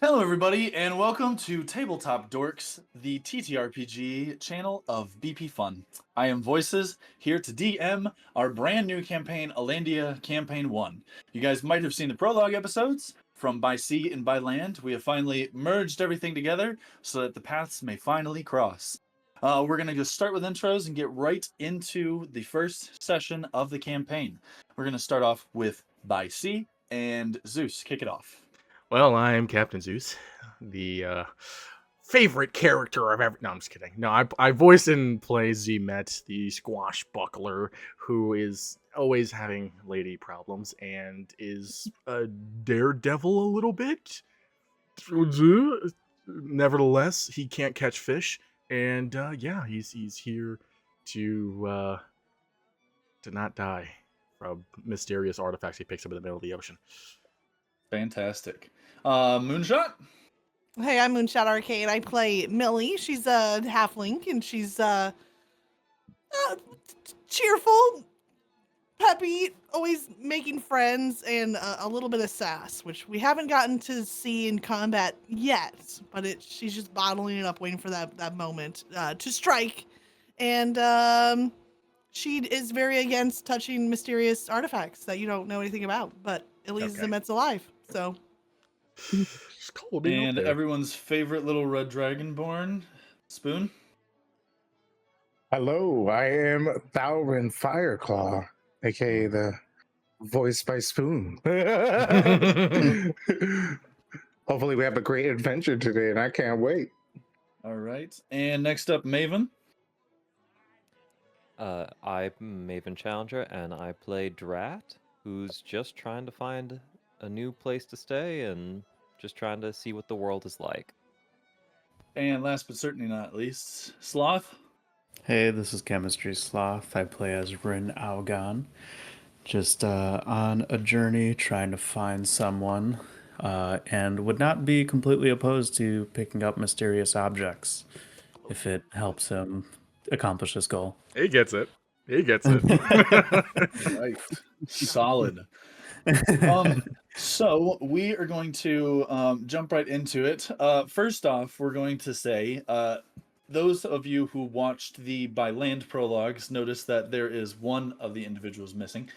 Hello, everybody, and welcome to Tabletop Dorks, the TTRPG channel of BP Fun. I am Voices, here to DM our brand new campaign, Allandia Campaign 1. You guys might have seen the prologue episodes from By Sea and By Land. We have finally merged everything together so that the paths may finally cross. We're going to just start with intros and get right into the first session of the campaign. We're going to start off with By Sea, and Zeus, kick it off. Well, I'm Captain Zeus, the favorite character of every. No, I'm just kidding. No, I voice and play Z-Met, the squashbuckler who is always having lady problems and is a daredevil a little bit. Nevertheless, he can't catch fish, and yeah, he's here to not die from mysterious artifacts he picks up in the middle of the ocean. Fantastic. Moonshot? Hey, I'm Moonshot Arcade. I play Millie. She's a halfling, and she's cheerful, peppy, always making friends, and a little bit of sass, which we haven't gotten to see in combat yet. But she's just bottling it up, waiting for that moment to strike. And she is very against touching mysterious artifacts that you don't know anything about. But at least Okay. Zemet's alive, so. It's cold out And there. everyone's favorite little red dragonborn, Spoon? Hello, I am Thaurin Fireclaw, aka the voice by Spoon. Hopefully, we have a great adventure today, and I can't wait. All right. And next up, Maven. I'm Maven Challenger, and I play Drat, who's just trying to find a new place to stay and just trying to see what the world is like. And last but certainly not least, Sloth. Hey, this is Chemistry Sloth. I play as Rin Algon. Just on a journey trying to find someone, and would not be completely opposed to picking up mysterious objects if it helps him accomplish his goal. He gets it. He gets it. Right. Solid. So we are going to jump right into it. First off, we're going to say, those of you who watched the By Land prologues notice that there is one of the individuals missing.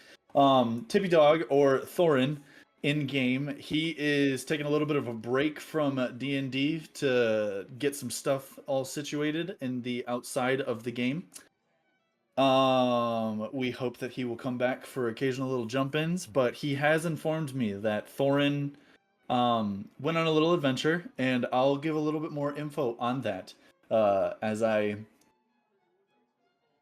Tippy Dog, or Thorin, in game, he is taking a little bit of a break from D&D to get some stuff all situated in the outside of the game. We hope that he will come back for occasional little jump-ins, but he has informed me that Thorin went on a little adventure, and I'll give a little bit more info on that as I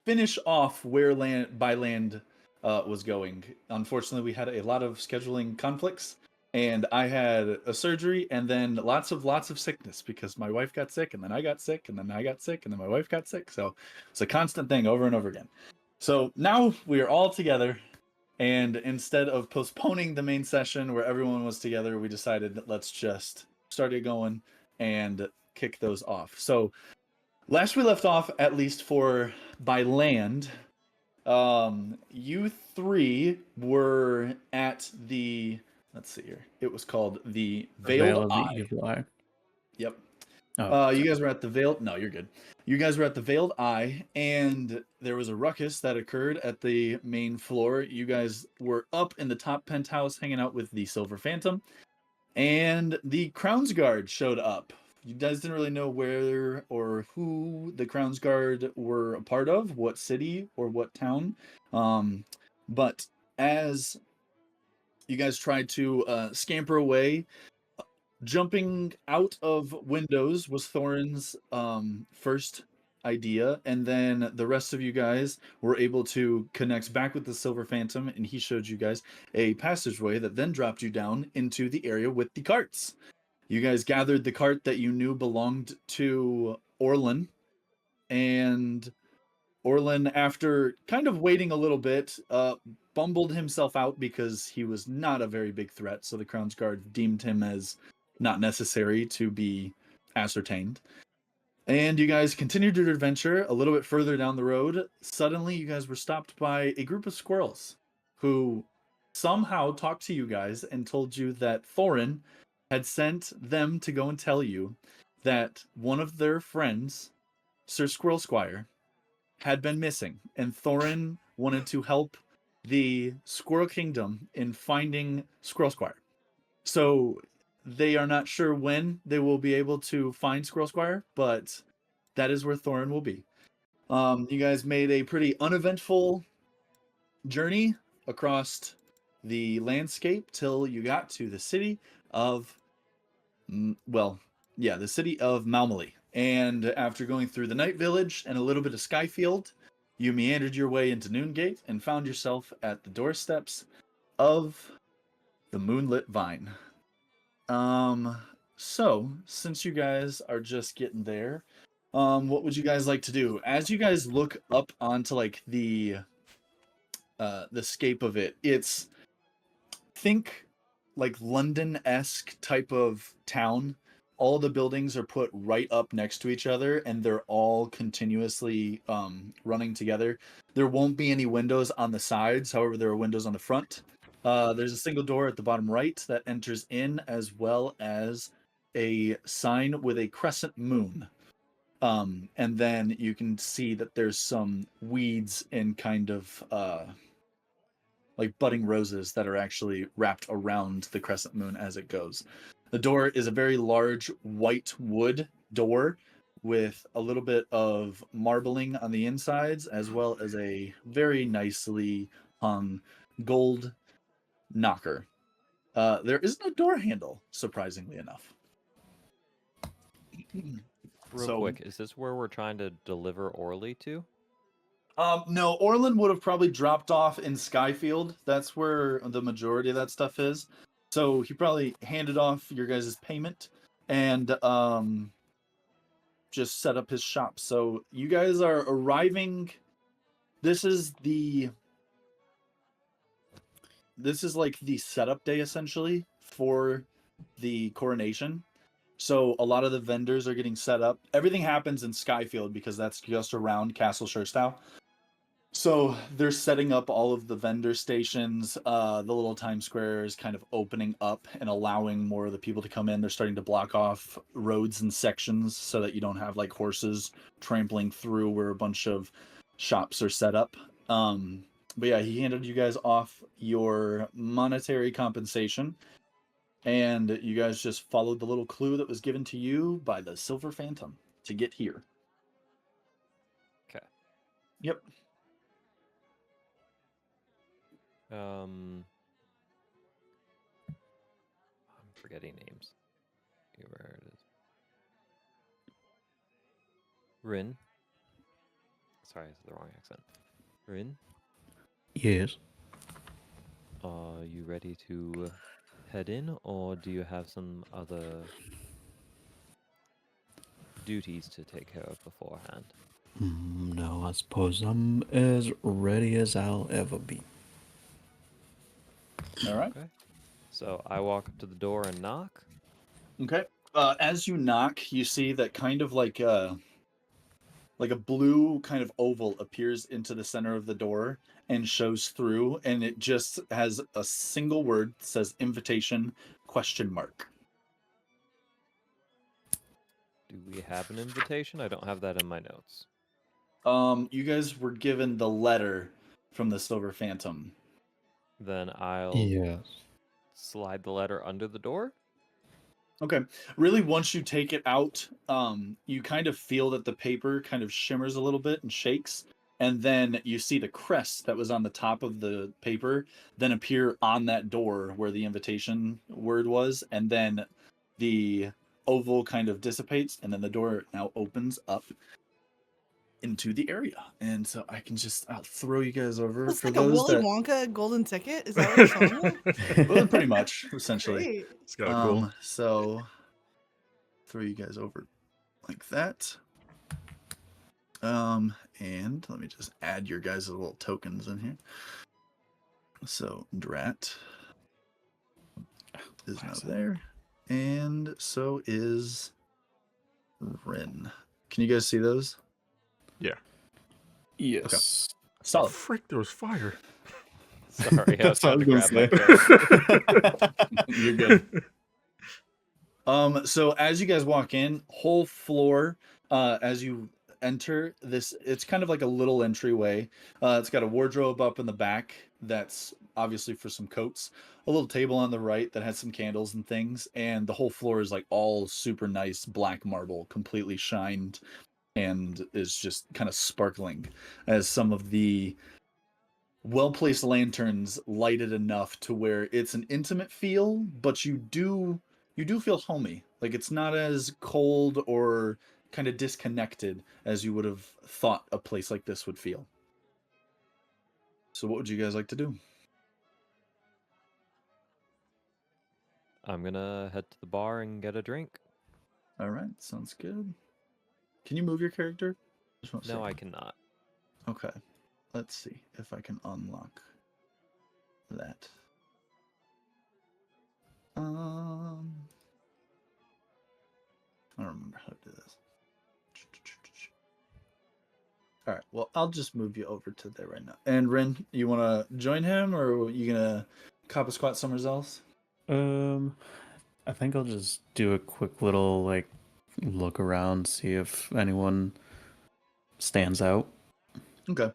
finish off where By Land was going. Unfortunately, we had a lot of scheduling conflicts, and I had a surgery and then lots of sickness because my wife got sick, and then I got sick, and then I got sick, and then my wife got sick. So it's a constant thing over and over again. So now we are all together, and instead of postponing the main session where everyone was together, we decided that let's just start it going and kick those off. So last we left off, at least for By Land, you three were at the, let's see here, it was called the Veiled of Eye. the Evil Eye. Yep. Oh, You guys were at the Veiled, no, you're good. You guys were at the Veiled Eye, and there was a ruckus that occurred at the main floor. You guys were up in the top penthouse hanging out with the Silver Phantom, and the Crown's Guard showed up. You guys didn't really know where or who the Crown's Guard were a part of, what city or what town. But as you guys tried to scamper away, jumping out of windows was Thorin's first idea, and then the rest of you guys were able to connect back with the Silver Phantom, and he showed you guys a passageway that then dropped you down into the area with the carts. You guys gathered the cart that you knew belonged to Orlin, and Orlin, after kind of waiting a little bit, bumbled himself out because he was not a very big threat, so the Crown's Guard deemed him as not necessary to be ascertained. And you guys continued your adventure a little bit further down the road. Suddenly, you guys were stopped by a group of squirrels who somehow talked to you guys and told you that Thorin had sent them to go and tell you that one of their friends, Sir Squirrel Squire, had been missing, and Thorin wanted to help the Squirrel Kingdom in finding Squirrel Squire. So they are not sure when they will be able to find Squirrel Squire, but that is where Thorin will be. You guys made a pretty uneventful journey across the landscape till you got to the city of, the city of Malmedy. And after going through the Night Village and a little bit of Skyfield, you meandered your way into Noongate and found yourself at the doorsteps of the Moonlit Vine. So since you guys are just getting there, what would you guys like to do? As you guys look up onto like the scape of it, it's, think like London-esque type of town. All the buildings are put right up next to each other, and they're all continuously running together. There won't be any windows on the sides, however, there are windows on the front. There's a single door at the bottom right that enters in, as well as a sign with a crescent moon. And then you can see that there's some weeds and kind of like budding roses that are actually wrapped around the crescent moon as it goes. The door is a very large white wood door with a little bit of marbling on the insides, as well as a very nicely hung gold knocker. There isn't a door handle, surprisingly enough. Real quick, is this where we're trying to deliver Orly to? No, Orland would have probably dropped off in Skyfield. That's where the majority of that stuff is. So he probably handed off your guys' payment and just set up his shop. So you guys are arriving. This is like the setup day essentially for the coronation. So a lot of the vendors are getting set up. Everything happens in Skyfield because that's just around Castle Sherstow. So they're setting up all of the vendor stations. The little Times Square is kind of opening up and allowing more of the people to come in. They're starting to block off roads and sections so that you don't have like horses trampling through where a bunch of shops are set up. But yeah, he handed you guys off your monetary compensation, and you guys just followed the little clue that was given to you by the Silver Phantom to get here. Okay. Yep. I'm forgetting names. Where it is. Rin. Sorry, it's the wrong accent. Rin, Yes. are you ready to head in, or do you have some other duties to take care of beforehand? No, I suppose I'm as ready as I'll ever be. All right. Okay. So I walk up to the door and knock. Okay. As you knock, you see that kind of like a blue kind of oval appears into the center of the door and shows through, and it just has a single word that says invitation ? Do we have an invitation? I don't have that in my notes. You guys were given the letter from the Silver Phantom. Then I'll Yes. slide the letter under the door. Okay. Really, once you take it out, you kind of feel that the paper kind of shimmers a little bit and shakes, and then you see the crest that was on the top of the paper then appear on that door where the invitation word was, and then the oval kind of dissipates, and then the door now opens up into the area. And so I'll throw you guys over It's for like a those Willy that Wonka golden ticket. Is that what you're telling me? well, pretty much, essentially. Great. It's kind of cool. So throw you guys over like that. And let me just add your guys' little tokens in here. So Drat is now there, and so is Rin. Can you guys see those? Yes. Oh, Solid. frick, there was fire. Sorry, I was That's what trying I to was grab gonna my phone. You're good. So as you guys walk in, whole floor, as you enter this, it's kind of like a little entryway. It's got a wardrobe up in the back that's obviously for some coats, a little table on the right that has some candles and things, and the whole floor is like all super nice black marble, completely shined, and is just kind of sparkling as some of the well-placed lanterns lighted enough to where it's an intimate feel, but you do feel homey. Like it's not as cold or kind of disconnected as you would have thought a place like this would feel. So what would you guys like to do? I'm gonna head to the bar and get a drink. All right, sounds good. Can you move your character? Just want to No, see. I cannot. Okay. Let's see if I can unlock that. I don't remember how to do this. All right. Well, I'll just move you over to there right now. And Rin, you want to join him, or are you gonna cop a squat somewhere else? I think I'll just do a quick little like look around, see if anyone stands out. Okay.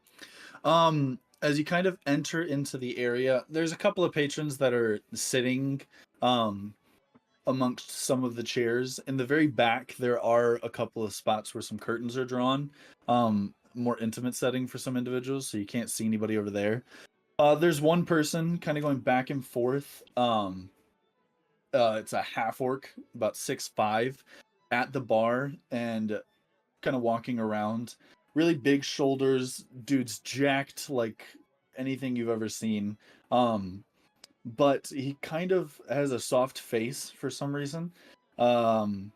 As you kind of enter into the area, there's a couple of patrons that are sitting amongst some of the chairs. In the very back, there are a couple of spots where some curtains are drawn. More intimate setting for some individuals, so you can't see anybody over there. There's one person kind of going back and forth. It's a half orc, about 6'5", at the bar and kind of walking around. Really big shoulders, dude's jacked like anything you've ever seen. But he kind of has a soft face for some reason. Um,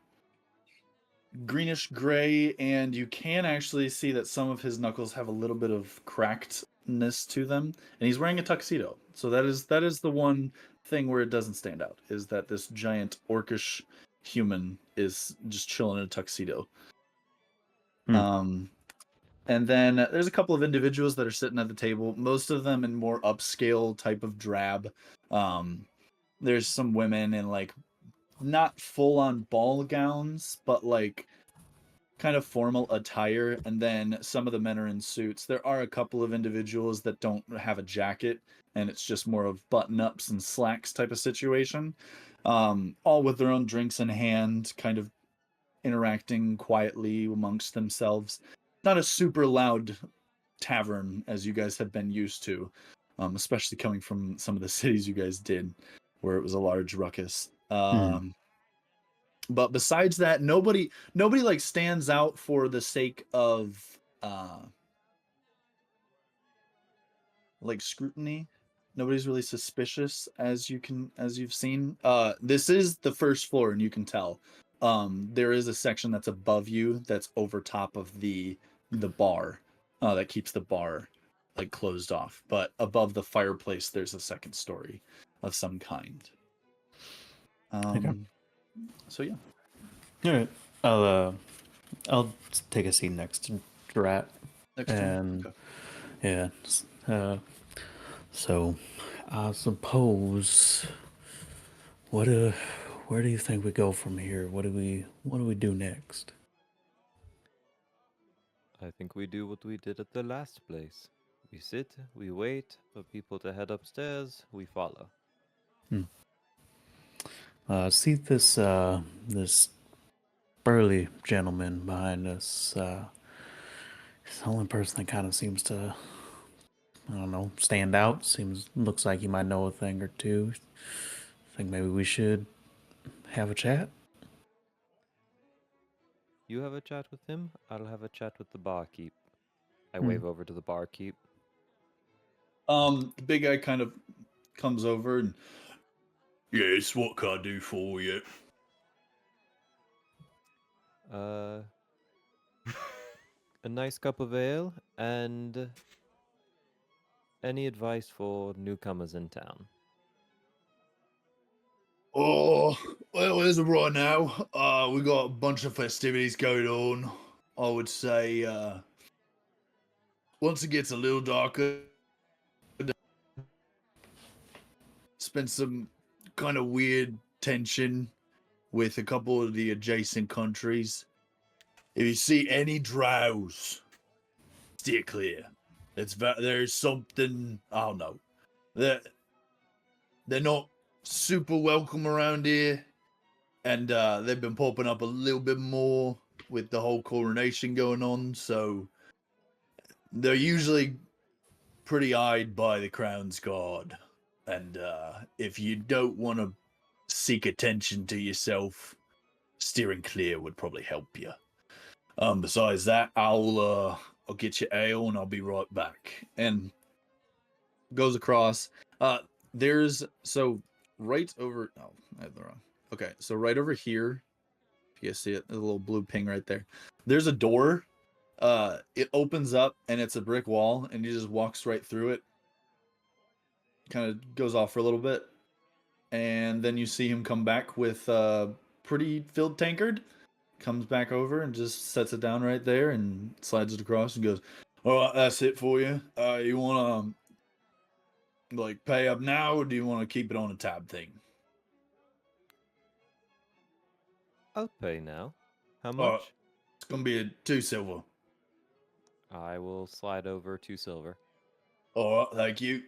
Greenish gray, and you can actually see that some of his knuckles have a little bit of crackedness to them, and he's wearing a tuxedo. So that is the one thing where it doesn't stand out, is that this giant orcish human is just chilling in a tuxedo. Hmm. And then there's a couple of individuals that are sitting at the table, most of them in more upscale type of drab. There's some women in like not full on ball gowns, but like kind of formal attire, and then some of the men are in suits. There are a couple of individuals that don't have a jacket, and it's just more of button ups and slacks type of situation. All with their own drinks in hand, kind of interacting quietly amongst themselves. Not a super loud tavern as you guys have been used to, especially coming from some of the cities you guys did, where it was a large ruckus. But besides that, nobody like stands out for the sake of like scrutiny. Nobody's really suspicious as you've seen. This is the first floor, and you can tell. There is a section that's above you that's over top of the bar, that keeps the bar like closed off. But above the fireplace, there's a second story of some kind. Okay. So yeah. All right. I'll take a seat next to Drat. Next turn. And Okay. yeah. So I suppose where do you think we go from here? What do we do next? I think we do what we did at the last place. We sit, we wait for people to head upstairs, we follow. See this burly gentleman behind us. He's the only person that kind of seems to, I don't know, stand out. Looks like he might know a thing or two. Think maybe we should have a chat. You have a chat with him, I'll have a chat with the barkeep. I wave over to the barkeep. The big guy kind of comes over and, yes, what can I do for you? A nice cup of ale and any advice for newcomers in town. Oh, well, as of right now, we got a bunch of festivities going on. I would say, once it gets a little darker, spend some kind of weird tension with a couple of the adjacent countries. If you see any drows, steer clear. There's something, I don't know. They're not super welcome around here, and they've been popping up a little bit more with the whole coronation going on, so they're usually pretty eyed by the Crown's Guard. And if you don't want to seek attention to yourself, steering clear would probably help you. Besides that, I'll get you ale and I'll be right back. And goes across. There's right over. Oh, I had the wrong. Okay, so right over here, if you guys see it, there's a little blue ping right there. There's a door. It opens up and it's a brick wall, and he just walks right through it. Kind of goes off for a little bit, and then you see him come back with a pretty filled tankard. Comes back over and just sets it down right there and slides it across and goes, "All right, that's it for you. You want to like pay up now, or do you want to keep it on a tab thing?" I'll pay now. How much? It's gonna be 2 silver. I will slide over 2 silver. All right, thank you.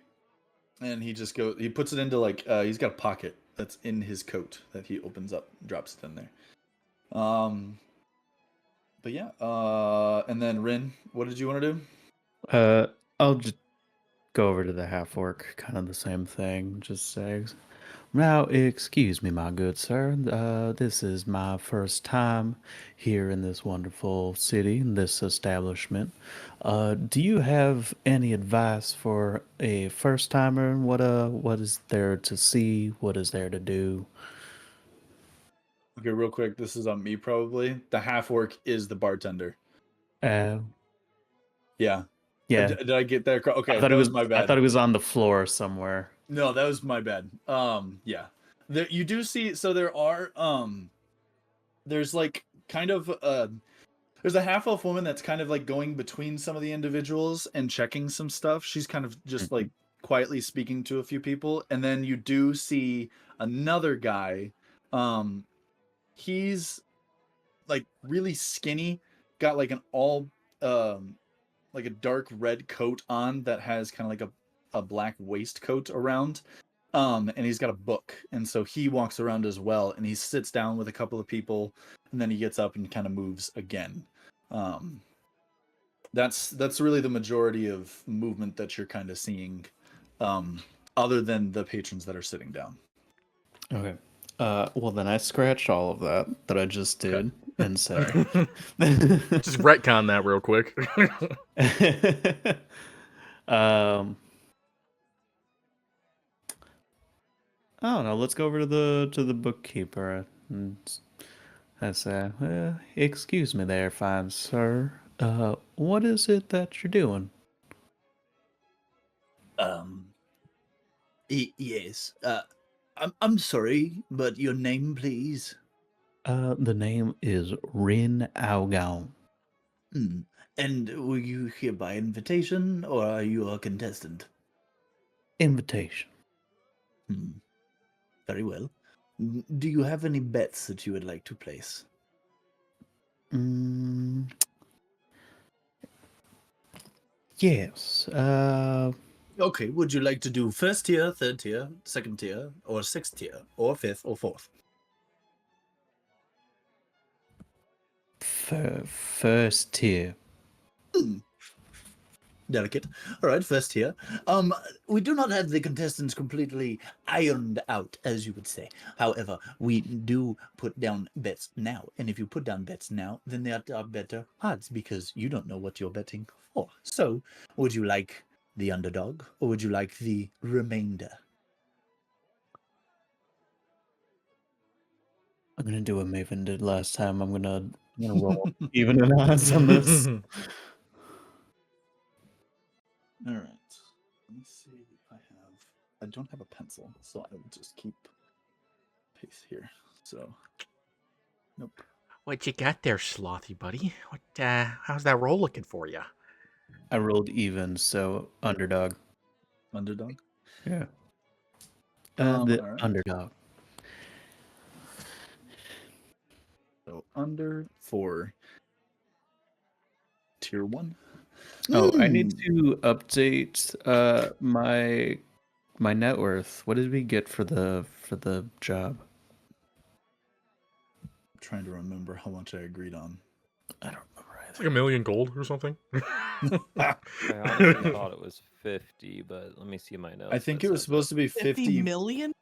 And he just goes. He puts it into like he's got a pocket that's in his coat that he opens up, and drops it in there. But yeah. And then Rin, what did you want to do? I'll just go over to the half orc, kind of the same thing. Just say, now, excuse me, my good sir. This is my first time here in this wonderful city, in this establishment. Do you have any advice for a first timer? What is there to see? What is there to do? Okay, real quick. This is on me probably. The half orc is the bartender. Yeah. Yeah. Did I get that? Okay, I thought that it was my bad. I thought it was on the floor somewhere. No, that was my bad. Yeah. You do see, so there are there's like kind of there's a half elf woman that's kind of like going between some of the individuals and checking some stuff. She's kind of just like quietly speaking to a few people, and then you do see another guy. He's like really skinny, got like an all like a dark red coat on that has kind of like a black waistcoat around. And he's got a book, and so he walks around as well, and he sits down with a couple of people, and then he gets up and kind of moves again. That's really the majority of movement that you're kind of seeing, other than the patrons that are sitting down. Okay. Well, then I scratch all of that I just did and say, Just retcon that real quick. I don't know. Let's go over to the bookkeeper and I say, "Excuse me, there, fine sir. What is it that you're doing?" Yes. I'm sorry, but your name, please. The name is Rin Algon. And were you here by invitation, or are you a contestant? Invitation. Very well. Do you have any bets that you would like to place? Yes. Okay, would you like to do first tier, third tier, second tier, or sixth tier, or fifth, or fourth? First tier. Delicate. All right, first tier. We do not have the contestants completely ironed out, as you would say. However, we do put down bets now, and if you put down bets now, then there are better odds because you don't know what you're betting for. So, would you like the underdog, or would you like the remainder? I'm gonna do what Maven did last time. I'm gonna roll even an odds on this. All right. Let me see if I don't have a pencil, so I will just keep pace here. So, nope. What you got there, slothy buddy? What? How's that roll looking for you? I rolled even, so underdog. Underdog? Yeah. All The right. underdog. So under for tier 1. Oh, I need to update my net worth. What did we get for the job? I'm trying to remember how much I agreed on. I don't remember It's like 1 million gold or something. I honestly thought it was 50, but let me see my notes. I think that it was says supposed to be 50 50 million?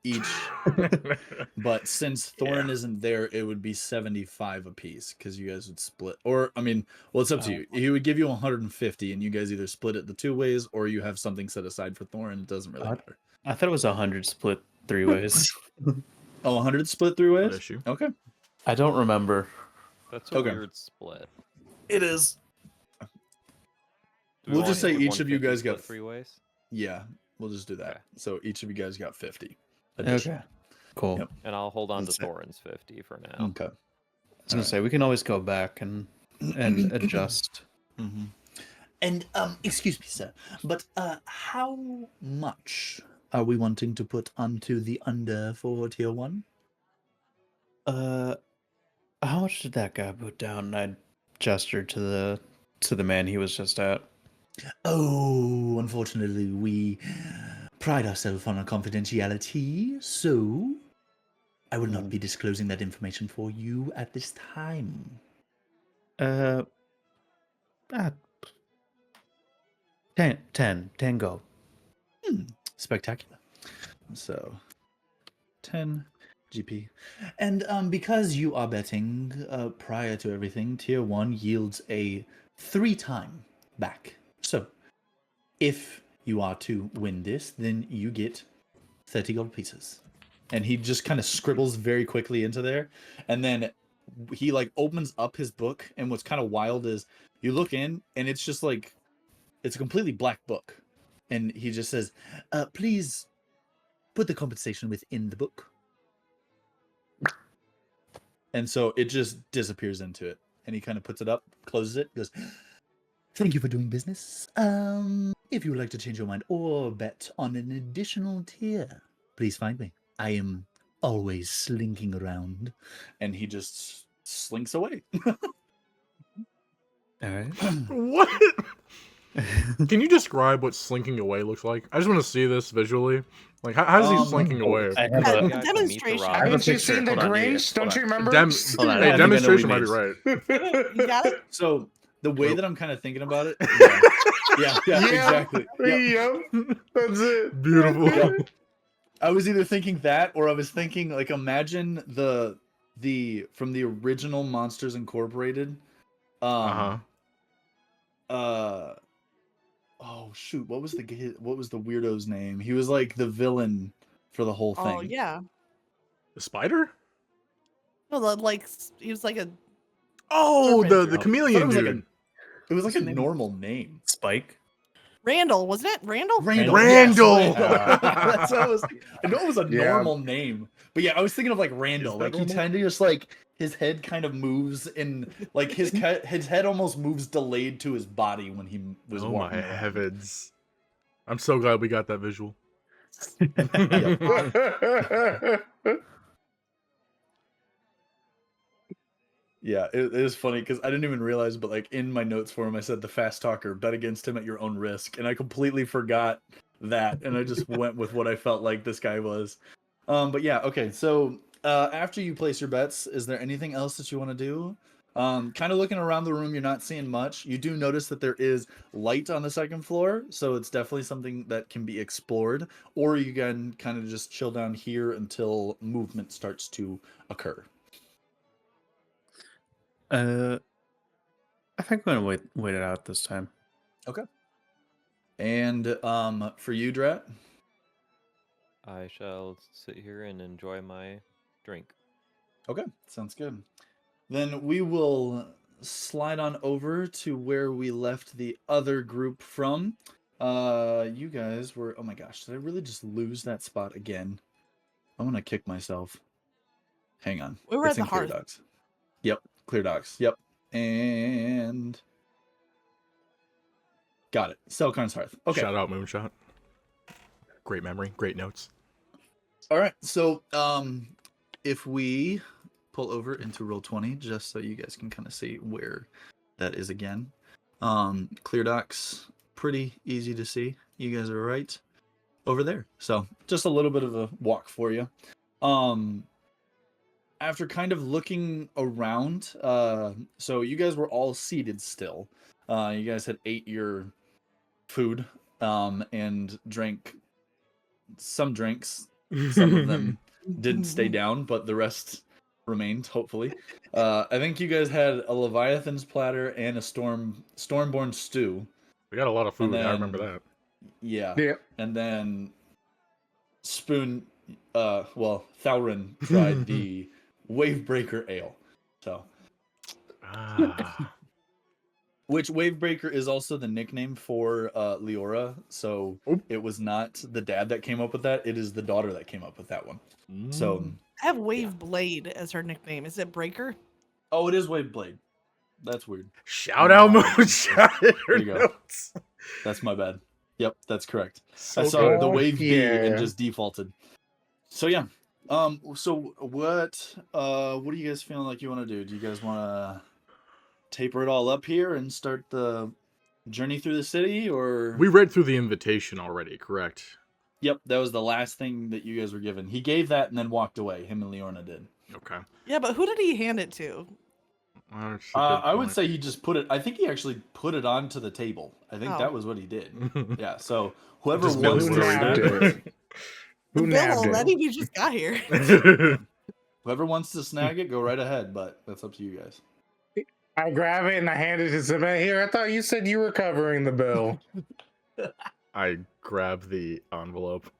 each, but since Thorin isn't there, it would be 75 apiece because you guys would split. Or, I mean, well, it's up to you. He would give you 150, and you guys either split it the 2 ways, or you have something set aside for Thorin. It doesn't really matter. I thought it was 100 split 3 ways. Oh, 100 split 3 ways? issue. Okay. I don't remember. That's a Okay. weird split. It is. Do we We'll want just say to do each of you 150 guys split got 3 ways. Yeah, we'll just do that. Okay. So each of you guys got 50. Okay. Cool. Yep. And I'll hold on to That's it. Thorin's 50 for now. Okay. I was gonna say we can always go back and adjust. Mm-hmm. And excuse me, sir, but how much are we wanting to put onto the under for tier 1? How much did that guy put down? I gestured to the man he was just at. Oh, unfortunately, we pride ourselves on our confidentiality, so I will not be disclosing that information for you at this time. Uh, 10 gold. Spectacular. So, 10 GP. And because you are betting prior to everything, tier 1 yields a 3-time back. So, if you are to win this, then you get 30 gold pieces. And he just kind of scribbles very quickly into there. And then he like opens up his book. And what's kind of wild is you look in and it's just like, it's a completely black book. And he just says, please put the compensation within the book. And so it just disappears into it. And he kind of puts it up, closes it, goes, thank you for doing business. If you would like to change your mind or bet on an additional tier, please find me. I am always slinking around. And he just slinks away. All right. What? Can you describe what slinking away looks like? I just want to see this visually. Like, how is he slinking away? I have Yeah, a, You guys can meet the demonstration. rock. Haven't you picture. seen the Hold on, Grinch? Don't you remember? Hold on, I Hey, think I know what demonstration we might be mean. right. You got it? So the way that I'm kind of thinking about it, yeah, Yeah. exactly. Yep. Yep. That's it. Beautiful. Yep. I was either thinking that, or I was thinking like, imagine the from the original Monsters Incorporated. Oh shoot, what was the weirdo's name? He was like the villain for the whole thing. Oh, yeah. The spider? No, he was like a. Oh, the Serpent. I chameleon thought it was like dude. it was like What's a his name? normal name. Spike. Randall, wasn't it? Randall? Randall. Randall! Yes, Randall. That's what I was thinking. I know it was a Yeah. normal name, but yeah, I was thinking of like Randall. Is that Like he normal? tended to just like his head kind of moves in, like his head almost moves delayed to his body when he was Oh my walking. around. heavens. I'm so glad we got that visual. Yeah, it is funny because I didn't even realize, but like in my notes for him, I said the fast talker, bet against him at your own risk, and I completely forgot that, and I just went with what I felt like this guy was. But yeah, okay. So after you place your bets, is there anything else that you want to do? Kind of looking around the room, you're not seeing much. You do notice that there is light on the second floor, so it's definitely something that can be explored, or you can kind of just chill down here until movement starts to occur. I think I'm gonna wait it out this time. And for you, Drat? I shall sit here and enjoy my drink. Okay, sounds good. Then we will slide on over to where we left the other group from. You guys were... Oh my gosh, did I really just lose that spot again? I'm gonna kick myself. Hang on. We were It's at in the Clear hearth. Docs. Yep, Clear Docs. Yep. And... Got it. Selkarn's Hearth. Okay. Shout out Moonshot. Great memory, great notes. All right. So, if we pull over into Roll20 just so you guys can kind of see where that is again. Clear docks, pretty easy to see. You guys are right over there. So just a little bit of a walk for you. After kind of looking around, so you guys were all seated still. You guys had ate your food and drank some drinks. Some of them didn't stay down, but the rest remained, hopefully. I think you guys had a Leviathan's platter and a Stormborn stew. We got a lot of food. then- I remember that. Yeah. Yeah. And then Thalrin tried the Wavebreaker Ale. So, Ah. which Wavebreaker is also the nickname for Leora. So Oop. it was not the dad that came up with that. It is the daughter that came up with that one. So, I have Wave Blade as her nickname. Is it Breaker? oh, it is Waveblade. That's weird. Shout out, Oh, Moonshot. there you go. Notes. That's my bad. Yep, that's correct. So I saw good. the Wave B Yeah. and just defaulted. So yeah. So what are you guys feeling like you want to do? Do you guys want to taper it all up here and start the journey through the city, or We read through the invitation already, correct? Yep, that was the last thing that you guys were given. He gave that and then walked away. Him and Leorna did. Okay. Yeah, but who did he hand it to? Well, that's a good I would point. say he just put it. I think he actually put it onto the table. I think Oh. that was what he did. Yeah. So whoever Just wants Billy to Who nabbed snag it? it, Who The bill nabbed already? it? We just got here. whoever wants to snag it, go right ahead. But that's up to you guys. I grab it and I hand it to Samantha. Here, I thought you said you were covering the bill. I grab the envelope.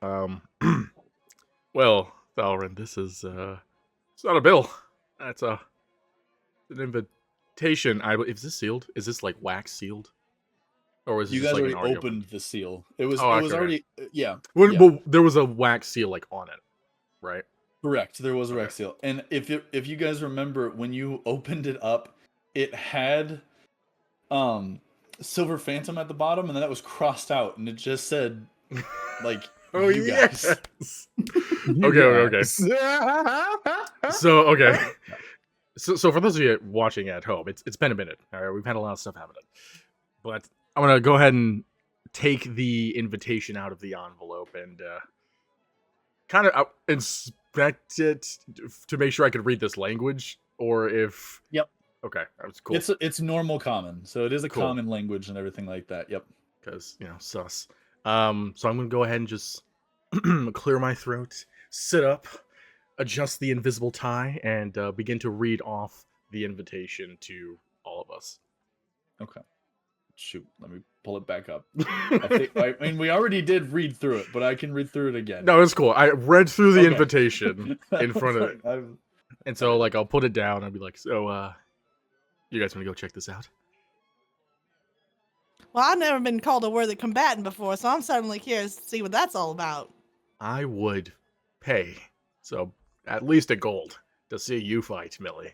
Well, Thalrin, this is it's not a bill. That's an invitation. Is this sealed? Is this like wax sealed? Or is it You just guys like already an opened the seal. It was. Oh, it okay, was okay. already. Yeah. Well, yeah. well, there was a wax seal like on it, right? Correct. There was a Okay. Rex seal, and if you guys remember when you opened it up, it had Silver Phantom at the bottom, and then that was crossed out, and it just said like Oh you guys. yes. Okay. So okay. So for those of you watching at home, it's been a minute. All right, we've had a lot of stuff happening, but I'm gonna go ahead and take the invitation out of the envelope and kind of inspect it to make sure I could read this language, or if Yep. Okay, that's cool. It's normal common, so it is a Cool. common language and everything like that. Yep. Because sus. So I'm gonna go ahead and just clear my throat, sit up, adjust the invisible tie, and begin to read off the invitation to all of us. Okay. Shoot, let me pull it back up. I mean, we already did read through it, but I can read through it again. No, it's cool. I read through the Okay. invitation in front of it, I've- and so like I'll put it down. I'll be like, so you guys want to go check this out? Well, I've never been called a worthy combatant before, so I'm certainly curious to see what that's all about. I would pay so at least a gold to see you fight, Millie.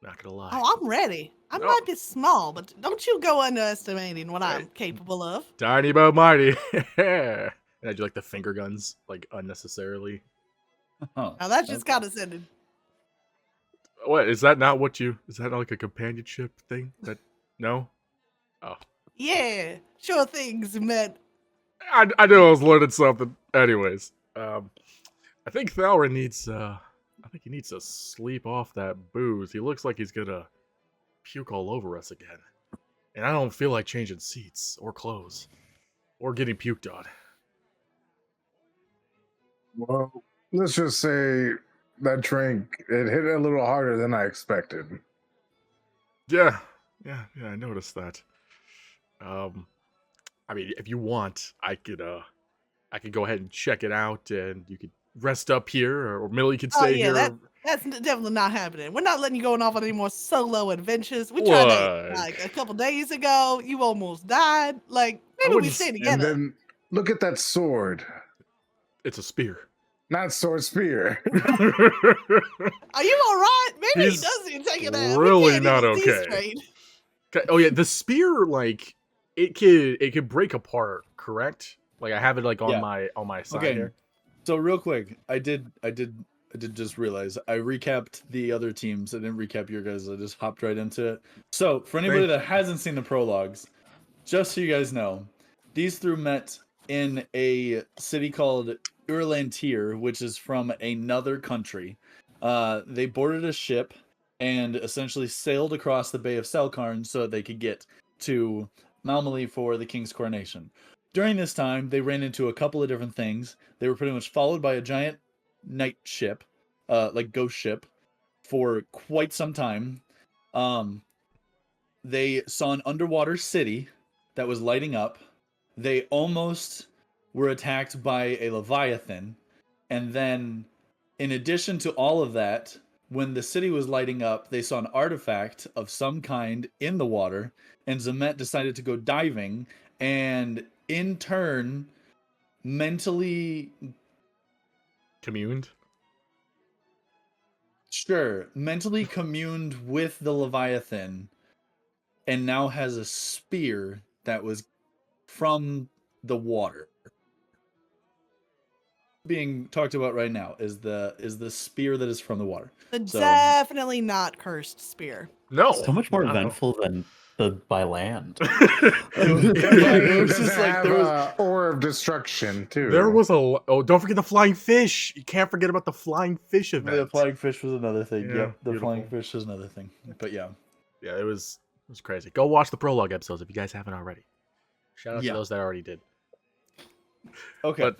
Not gonna lie. Oh, I'm ready. I No. might be small, but don't you go underestimating what I'm Right. capable of. Tiny but mighty. And I do like the finger guns, like unnecessarily. Oh, Now that just okay. got us ended. What is that? Not what you? Is that not like a companionship thing? That no. Oh, Yeah, sure things, man. I knew I was learning something. Anyways, I think Thalrin needs. I think he needs to sleep off that booze. He looks like he's gonna puke all over us again, and I don't feel like changing seats or clothes or getting puked on. Well, let's just say that drink, it hit a little harder than I expected. Yeah, I noticed that. I mean, if you want, I could go ahead and check it out, and you could rest up here, or Millie could Oh stay yeah, here. that's definitely not happening. We're not letting you go off on any more solo adventures. We tried that What? like a couple days ago. You almost died. Like maybe we wouldn't stay s- And together. then look at that sword. It's a spear. Not sword, spear. Are you all right? Maybe He's he does need to take a nap. really We can't not even see okay. straight. Okay, oh yeah, the spear, like it could break apart, correct? Like I have it like on Yeah. my side Okay. here. So real quick, I did I did just realize I recapped the other teams. I didn't recap your guys. I just hopped right into it. So for anybody that hasn't seen the prologues, just so you guys know, these three met in a city called Urlantir, which is from another country. They boarded a ship and essentially sailed across the Bay of Selkarn so that they could get to Malmedy for the king's coronation. During this time, they ran into a couple of different things. They were pretty much followed by a giant night ship, like ghost ship, for quite some time. They saw an underwater city that was lighting up. They almost were attacked by a Leviathan. And then, in addition to all of that, when the city was lighting up, they saw an artifact of some kind in the water. And Zemet decided to go diving and, in turn, mentally... Communed? Sure. Mentally communed with the Leviathan. And now has a spear that was from the water. Being talked about right now is the spear that is from the water. The So- definitely not cursed spear. No. So much more not at all. eventful than the by land. It was Does just it like have there was a ore of destruction too? There was don't forget the flying fish. You can't forget about the flying fish event. the flying fish was another thing. Yeah, Yep, the beautiful. flying fish was another thing. But yeah. Yeah, it was crazy. Go watch the prologue episodes if you guys haven't already. Shout out Yeah. to those that already did. Okay. But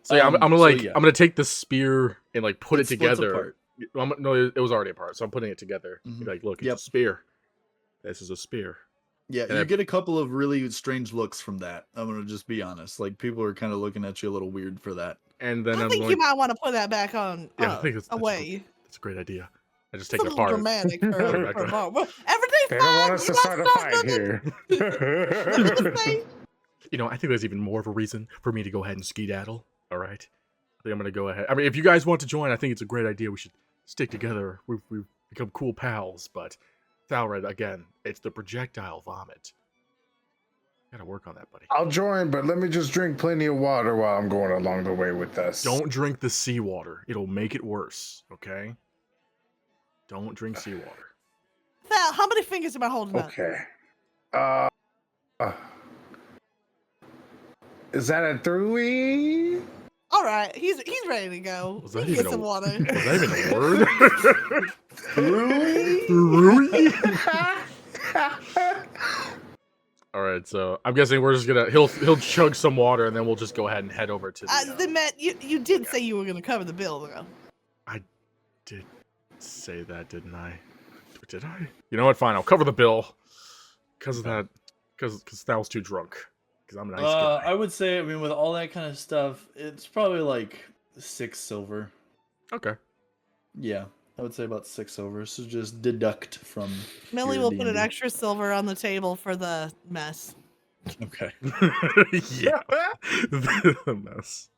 so yeah, I'm gonna so like yeah. I'm gonna take the spear and like put It it splits together. apart. No, it was already apart, so I'm putting it together. Mhm. Like, look, it's Yep. a spear. This is a spear. Yeah, And you I- get a couple of really strange looks from that. I'm gonna just be honest. Like people are kind of looking at you a little weird for that. And then I I'm think going. you might want to put that back on Yeah, I think that's away. That's a great idea. I just It's take a it little apart. dramatic Put it for back a on. moment. Everything's They fine. don't want us You to start a fight nothing. here. You know, I think there's even more of a reason for me to go ahead and skedaddle. All right, I think I'm gonna go ahead. I mean, if you guys want to join, I think it's a great idea. We should stick together. We've become cool pals. But Thalred, again, it's the projectile vomit. Gotta work on that, buddy. I'll join, but let me just drink plenty of water while I'm going along the way with us. Don't drink the seawater. It'll make it worse. Okay. Don't drink seawater. Val, how many fingers am I holding up? Okay. Is that a 3? All right, he's ready to go. Was He that can even get some water. Was that even a word? Rui? All right, so I'm guessing we're just gonna he'll chug some water and then we'll just go ahead and head over to the. Then Matt, you did say you were going to cover the bill, though. I did say that, didn't I? Did I? You know what? Fine, I'll cover the bill because of that. Because that was too drunk. Because I'm a nice guy. I would say, I mean, with all that kind of stuff, it's probably like 6 silver. Okay. Yeah, I would say about 6 silver. So just deduct from. Millie your will put an D&D. extra silver on the table for the mess. Okay. Yeah. The mess.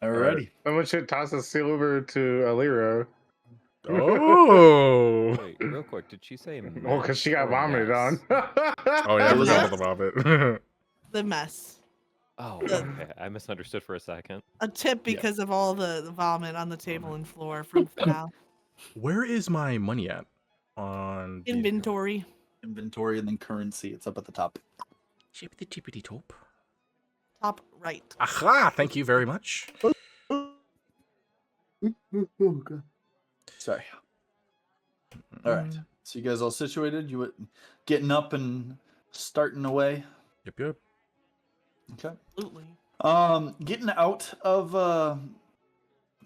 Alrighty. Someone should toss a silver to Alira. Oh. Wait, real quick, did she say Oh, because she got mess or vomited mess? on. Oh yeah, I What was forgot that? about the vomit. The mess. Oh, okay. I misunderstood for a second. A tip because of all the vomit on the table and floor from Val. Where is my money at? On the- Inventory. Inventory and then currency. It's up at the top. Chippity chippity top. Top right. Aha! Thank you very much. Sorry. All right. So you guys all situated? You getting up and starting away? Yep. Okay. Absolutely.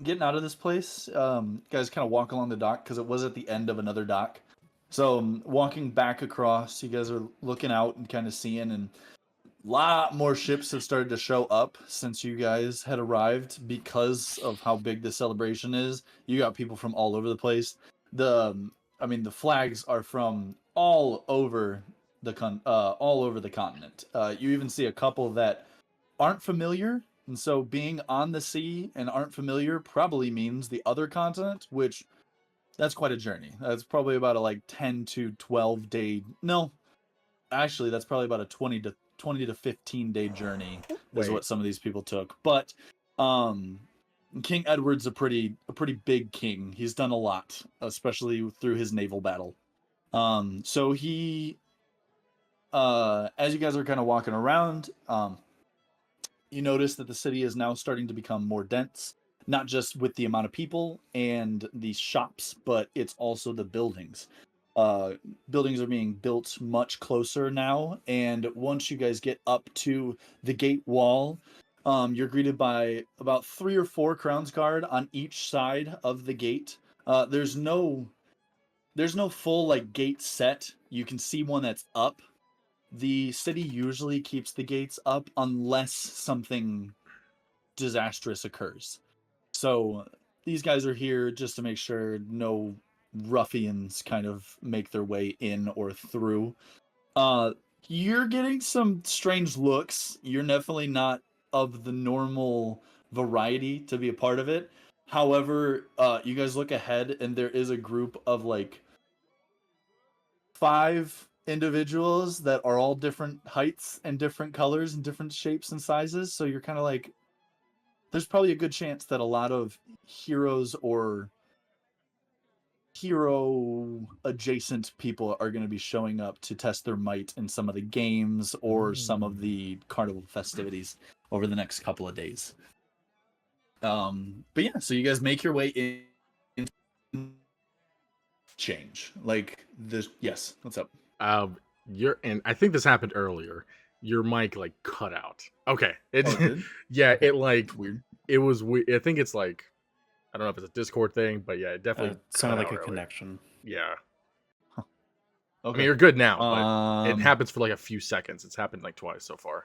Getting out of this place. You guys kind of walk along the dock because it was at the end of another dock. So walking back across, you guys are looking out and kind of seeing, and a lot more ships have started to show up since you guys had arrived because of how big the celebration is. You got people from all over the place. The flags are from all over the continent. You even see a couple that aren't familiar, and so being on the sea and aren't familiar probably means the other continent, which that's quite a journey. That's probably about a 10 to 12 day. No, actually, that's probably about a 20 to 15 day journey is Wait. what some of these people took. But King Edward's a pretty big king. He's done a lot, especially through his naval battle. So he, as you guys are kind of walking around, you notice that the city is now starting to become more dense, not just with the amount of people and the shops, but it's also the buildings. Buildings are being built much closer now, and once you guys get up to the gate wall, you're greeted by about 3 or 4 Crowns Guard on each side of the gate. There's no full like gate set. You can see one that's up. The city usually keeps the gates up unless something disastrous occurs. So these guys are here just to make sure no ruffians kind of make their way in or through. You're getting some strange looks. You're definitely not of the normal variety to be a part of it. However, you guys look ahead and there is a group of like 5 individuals that are all different heights and different colors and different shapes and sizes. So you're kind of like, there's probably a good chance that a lot of heroes or hero adjacent people are going to be showing up to test their might in some of the games or some of the carnival festivities over the next couple of days. But yeah, so you guys make your way in. Change like this. Yes, what's up? And I think this happened earlier. Your mic like cut out. Okay, it did? yeah, it like Weird. it was weird. I think it's like, I don't know if it's a Discord thing, but yeah, it definitely sounded cut like a out earlier. connection. Yeah, Okay. I mean you're good now, but it Um, happens for like a few seconds. It's happened like twice so far.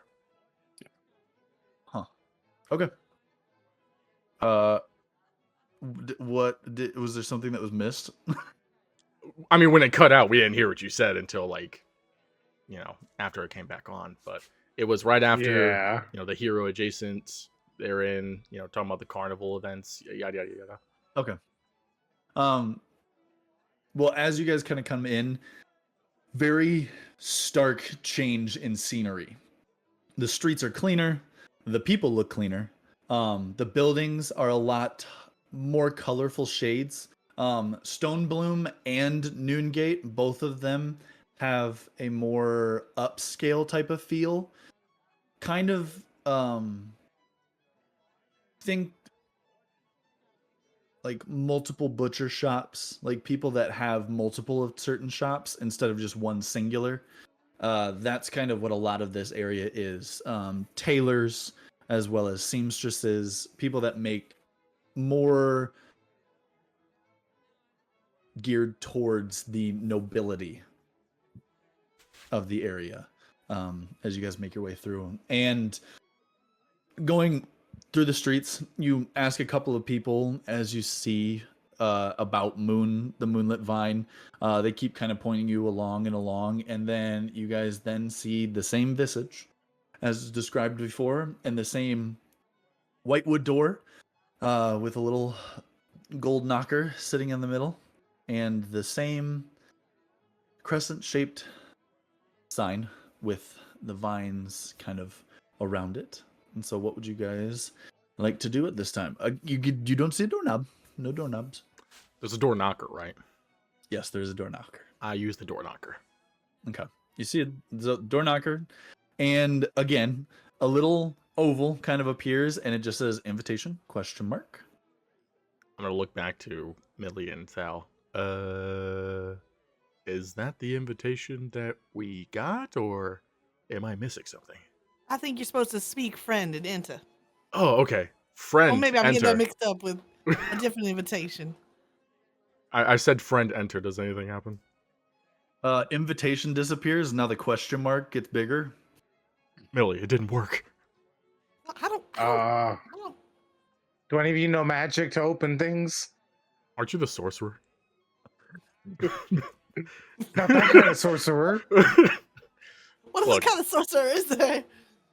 Okay. Was there something that was missed? I mean, when it cut out, we didn't hear what you said until like, after it came back on. But it was right after, the hero adjacent. They're in, talking about the carnival events, yada yada yada. Okay. Well, as you guys kind of come in, very stark change in scenery. The streets are cleaner. The people look cleaner. The buildings are a lot more colorful shades. Stonebloom and Noongate, both of them have a more upscale type of feel. Kind of think like multiple butcher shops, like people that have multiple of certain shops instead of just one singular. That's kind of what a lot of this area is. Tailors, as well as seamstresses, people that make more geared towards the nobility of the area, as you guys make your way through. And going through the streets, you ask a couple of people as you see about the Moonlit Vine. They keep kind of pointing you along, and then you guys then see the same visage as described before, and the same whitewood door with a little gold knocker sitting in the middle, and the same crescent-shaped sign with the vines kind of around it. And so what would you guys like to do at this time? You don't see a doorknob. No doorknobs. There's a door knocker, right? Yes, there's a door knocker. I use the door knocker. Okay. You see a door knocker, and again, a little oval kind of appears, and it just says invitation, ? I'm going to look back to Millie and Thal. Is that the invitation that we got, or am I missing something? I think you're supposed to speak friend and enter. Oh, okay. Friend, Well, maybe I'm enter. getting that mixed up with a different invitation. I said friend, enter. Does anything happen? Invitation disappears. Now the question mark gets bigger. Millie, it didn't work. I don't. Do any of you know magic to open things? Aren't you the sorcerer? Not that kind of sorcerer. What Look. kind of sorcerer is there?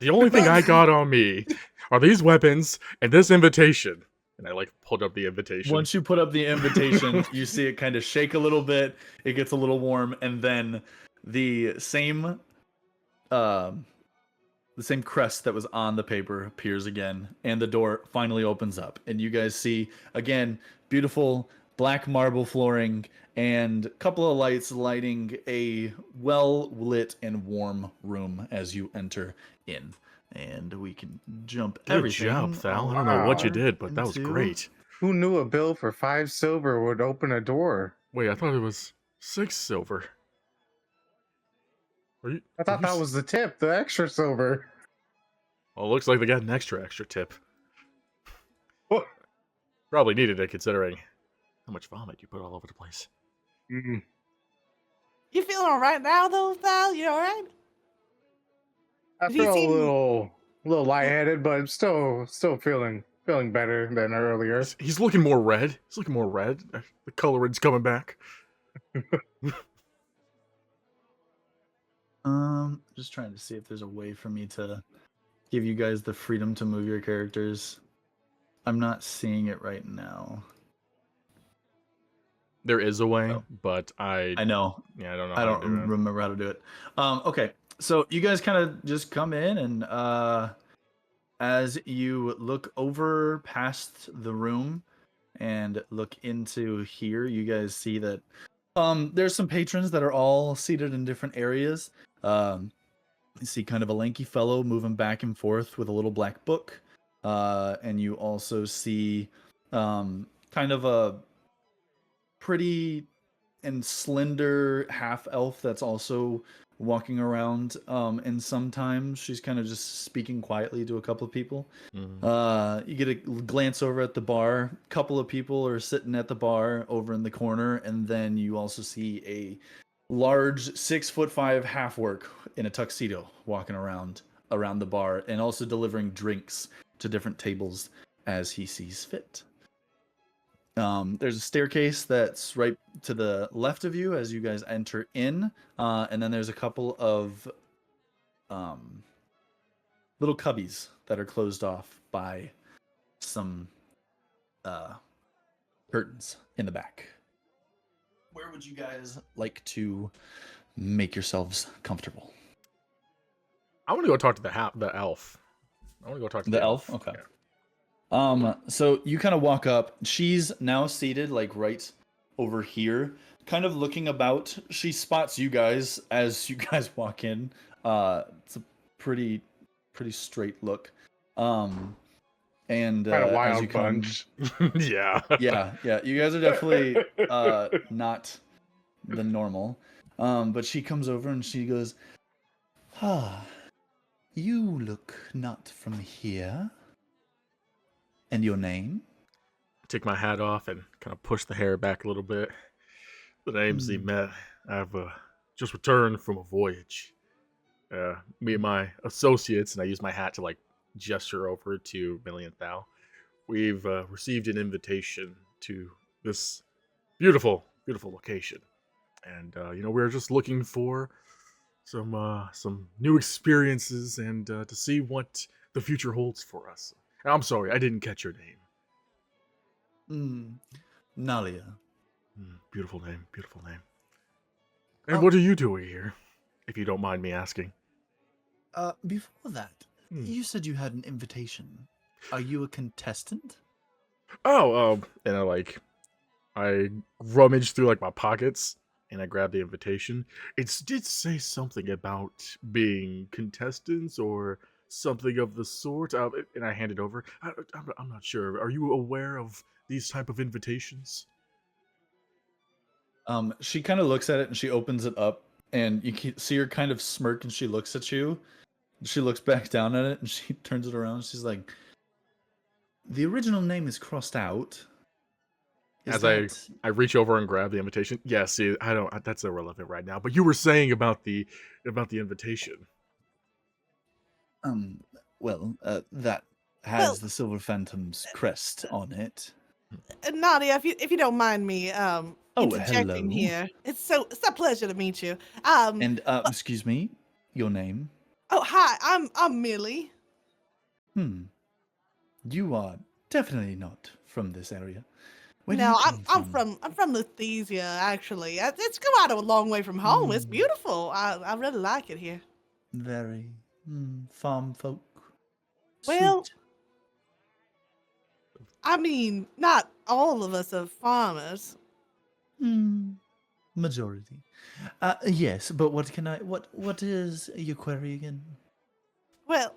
The only thing I got on me are these weapons and this invitation. And I pulled up the invitation. Once you put up the invitation, you see it kind of shake a little bit. It gets a little warm, and then the same the same crest that was on the paper appears again, and the door finally opens up, and you guys see again beautiful black marble flooring and a couple of lights lighting a well lit and warm room as you enter in. And we can jump Good everything. job, Thal. I don't know what you Wow. did, but that was into- great. Who knew a bill for 5 silver would open a door? Wait, I thought it was 6 silver. I thought that was the tip, the extra silver. Well, it looks like they got an extra tip. What? Probably needed it considering how much vomit you put all over the place. Mm. You feeling all right now, though, Thal? You all right? I Did he feel a seem- little lightheaded, but I'm still feeling better than earlier. He's looking more red. He's looking more red. The coloring's coming back. Just trying to see if there's a way for me to give you guys the freedom to move your characters. I'm not seeing it right now. There is a way, Oh. but I know. yeah, I don't know. I how don't to do it. remember how to do it. Okay, so you guys kind of just come in, and as you look over past the room and look into here, you guys see that there's some patrons that are all seated in different areas. You see kind of a lanky fellow moving back and forth with a little black book, and you also see kind of a pretty and slender half elf that's also walking around, and sometimes she's kind of just speaking quietly to a couple of people. Mhm. You get a glance over at the bar. A couple of people are sitting at the bar over in the corner, and then you also see a large 6'5" half orc in a tuxedo walking around the bar, and also delivering drinks to different tables as he sees fit. There's a staircase that's right to the left of you as you guys enter in, and then there's a couple of little cubbies that are closed off by some curtains in the back. Where would you guys like to make yourselves comfortable? I want to go talk to the elf. I want to go talk to The elf? Okay. Yeah. So you kind of walk up. She's now seated like right over here, kind of looking about. She spots you guys as you guys walk in. It's a pretty straight look. And Kind of as wild you come, bunch. Yeah. yeah, you guys are definitely not the normal. But she comes over and she goes, "Ah, you look not from here. And your name?" Take my hat off and kind of push the hair back a little bit. The name's Met. I've just returned from a voyage. Me and my associates, and I use my hat to like gesture over to Million Thou. We've received an invitation to this beautiful location, and we're just looking for some new experiences and to see what the future holds for us. I'm sorry, I didn't catch your name. Nalia. Beautiful name. And what are you doing here, if you don't mind me asking? Before that, you said you had an invitation. Are you a contestant? Oh, and I rummaged through like my pockets and I grabbed the invitation. It did say something about being contestants or something of the sort. And I handed over. I'm not sure. Are you aware of these type of invitations? She kind of looks at it and she opens it up, and you can see her kind of smirk, and she looks at you. She looks back down at it and she turns it around. She's like, "The original name is crossed out." As I reach over and grab the invitation. Yeah, see, I don't. That's irrelevant right now. But you were saying about the invitation. That has the Silver Phantom's crest on it. Nadia, if you don't mind me interjecting hello. here, it's a pleasure to meet you. And excuse me, your name? Oh, hi, I'm Millie. You are definitely not from this area. Where do No, you come I'm from Luthesia, actually. It's come out a long way from home. It's beautiful. I really like it here. Very, Farm folk. Well, Sweet. I mean, not all of us are farmers. Majority. Yes, but what is your query again? Well,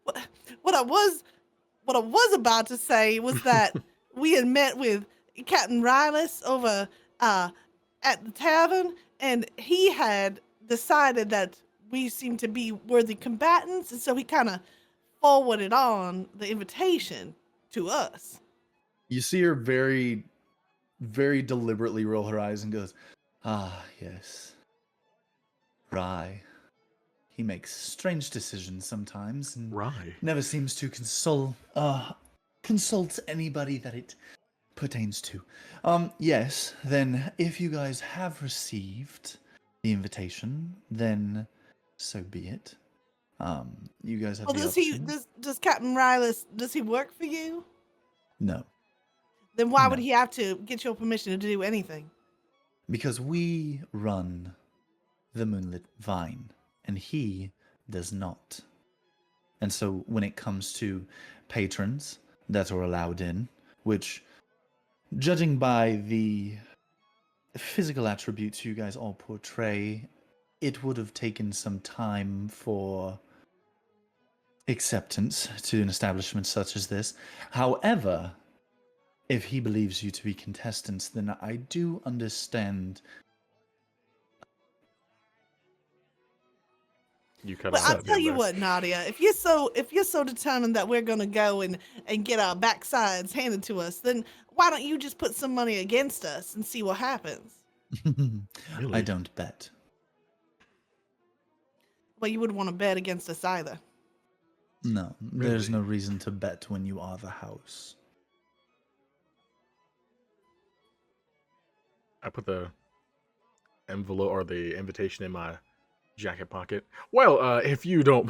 what, what I was what I was about to say was that we had met with Captain Rylas over at the tavern, and he had decided that we seemed to be worthy combatants, and so he kind of forwarded on the invitation to us. You see her very, very deliberately roll her eyes and goes, "Ah, yes. Rye. He makes strange decisions sometimes, and Rye. never seems to consult anybody that it pertains to. Yes, then if you guys have received the invitation, then so be it. You guys have Well, the does he option. does Captain Rylas, does he work for you? No, Then why would No. he have to get your permission to do anything? because we run the Moonlit Vine, and he does not. And so when it comes to patrons that are allowed in, which, judging by the physical attributes you guys all portray, it would have taken some time for acceptance to an establishment such as this. However, if he believes you to be contestants, then I do understand. You cut Well, out I'll at the tell end you there. what, Nadia. If you're so determined that we're gonna go and get our backsides handed to us, then why don't you just put some money against us and see what happens? I Really? don't bet. Well, you wouldn't want to bet against us either. No, there's Really? no reason to bet when you are the house. I put the envelope or the invitation in my jacket pocket. Well, if you don't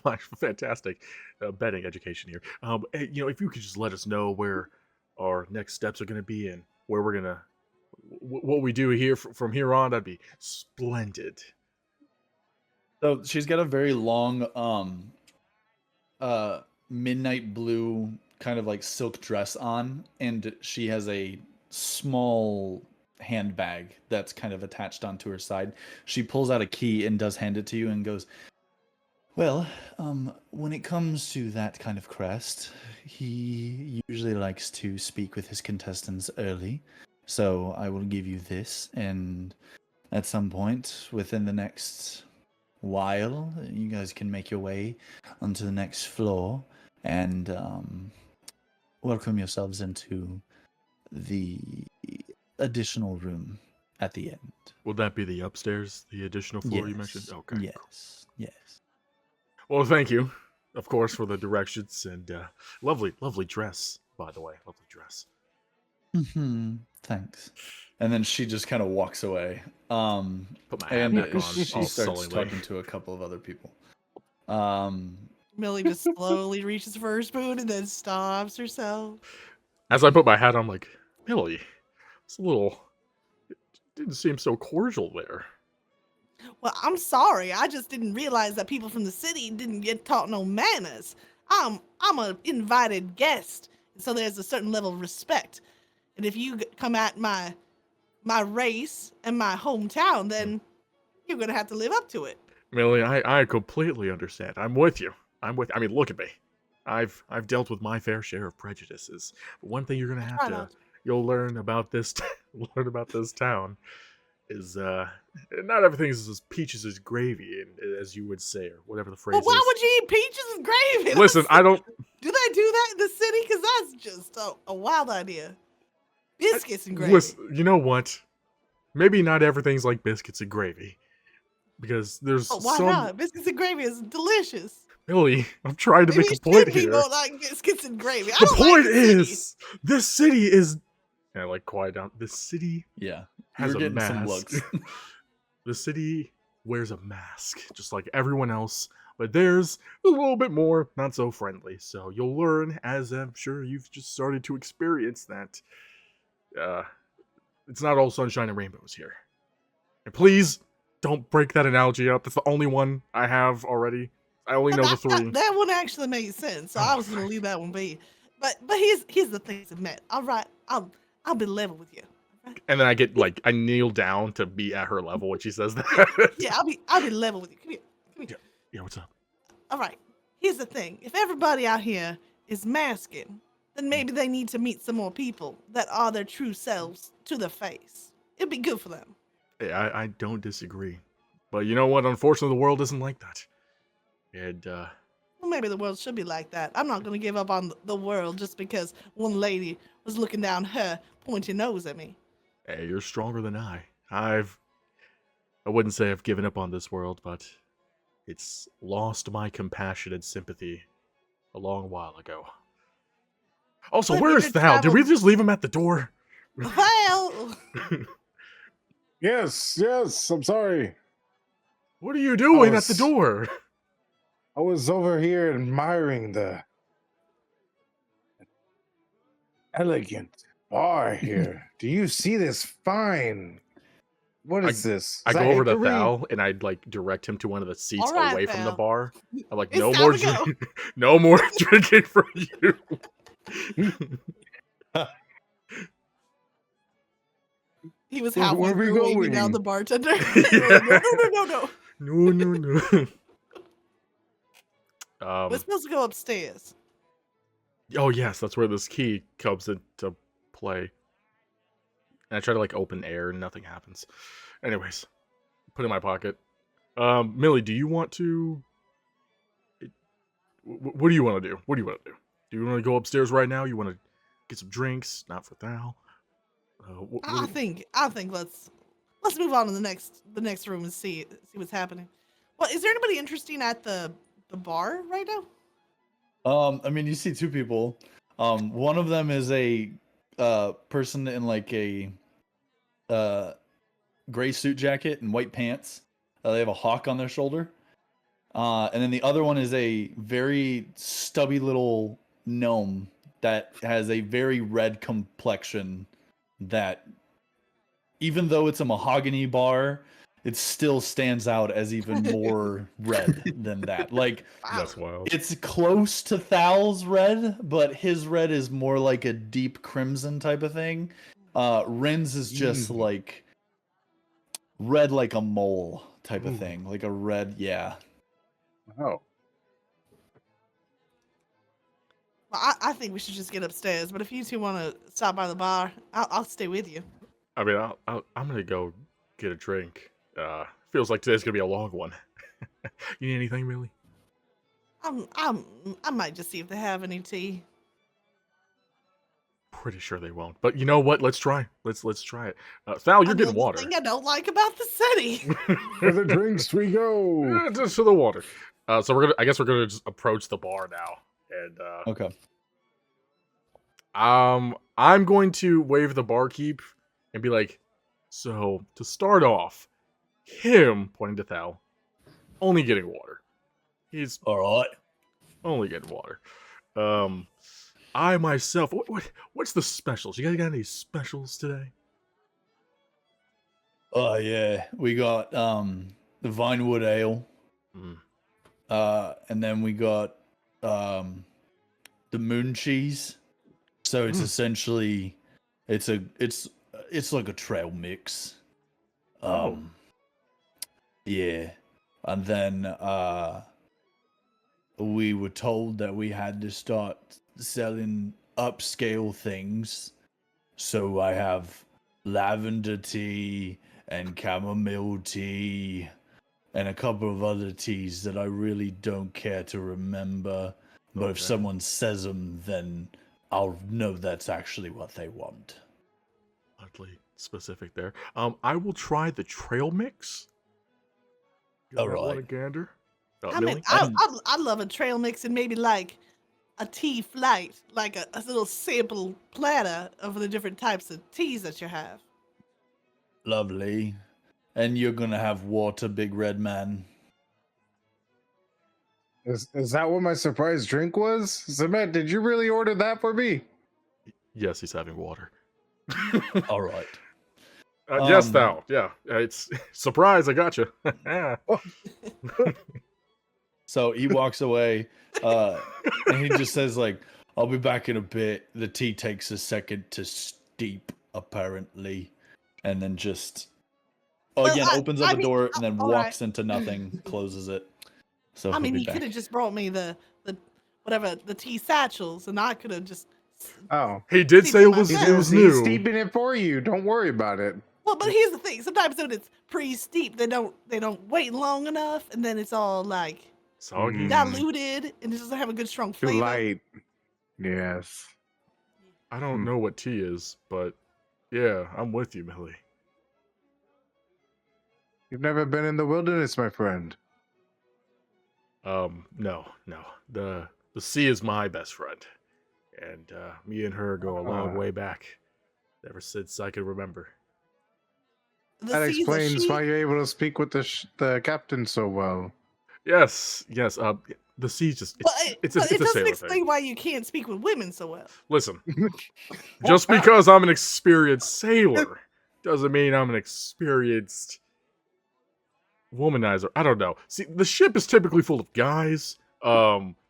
my fantastic betting education here. If you could just let us know where our next steps are going to be and where we're gonna what we do here from here on, that'd be splendid. So she's got a very long, midnight blue kind of like silk dress on, and she has a small handbag that's kind of attached onto her side. She pulls out a key and does hand it to you and goes, "Well, when it comes to that kind of quest, he usually likes to speak with his contestants early. So I will give you this, and at some point within the next while, you guys can make your way onto the next floor and welcome yourselves into the additional room at the end." Would that be the upstairs, the additional floor you mentioned? Yes, Okay. Cool. Yes. Well, thank you, of course, for the directions and lovely dress, by the way. Lovely dress. Thanks. And then she just kind of walks away. Put my hat And back on, she all starts sullyly. talking to a couple of other people. Millie just slowly reaches for her spoon and then stops herself. As I put my hat on, I'm like, Millie, it's a little. It didn't seem so cordial there. Well, I'm sorry. I just didn't realize that people from the city didn't get taught no manners. I'm an invited guest, so there's a certain level of respect. And if you come at my race and my hometown, then you're gonna have to live up to it. Millie, I completely understand. I'm with you. I mean, look at me. I've dealt with my fair share of prejudices. But one thing you're gonna have Try to not to. you'll learn about this town is not everything is as peaches as gravy, as you would say, or whatever the phrase Well, why is. would you eat peaches and gravy? Listen, I don't. Do they do that in the city? Because that's just a wild idea. Biscuits and gravy. Listen, you know what? Maybe not everything's like biscuits and gravy, because there's Oh, why some. not? Biscuits and gravy is delicious. Millie, I'm trying to Maybe make a point people here. don't like biscuits and gravy. I The don't point like the city. is, this city is. And I like quiet down. This city Yeah. has You're a getting some mask. looks. The city wears a mask, just like everyone else, but theirs a little bit more not so friendly. So you'll learn, as I'm sure you've just started to experience, that it's not all sunshine and rainbows here. And please don't break that analogy up. That's the only one I have already. I only know the three. That one actually made sense, so I was gonna leave that one be. But here's the thing, Matt. All right, I'll be level with you. All right? And then I get like I kneel down to be at her level when she says that. Yeah, I'll be level with you. Come here. Yeah, what's up? All right. Here's the thing. If everybody out here is masking, then maybe they need to meet some more people that are their true selves to their face. It'd be good for them. Hey, I don't disagree. But you know what? Unfortunately, the world isn't like that. And, Well, maybe the world should be like that. I'm not going to give up on the world just because one lady was looking down her pointy nose at me. hey, you're stronger than I. I wouldn't say I've given up on this world, but it's lost my compassion and sympathy a long while ago. Also, But where you is could Thal? Did we travel- just leave him at the door? Well, Yes, I'm sorry. What are you doing at the was- door? I was over here admiring the elegant bar here. Do you see this fine? What is this? I Is go that over to hickory? Thal and I'd like direct him to one of the seats All right, away from the Thal. bar. I'm like, It's no time more, to go." no more drinking for you. he was Where halfway are we through waving down going? the bartender. Yeah. No. No. We're supposed to go upstairs. Oh yes, that's where this key comes into play. And I try to like open air and nothing happens. Anyways, put it in my pocket. Millie, do you want to? What do you want to do? What do you want to do? Do you want to go upstairs right now? You want to get some drinks? Not for Thal. I think let's move on to the next room and see what's happening. Well, is there anybody interesting at the bar right now? I mean, you see two people. One of them is a person in like a gray suit jacket and white pants. They have a hawk on their shoulder. And then the other one is a very stubby little gnome that has a very red complexion that, even though it's a mahogany bar, it still stands out as even more red than that. Like, That's wild. it's close to Thal's red, but his red is more like a deep crimson type of thing. Rin's is just like red like a mole type of thing. Like a red, yeah. Oh, Well, I think we should just get upstairs. But if you two want to stop by the bar, I'll stay with you. I mean, I'm gonna go get a drink. Feels like today's gonna be a long one. You need anything, Millie? I might just see if they have any tea. Pretty sure they won't. But you know what? Let's try. Let's try it. Thal, you're getting Another water. thing I don't like about the city. for the drinks we go. Just for the water. So I guess we're gonna just approach the bar now. And Okay. I'm going to wave the barkeep and be like, so to start off, him pointing to Thal, only getting water. He's All right. only getting water. I myself, what's the specials? You guys got any specials today? Oh yeah, we got the Vinewood Ale. Mm. And then we got the moon cheese. So it's essentially it's like a trail mix. Yeah. And then we were told that we had to start selling upscale things. So I have lavender tea and chamomile tea and a couple of other teas that I really don't care to remember. But if Okay. someone says them, then I'll know that's actually what they want. Oddly specific there. I will try the trail mix. All Give that one a right. gander. I Millie? mean, I love a trail mix and maybe like a tea flight, like a little sample platter of the different types of teas that you have. Lovely. And you're gonna have water, big red man. Is that what my surprise drink was? Zemet, did you really order that for me? Yes, he's having water. All right. Yes, Um, Thal. Yeah, it's surprise. I got you. So he walks away, and he just says like, "I'll be back in a bit. The tea takes a second to steep, apparently," and then just Well, again opens up I a mean, door and then all walks right. into nothing, closes it. So I he'll mean, be he could back. have just brought me the whatever the tea satchels, and I could have just. Oh, He did say it was, He's- it was he's new. steeping it for you. Don't worry about it. Well, but here's the thing: sometimes when it's pre-steep, they don't wait long enough, and then it's all like Soggy. diluted, and it doesn't have a good strong Too flavor. light. Yes. I don't know what tea is, but yeah, I'm with you, Millie. You've never been in the wilderness, my friend. No. The sea is my best friend, and me and her go a long way back, ever since I can remember. The That sea's a explains sheep. why you're able to speak with the captain so well. Yes. The sea just But it's it a doesn't sailor explain thing. why you can't speak with women so well. Listen, just because I'm an experienced sailor doesn't mean I'm an experienced womanizer. I don't know. See, the ship is typically full of guys.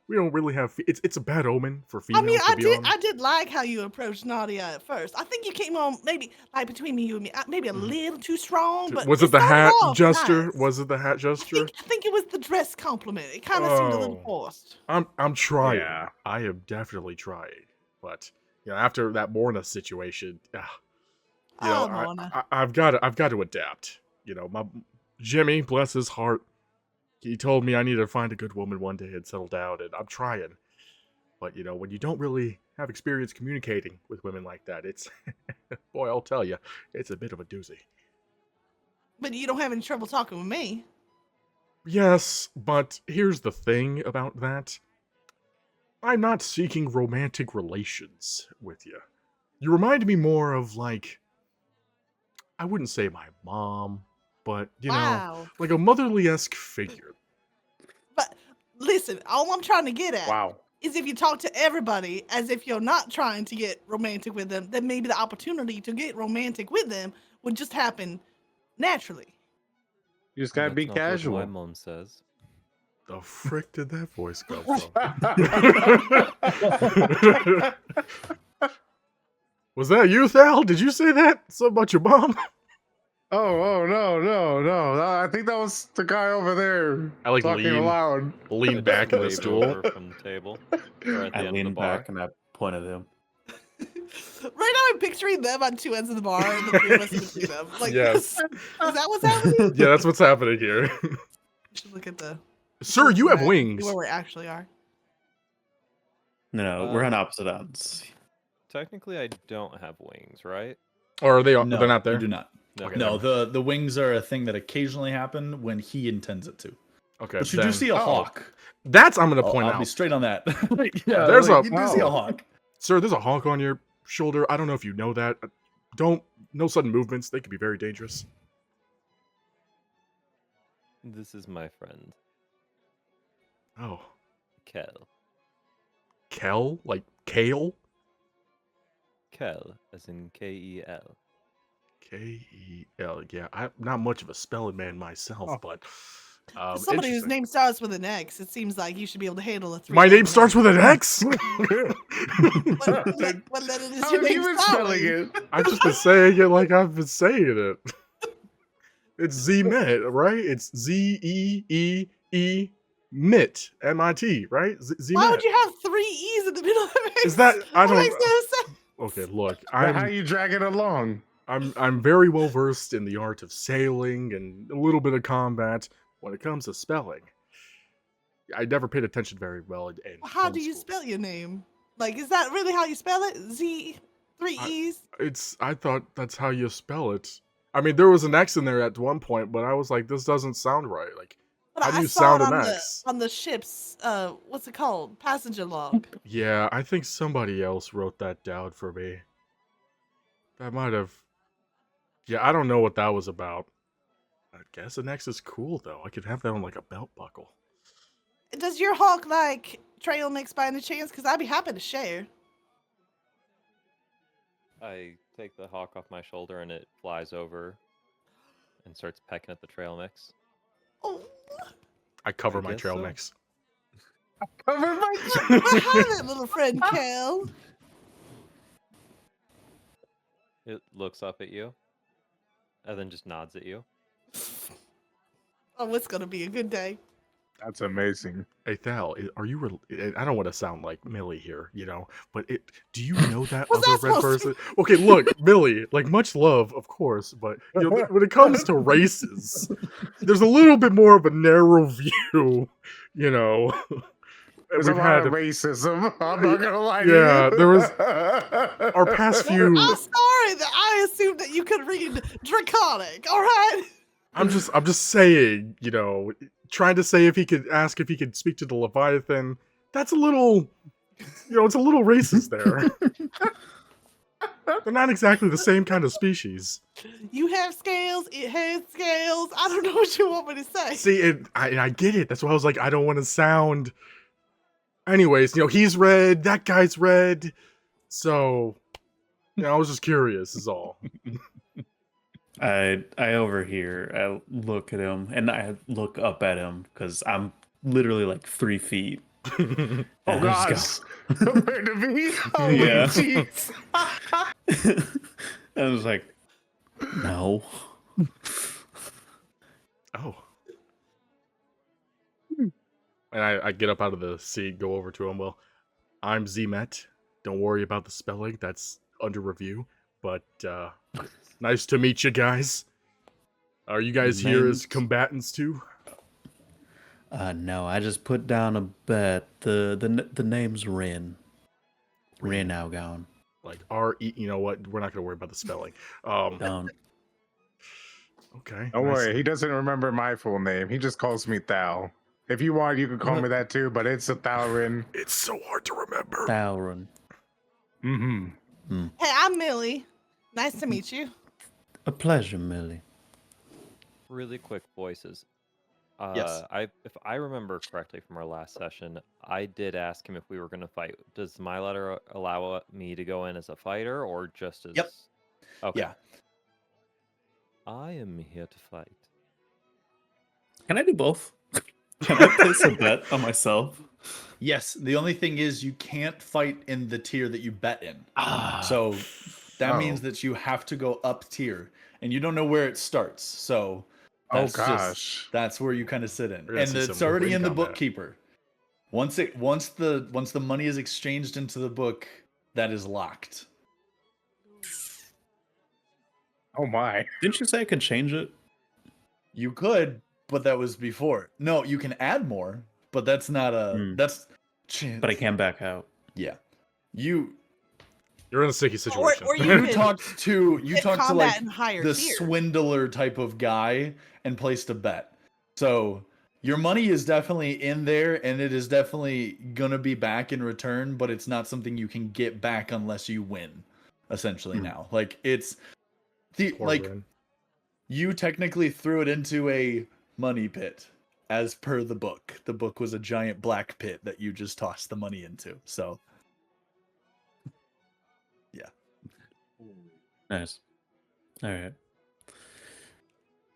We don't really have. It's a bad omen for females. I mean, to be on. I did like how you approached Nadia at first. I think you came on maybe like between you and me, maybe a little too strong. But Was it the started hat off gesture? nice. Was it the hat gesture? I think it was the dress compliment. It kind of seemed a little Oh. forced. I'm trying. Yeah. I am definitely trying. But after that Morna situation, Mona. I've got to adapt. My Jimmy, bless his heart, he told me I needed to find a good woman one day and settle down, and I'm trying. But when you don't really have experience communicating with women like that, it's boy, I'll tell you, it's a bit of a doozy. But you don't have any trouble talking with me. Yes, but here's the thing about that. I'm not seeking romantic relations with you. You remind me more of, like, I wouldn't say my mom, but, Wow. like a motherly-esque figure. But listen, all I'm trying to get at Wow. is if you talk to everybody as if you're not trying to get romantic with them, then maybe the opportunity to get romantic with them would just happen naturally. You just gotta That's be not what casual. my mom says. The frick did that voice come from? Was that you, Thal? Did you say that? Something about your mom? Oh, no. I think that was the guy over there I like talking lean. aloud. Lean I back just in the waved stool. over from the table. Or at the I end of the leaned bar. back and I pointed at him. Right now, I'm picturing them on two ends of the bar and the three of us between them. Like, Yes. is that what's happening? Yeah, that's what's happening here. We should look at the. Sir, you have map and see wings. Where we actually are. No, we're on opposite ends. Technically, I don't have wings, right? Or are they? No, They're not there. You do not. Okay, No, never the wings are a thing that occasionally happen when he intends it to. Okay, But you do then- see a hawk. That's I'm gonna point I'll out, be straight on that. Yeah, There's like, a- you do see a hawk. sir. There's a hawk on your shoulder. I don't know if you know that. No sudden movements. They could be very dangerous. This is my friend, Oh, Kel. Kel, like kale. Kel, as in K-E-L. K-E-L. Yeah, I'm not much of a spelling man myself, Oh. but For somebody whose interesting. name starts with an X, it seems like you should be able to handle a three. My name starts with an X. What letter does How your have you name been start spelling with? it? I've just been saying it like I've been saying it. It's Z-Met, right? It's Z-E-E-E MIT, M-I-T, right? Z-Met. Why would you have three E's in the middle of it? Is that- I That don't- makes no sense. Okay, look, How you drag it along? I'm very well versed in the art of sailing and a little bit of combat. When it comes to spelling, I never paid attention very well in How do you homeschool. spell your name? Like, is that really how you spell it? Z, three E's? I thought that's how you spell it. I mean, there was an X in there at one point, but I was like, this doesn't sound right. Like, But how do I you saw sound it an on X? on the ship's, what's it called? Passenger log. Yeah, I think somebody else wrote that down for me. That might have. Yeah, I don't know what that was about. I guess an X is cool, though. I could have that on like a belt buckle. Does your hawk like trail mix by any chance? Because I'd be happy to share. I take the hawk off my shoulder and it flies over and starts pecking at the trail mix. Oh, I cover I my guess trail so. mix. Cover my Hi there, little friend Kel. It looks up at you, and then just nods at you. Oh, it's gonna be a good day. That's amazing. Hey Thal, are you? I don't want to sound like Millie here, but do you know that What's other that red supposed to person? Okay, look, Millie, like much love, of course, but when it comes to races, there's a little bit more of a narrow view, you know. There's We've a lot had of racism. I'm not gonna lie to Yeah, you. there was our past few. I'm sorry that I assumed that you could read Draconic. All right. I'm just saying, trying to say if he could speak to the Leviathan. That's a little, it's a little racist there. They're not exactly the same kind of species. You have scales. It has scales. I don't know what you want me to say. See, I get it. That's why I was like, I don't want to sound. Anyways, he's red. That guy's red. So, I was just curious. Is all. I overhear. I look at him, and I look up at him because I'm literally like 3 feet. Oh And I gosh. just Compared to me? Oh Yeah. jeez. I was like, no. Oh. And I get up out of the seat, go over to him. Well, I'm Zmet. Don't worry about the spelling. That's under review. But nice to meet you guys. Are you guys here as Name's- combatants too? No, I just put down a bet. The name's Rin. Rin Algon. Like R-E, you know what? We're not gonna worry about the spelling. Don't. Okay. Don't nice. worry, he doesn't remember my full name. He just calls me Thal. If you want, you can call me that too, but it's a Thalrin. It's so hard to remember. Thalrin. Mm-hmm. Hey, I'm Millie. Nice to meet you. A pleasure, Millie. Really quick voices. Yes. If I remember correctly from our last session, I did ask him if we were going to fight. Does my letter allow me to go in as a fighter or just as? Yep. Okay. Yeah. I am here to fight. Can I do both? Can I place a bet on myself? Yes. The only thing is you can't fight in the tier that you bet in. So that means Oh. that you have to go up tier, and you don't know where it starts. So Oh that's gosh. that's where you kind of sit in, We're gonna and see it's some already ring in the combat. bookkeeper. Once the money is exchanged into the book, that is locked. Oh my. Didn't you say I could change it? You could, but that was before. No, you can add more, but that's not a Hmm. that's. But I can't back out. Yeah, you You're in a sticky situation. Or you you could talked to hit like combat in higher the tier. swindler type of guy and placed a bet. So your money is definitely in there, and it is definitely gonna be back in return, but it's not something you can get back unless you win. Essentially, Hmm. now, like it's Poor like Rin. you technically threw it into a money pit as per the book. The book was a giant black pit that you just tossed the money into. So Nice. All right.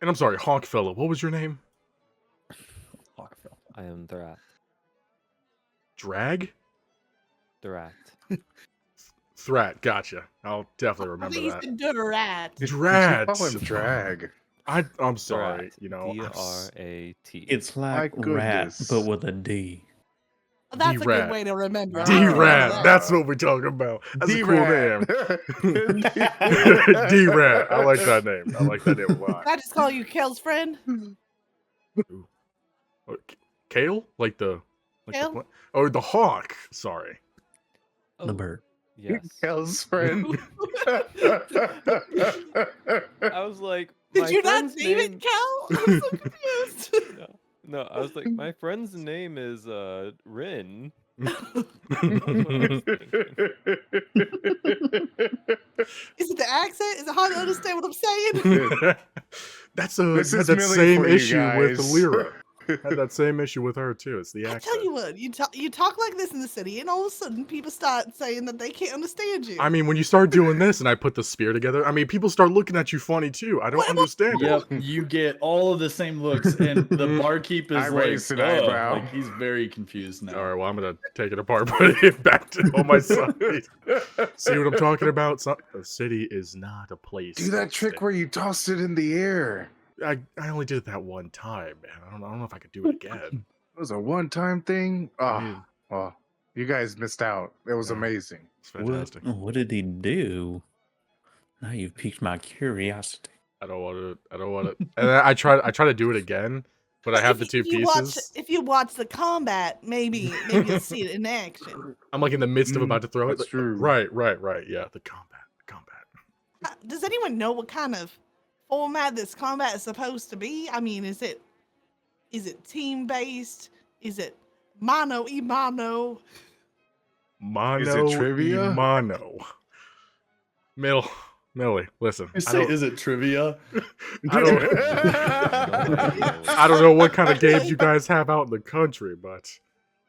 And I'm sorry, Honk Fella. What was your name? Hawkville. I am Thrat. Drag? Thrat. Thrat. Gotcha. I'll definitely remember Please that. do rat. Drat. Call him drag. I'm sorry. Thrat. D-R-A-T. It's like My rat, goodness. but with a D. That's a D-rat. good way to remember. I D-Rat. remember that. That's what we're talking about. That's a cool name. D-Rat. D-Rat. I like that name. I like that name a lot. Can I just call you Kel's friend? Kale? Like the Kale? plant? Oh, the hawk. Sorry. Oh, The bird. yes. Kel's friend. I was like, Did my you not friend's name name- it Kel? I'm so confused. No, I was like, my friend's name is Rin. Is it the accent? Is it hard to understand what I'm saying? That's This is that Millie same for you issue with guys. Lyra. Had that same issue with her too. It's the I accent. tell you what, you talk like this in the city, and all of a sudden people start saying that they can't understand you. I mean, when you start doing this and I put the spear together, I mean, people start looking at you funny too. I don't What- understand it. Yep, you get all of the same looks, and the barkeep I is like, raised an "Ugh," eyebrow. like he's very confused now. All right, well, I'm gonna take it apart, put it back to on my side. See what I'm talking about? The city is not a place. Do that to trick stay. where you tossed it in the air. I only did it that one time, man. I don't know if I could do it again. It was a one-time thing. I Oh, mean, well, you guys missed out. It was Yeah. amazing. it's fantastic. What did he do? Now you've piqued my curiosity. I don't want to. And then I try to do it again, but I have the two pieces. If you watch the combat, maybe you'll see it in action. I'm like in the midst of about to throw it. that's like, true. Right. Yeah, the combat. Does anyone know what kind of format this combat is supposed to be? I mean, is it team based? Is it mano y mano? Mono trivia? Mono. Millie, listen. You say, is it trivia? I don't know what kind of games you guys have out in the country, but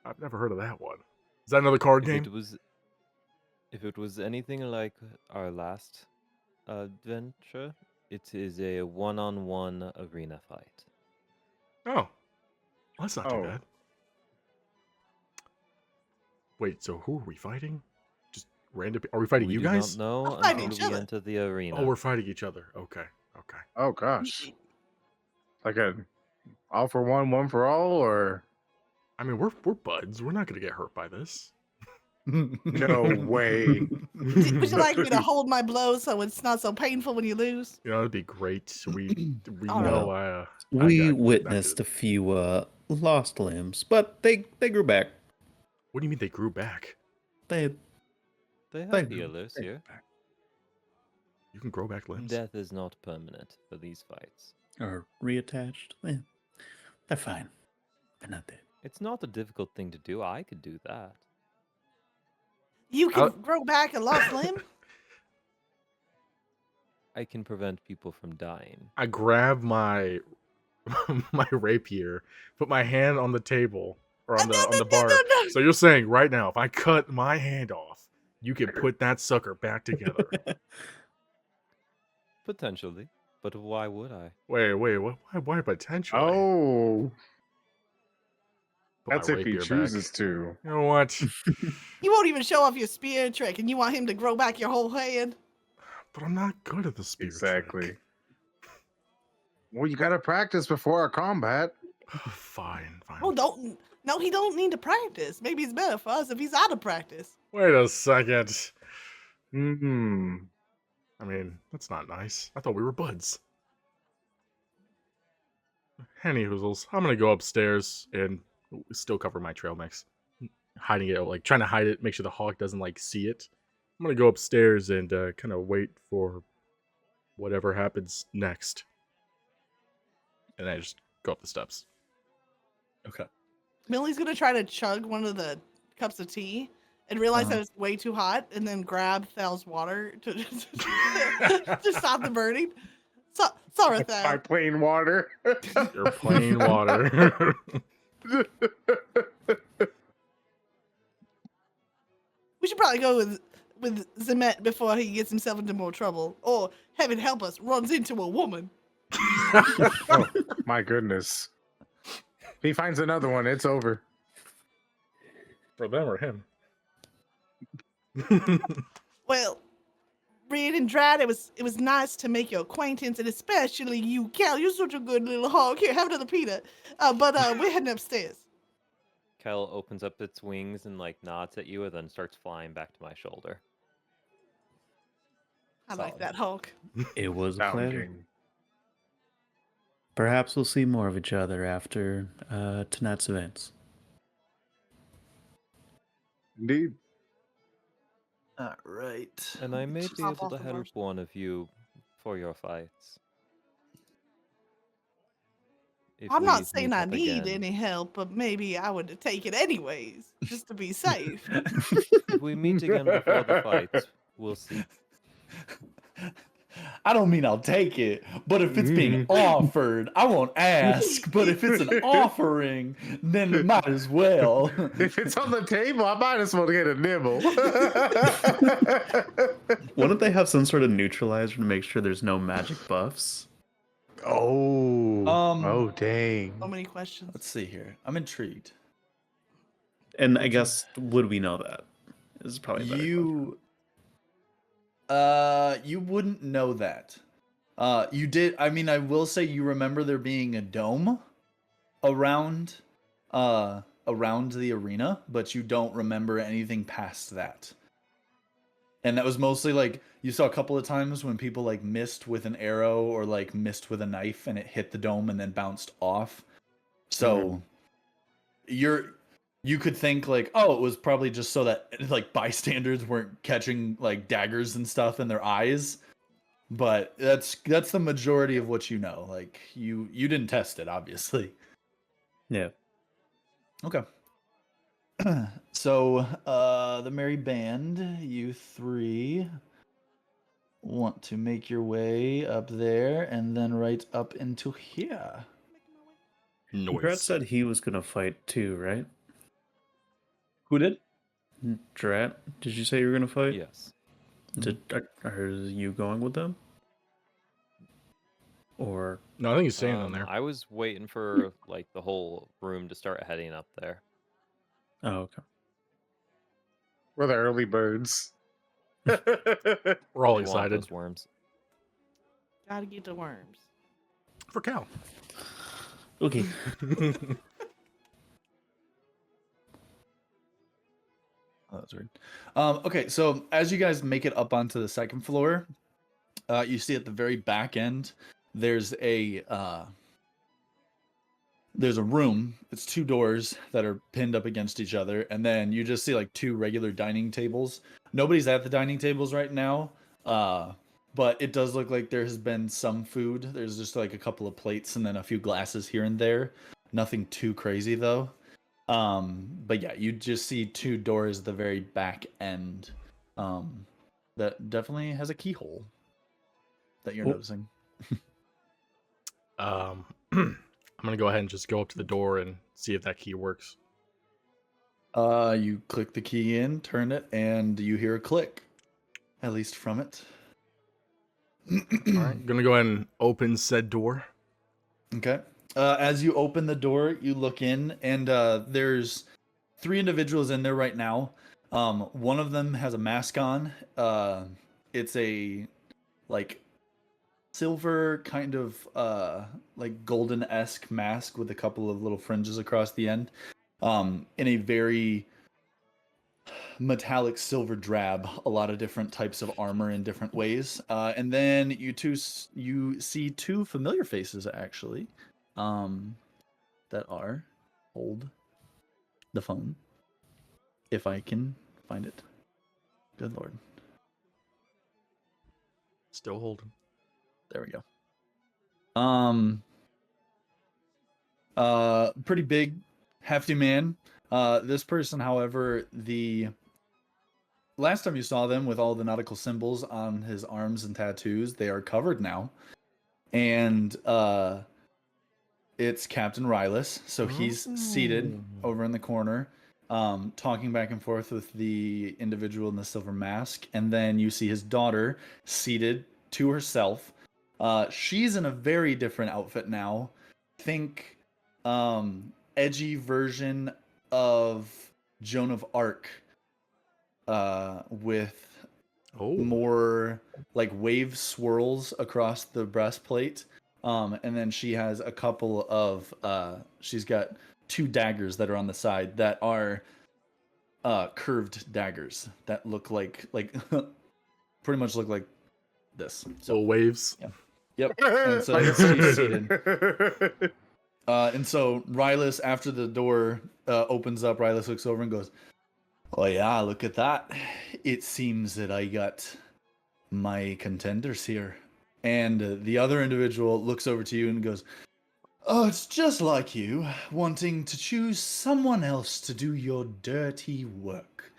I've never heard of that one. Is that another card game? If it was anything like our last adventure, it is a one-on-one arena fight. Oh, well, that's not too Oh. bad. Wait, so who are we fighting? Just random? Are we fighting We you do guys? not know I'll fight until each we other. enter the arena. Oh, we're fighting each other. Okay. Oh gosh, like a all for one for all, or I mean, we're buds. We're not gonna get hurt by this. no way. Would you like me to hold my blows so it's not so painful when you lose? You know, it'd be great. We Oh, know. no. We got- witnessed a few lost limbs, but they grew back. What do you mean they grew back? They They have Thank you. healers here. You can grow back limbs. Death is not permanent for these fights. are reattached. They're fine. They're not dead. It's not a difficult thing to do. I could do that. You can I'll- grow back a lost limb? I can prevent people from dying. I grab my my rapier, put my hand on the table or on the bar. No. So you're saying right now, if I cut my hand off, you can put that sucker back together. Potentially. But why would I? Wait, why potentially? Oh, Put my that's if he rapier back. chooses to. You know what? You won't even show off your spear trick, and you want him to grow back your whole hand? But I'm not good at the spear Exactly. trick. Well, you gotta practice before our combat. Fine. Oh, no, he don't need to practice. Maybe it's better for us if he's out of practice. Wait a second. Hmm. I mean, that's not nice. I thought we were buds. Henny hoozles. I'm gonna go upstairs and still cover my trail mix. Hiding it, like trying to hide it, make sure the hawk doesn't like see it. I'm gonna go upstairs and kind of wait for whatever happens next. And I just go up the steps. Okay. Millie's gonna try to chug one of the cups of tea and realize that it's way too hot, and then grab Thal's water to to stop the burning. Sorry, My Thal. plain water. Your plain water. We should probably go with Zemet before he gets himself into more trouble, or heaven help us, runs into a woman. Oh, my goodness. If he finds another one, it's over. For them or him. Well, Reed and Drat, it was nice to make your acquaintance, and especially you, Cal. You're such a good little hog. Here, have another peanut. But we're heading upstairs. Kel opens up its wings and like nods at you and then starts flying back to my shoulder. I like Solid. that hog. It was a pleasure. Sounding. Perhaps we'll see more of each other after tonight's events. Indeed. All right. And I may Just be hop able off to the help horse. one of you for your fights. If I'm we not saying meet I up need again. any help, but maybe I would take it anyways, just to be safe. If we meet again before the fights, we'll see. I don't mean I'll take it, but if it's being offered, I won't ask. But if it's an offering, then it might as well. If it's on the table, I might as well get a nibble. Wouldn't they have some sort of neutralizer to make sure there's no magic buffs? Oh, dang. So many questions. Let's see here. I'm intrigued. And I guess, would we know that? This is probably a better question. You wouldn't know that. You did. I mean, I will say you remember there being a dome around the arena, but you don't remember anything past that. And that was mostly like you saw a couple of times when people like missed with an arrow or like missed with a knife and it hit the dome and then bounced off. So you could think like, oh, it was probably just so that like bystanders weren't catching like daggers and stuff in their eyes. But that's the majority of what you know. Like you didn't test it, obviously. Yeah. Okay. So, the merry band, you three want to make your way up there and then right up into here. Drat said he was gonna fight too, right? Who did? Drat, did you say you were gonna fight? Yes. Are you going with them? Or No, I think he's staying on there. I was waiting for like the whole room to start heading up there. oh, okay. We're the early birds. We're all We want excited those worms. Gotta get the worms. for Cal. Okay. Oh, that's weird. Okay, so as you guys make it up onto the second floor, you see at the very back end, there's a room. It's two doors that are pinned up against each other, and then you just see like two regular dining tables. Nobody's at the dining tables right now, but it does look like there has been some food. There's just like a couple of plates and then a few glasses here and there. Nothing too crazy though. But yeah, you just see two doors at the very back end. That definitely has a keyhole that you're noticing. I'm gonna go ahead and just go up to the door and see if that key works. You click the key in, turn it, and you hear a click. At least from it. All right, gonna go ahead and open said door. Okay. As you open the door, you look in, and there's three individuals in there right now. One of them has a mask on. It's a like silver kind of like golden-esque mask with a couple of little fringes across the end. In a very metallic silver drab, a lot of different types of armor in different ways. And then you see two familiar faces actually. That are hold the phone if I can find it. Good lord. Still holding. There we go. Pretty big, hefty man. This person, however, the last time you saw them with all the nautical symbols on his arms and tattoos, they are covered now. And it's Captain Rylus, so he's seated over in the corner, talking back and forth with the individual in the silver mask, and then you see his daughter seated to herself. She's in a very different outfit now. Think edgy version of Joan of Arc, with more like wave swirls across the breastplate. And then she has a couple of she's got two daggers that are on the side that are curved daggers that look like pretty much look like this. So waves. Yep. And so she's seated. And so Rylus, after the door opens up, Rylus looks over and goes, "Oh yeah, look at that. It seems that I got my contenders here." And the other individual looks over to you and goes, "Oh, it's just like you, wanting to choose someone else to do your dirty work.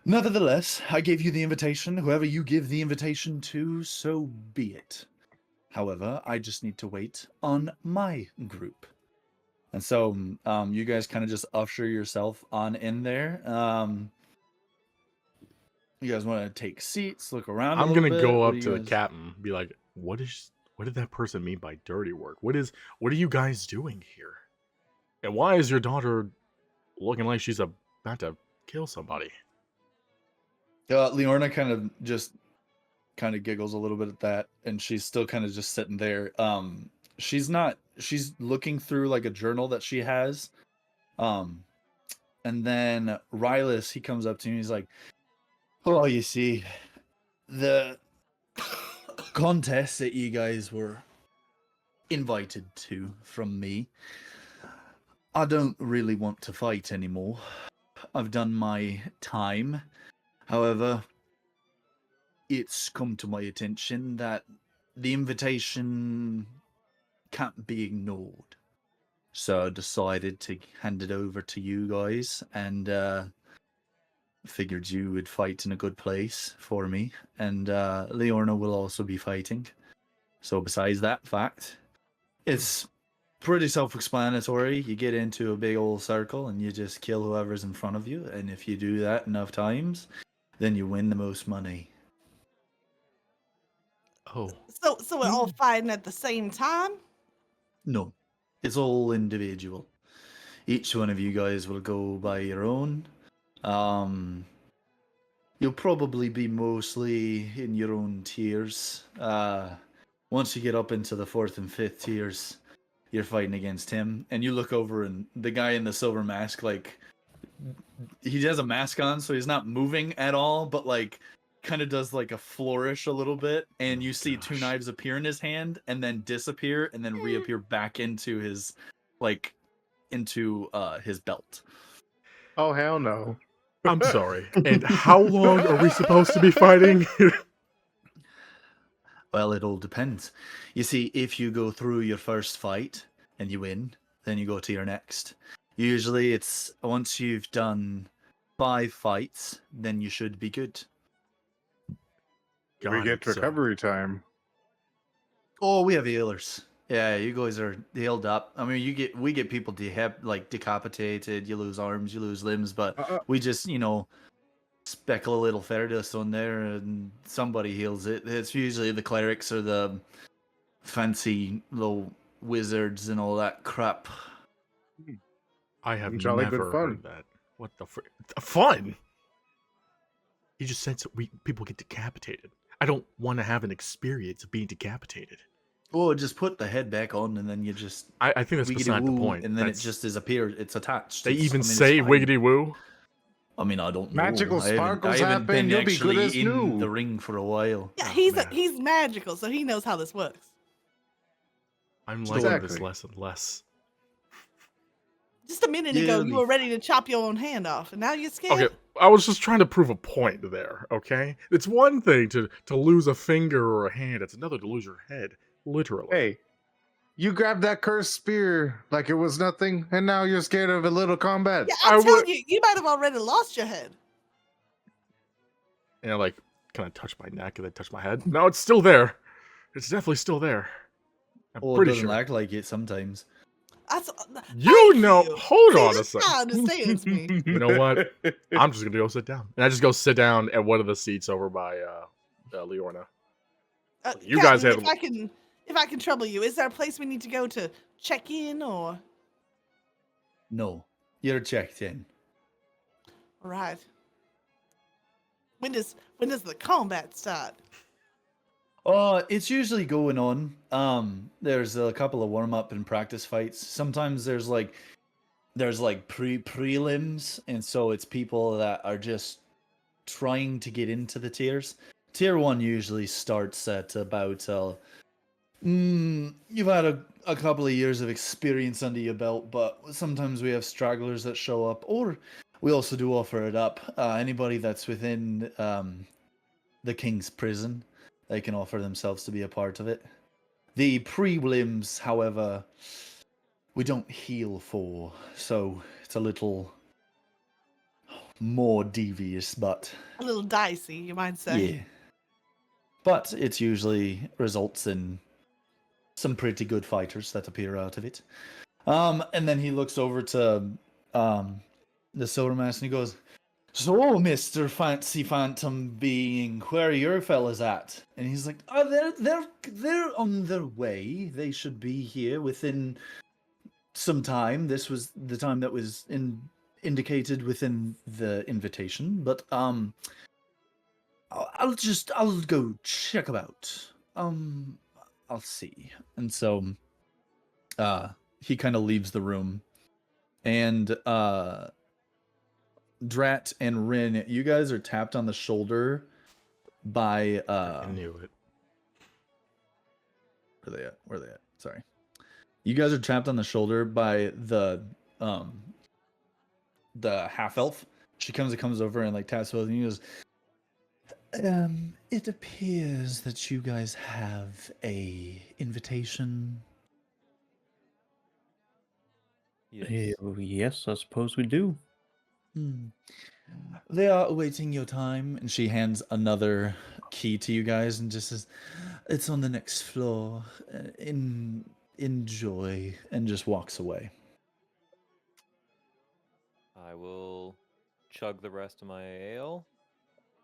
Nevertheless, I gave you the invitation. Whoever you give the invitation to, so be it. However, I just need to wait on my group. And so, you guys kind of just usher yourself on in there. You guys want to take seats, look around a I'm little gonna bit? go What up do you to the guys- captain, be like, what did that person mean by dirty work? What are you guys doing here? And why is your daughter looking like she's about to kill somebody? Leorna kind of giggles a little bit at that, and she's still kind of just sitting there. She's looking through like a journal that she has. And then Rylus, he comes up to me, he's like, "Oh, you see, the contest that you guys were invited to from me, I don't really want to fight anymore. I've done my time. However, it's come to my attention that the invitation can't be ignored. So I decided to hand it over to you guys, and figured you would fight in a good place for me. And Leorna will also be fighting. So besides that fact, it's pretty self-explanatory. You get into a big old circle and you just kill whoever's in front of you. And if you do that enough times, then you win the most money. Oh, So we're all fighting at the same time? No, it's all individual. Each one of you guys will go by your own. You'll probably be mostly in your own tiers. Once you get up into the 4th and 5th tiers, you're fighting against him. And you look over, and the guy in the silver mask, like, he has a mask on, so he's not moving at all, but like kind of does like a flourish a little bit, and you see two gosh. knives appear in his hand and then disappear and then reappear back into his his belt. Oh hell no! I'm sorry. And how long are we supposed to be fighting? Well, it all depends. You see, if you go through your first fight and you win, then you go to your next. Usually it's once you've done 5 fights, then you should be good. We Got get it, sir. recovery time. Oh, we have healers. Yeah, you guys are healed up. I mean, we get people decapitated. You lose arms, you lose limbs, but we just speckle a little fairy dust on there, and somebody heals it. It's usually the clerics or the fancy little wizards and all that crap. I have Jolly good never fun. heard that. What the fun? He just said people get decapitated. I don't want to have an experience of being decapitated. Oh, just put the head back on, and then you just I think that's beside the wiggity-woo, point. and then That's- it just is appeared. It's attached. They It's- even I mean, it's say fine. wiggity woo. I mean, I don't know. Magical I haven't sparkles been happen, you'll be good actually as in new. the ring for a while. Yeah, Oh, man. he's magical, so he knows how this works. I'm liking this Exactly. less and less. Just a minute Yeah, ago, it'll you be were ready to chop your own hand off, and now you're scared. Okay, I was just trying to prove a point there, okay? It's one thing to lose a finger or a hand, it's another to lose your head, literally. Hey, you grabbed that cursed spear like it was nothing, and now you're scared of a little combat. Yeah, I I'm telling would- you, you might have already lost your head. And I like kind of touch my neck and then touch my head. No, it's still there. It's definitely still there. I'm Oh, it pretty doesn't sure. act like it sometimes. That's, You thank know, you. hold See, on a this second. guy understands me. You know what? I'm just gonna go sit down, and I just go sit down at one of the seats over by Leorna. You guys Captain, have- if I can trouble you, is there a place we need to go to check in, or? No, you're checked in. All right. When does the combat start? It's usually going on. There's a couple of warm up and practice fights. Sometimes there's like prelims, and so it's people that are just trying to get into the tiers. Tier 1 usually starts at about you've had a couple of years of experience under your belt, but sometimes we have stragglers that show up, or we also do offer it up. Anybody that's within the King's Prison, they can offer themselves to be a part of it. The prelims, however, we don't heal for, so it's a little more devious, but A little dicey, you might say. yeah. But it usually results in some pretty good fighters that appear out of it. And then he looks over to the Silver Mask and he goes, "So, Mr. Fancy Phantom Being, where are your fellas at?" And he's like, "Oh, they're on their way. They should be here within some time. This was the time that was indicated within the invitation, but I'll go check about. I'll see." And so he kind of leaves the room, and Drat and Rin, you guys are tapped on the shoulder by I knew it. where are they at? Sorry. You guys are tapped on the shoulder by the half elf. She comes over and like taps both, and he goes, "It appears that you guys have a invitation." Yes. Yes, I suppose we do. They are awaiting your time, and she hands another key to you guys and just says, "It's on the next floor. Enjoy," and just walks away. I will chug the rest of my ale,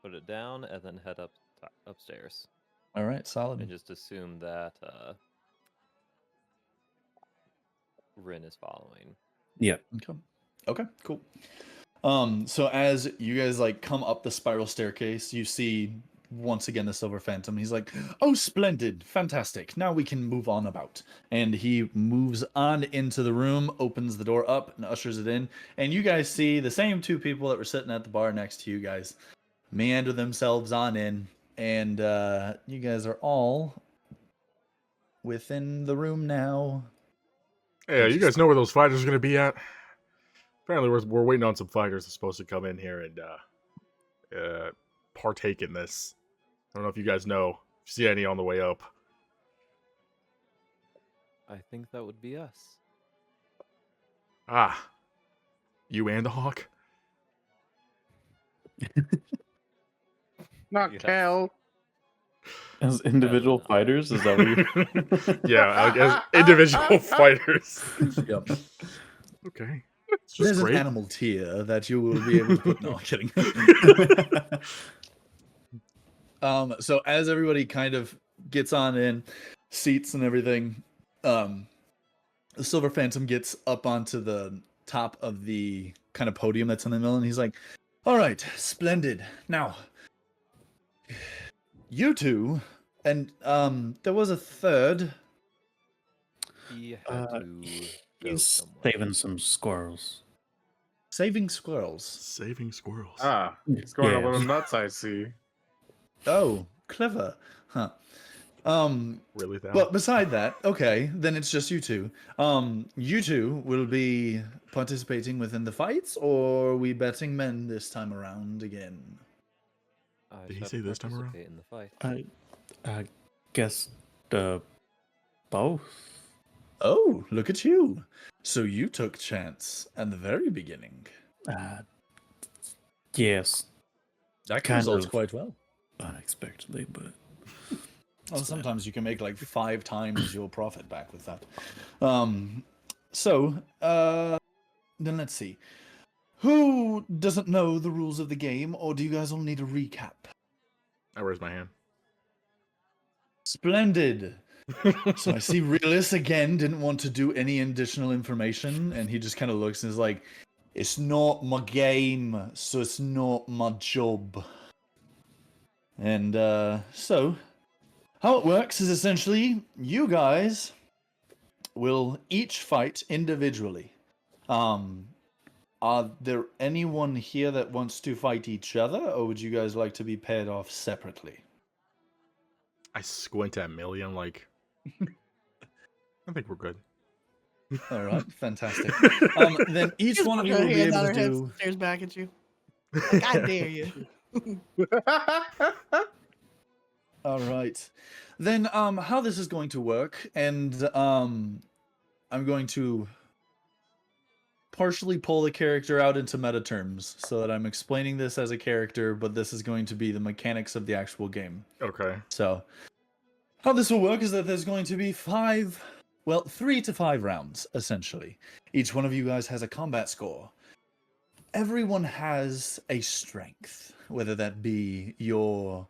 put it down, and then head upstairs, All right, solid. and just assume that Rin is following. Yeah. Okay, cool. So as you guys like come up the spiral staircase, you see once again the Silver Phantom. He's like, "Oh, splendid, fantastic. Now we can move on about." And he moves on into the room, opens the door up, and ushers it in. And you guys see the same two people that were sitting at the bar next to you guys meander themselves on in, and you guys are all within the room now. Yeah, you guys know where those fighters are going to be at? Apparently, we're waiting on some fighters that's supposed to come in here and partake in this. I don't know if you guys know. If you see any on the way up. I think that would be us. Ah. You and the Hawk? Not Yes. Cal. As individual fighters, is that what you're... Yeah, like as individual fighters. Yep. Okay. It's just There's great. an animal tier that you will be able to put. No, I'm kidding. So as everybody kind of gets on in seats and everything, the Silver Phantom gets up onto the top of the kind of podium that's in the middle, and he's like, "All right, splendid. Now, you two, and there was a third." He had to go He's somewhere. saving some squirrels. Saving squirrels. Saving squirrels. He's going Yeah. up with the nuts, I see. Oh, clever. Huh. Really, that? But beside that, okay, then it's just you two. You two will be participating within the fights, or are we betting men this time around again? I Did he shall say this time around? participate in the fight. I guess both. Oh, look at you. So you took chance at the very beginning. Yes, That kind results of. quite well. Unexpectedly, but Well, sometimes you can make like 5 times your profit back with that. Then let's see. Who doesn't know the rules of the game, or do you guys all need a recap? I raise my hand. Splendid. So I see Realist again didn't want to do any additional information, and he just kind of looks and is like, "It's not my game, so it's not my job." And so how it works is essentially you guys will each fight individually. Are there anyone here that wants to fight each other, or would you guys like to be paired off separately? I squint at Millie. I'm like, I think we're good. All right, fantastic. Then each Just one of put you her will be hand able on to her head, do. stares back at you. Like, I dare you. All right. Then how this is going to work, and I'm going to partially pull the character out into meta terms so that I'm explaining this as a character, but this is going to be the mechanics of the actual game. Okay. So, how this will work is that there's going to be 3 to 5 rounds, essentially. Each one of you guys has a combat score. Everyone has a strength, whether that be your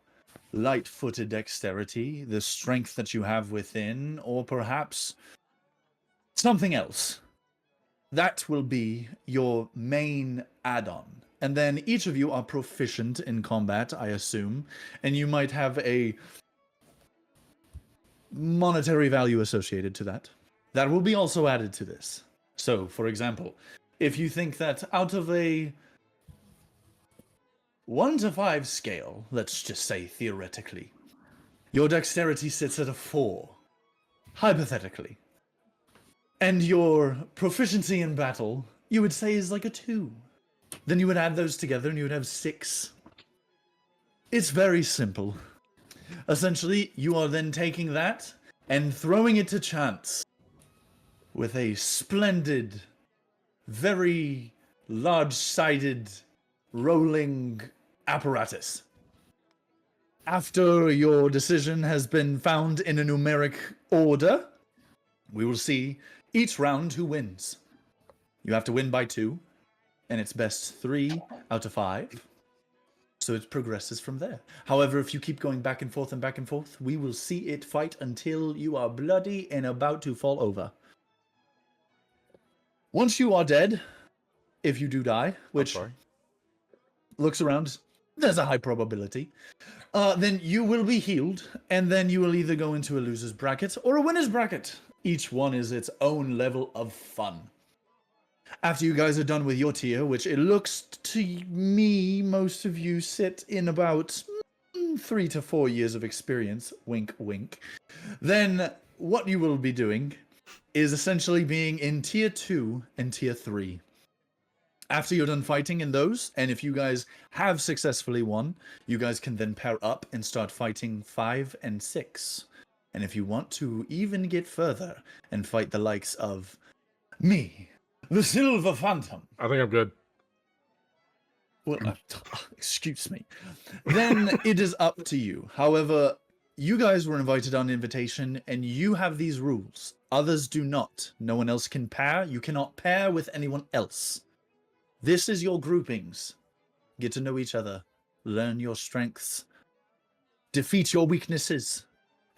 light-footed dexterity, the strength that you have within, or perhaps something else. That will be your main add-on. And then each of you are proficient in combat, I assume, and you might have a monetary value associated to that. That will be also added to this. So, for example, if you think that out of a 1 to 5 scale, let's just say theoretically, your dexterity sits at a 4, hypothetically, and your proficiency in battle, you would say, is like a 2. Then you would add those together and you would have 6. It's very simple. Essentially, you are then taking that and throwing it to chance with a splendid, very large-sided, rolling apparatus. After your decision has been found in a numeric order, we will see each round who wins. You have to win by 2, and it's best 3 out of 5. So it progresses from there. However, if you keep going back and forth, we will see it fight until you are bloody and about to fall over. Once you are dead, if you do die, which looks around, there's a high probability, then you will be healed, and then you will either go into a loser's bracket or a winner's bracket. Each one is its own level of fun. After you guys are done with your tier, which it looks to me, most of you sit in about 3 to 4 years of experience, wink, wink, then what you will be doing is essentially being in tier 2 and tier 3. After you're done fighting in those, and if you guys have successfully won, you guys can then pair up and start fighting 5 and 6. And if you want to even get further and fight the likes of me, the Silver Phantom. I think I'm good. Well, excuse me. Then it is up to you. However, you guys were invited on invitation, and you have these rules. Others do not. No one else can pair. You cannot pair with anyone else. This is your groupings. Get to know each other. Learn your strengths. Defeat your weaknesses.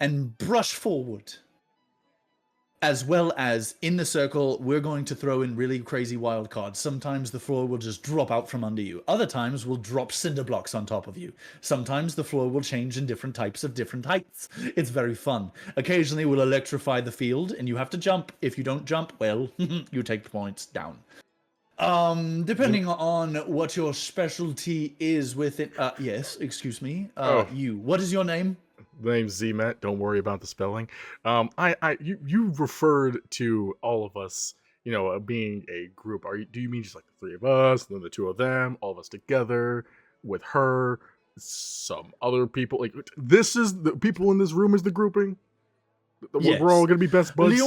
And brush forward. As well as, in the circle, we're going to throw in really crazy wild cards. Sometimes the floor will just drop out from under you. Other times, we'll drop cinder blocks on top of you. Sometimes the floor will change in different types of different heights. It's very fun. Occasionally, we'll electrify the field, and you have to jump. If you don't jump, well, you take points down. Depending on what your specialty is with it. Yes, excuse me. You. What is your name? The name's Zmet. Don't worry about the spelling. You referred to all of us, being a group. Do you mean just like the 3 of us, and then the 2 of them, all of us together with her, some other people? Like, this is the people in this room is the grouping. Yes. We're all gonna be best buds.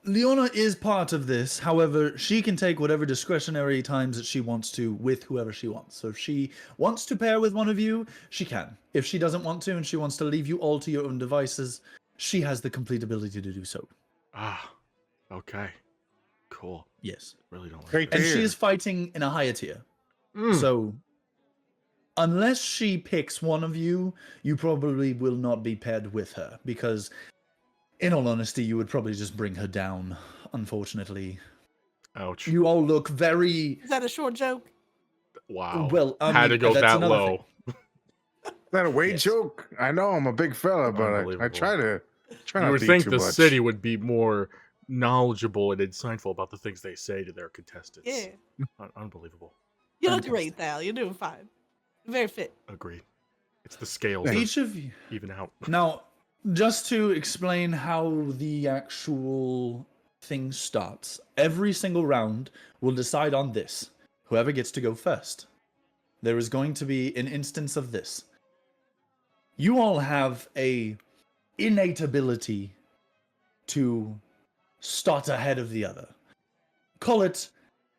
Leona is part of this. However, she can take whatever discretionary times that she wants to with whoever she wants. So if she wants to pair with one of you, she can. If she doesn't want to and she wants to leave you all to your own devices, she has the complete ability to do so. Ah, okay. Cool. Yes. Really don't like Great that. And Dear. she is fighting in a higher tier. So unless she picks one of you, you probably will not be paired with her because in all honesty, you would probably just bring her down, unfortunately. Ouch. You all look very... Is that a short joke? Wow. Well, I had mean, to go that's that another low. thing. Is that a weight Yes. joke? I know I'm a big fella, but I Unbelievable. try You not would to eat think too the much. city would be more knowledgeable and insightful about the things they say to their contestants. Yeah. Unbelievable. You look Fantastic. great, Thal. You're doing fine. Very fit. Agreed. It's the scales that Each of you... even out. Now, just to explain how the actual thing starts, every single round will decide on this. Whoever gets to go first. There is going to be an instance of this. You all have a innate ability to start ahead of the other. Call it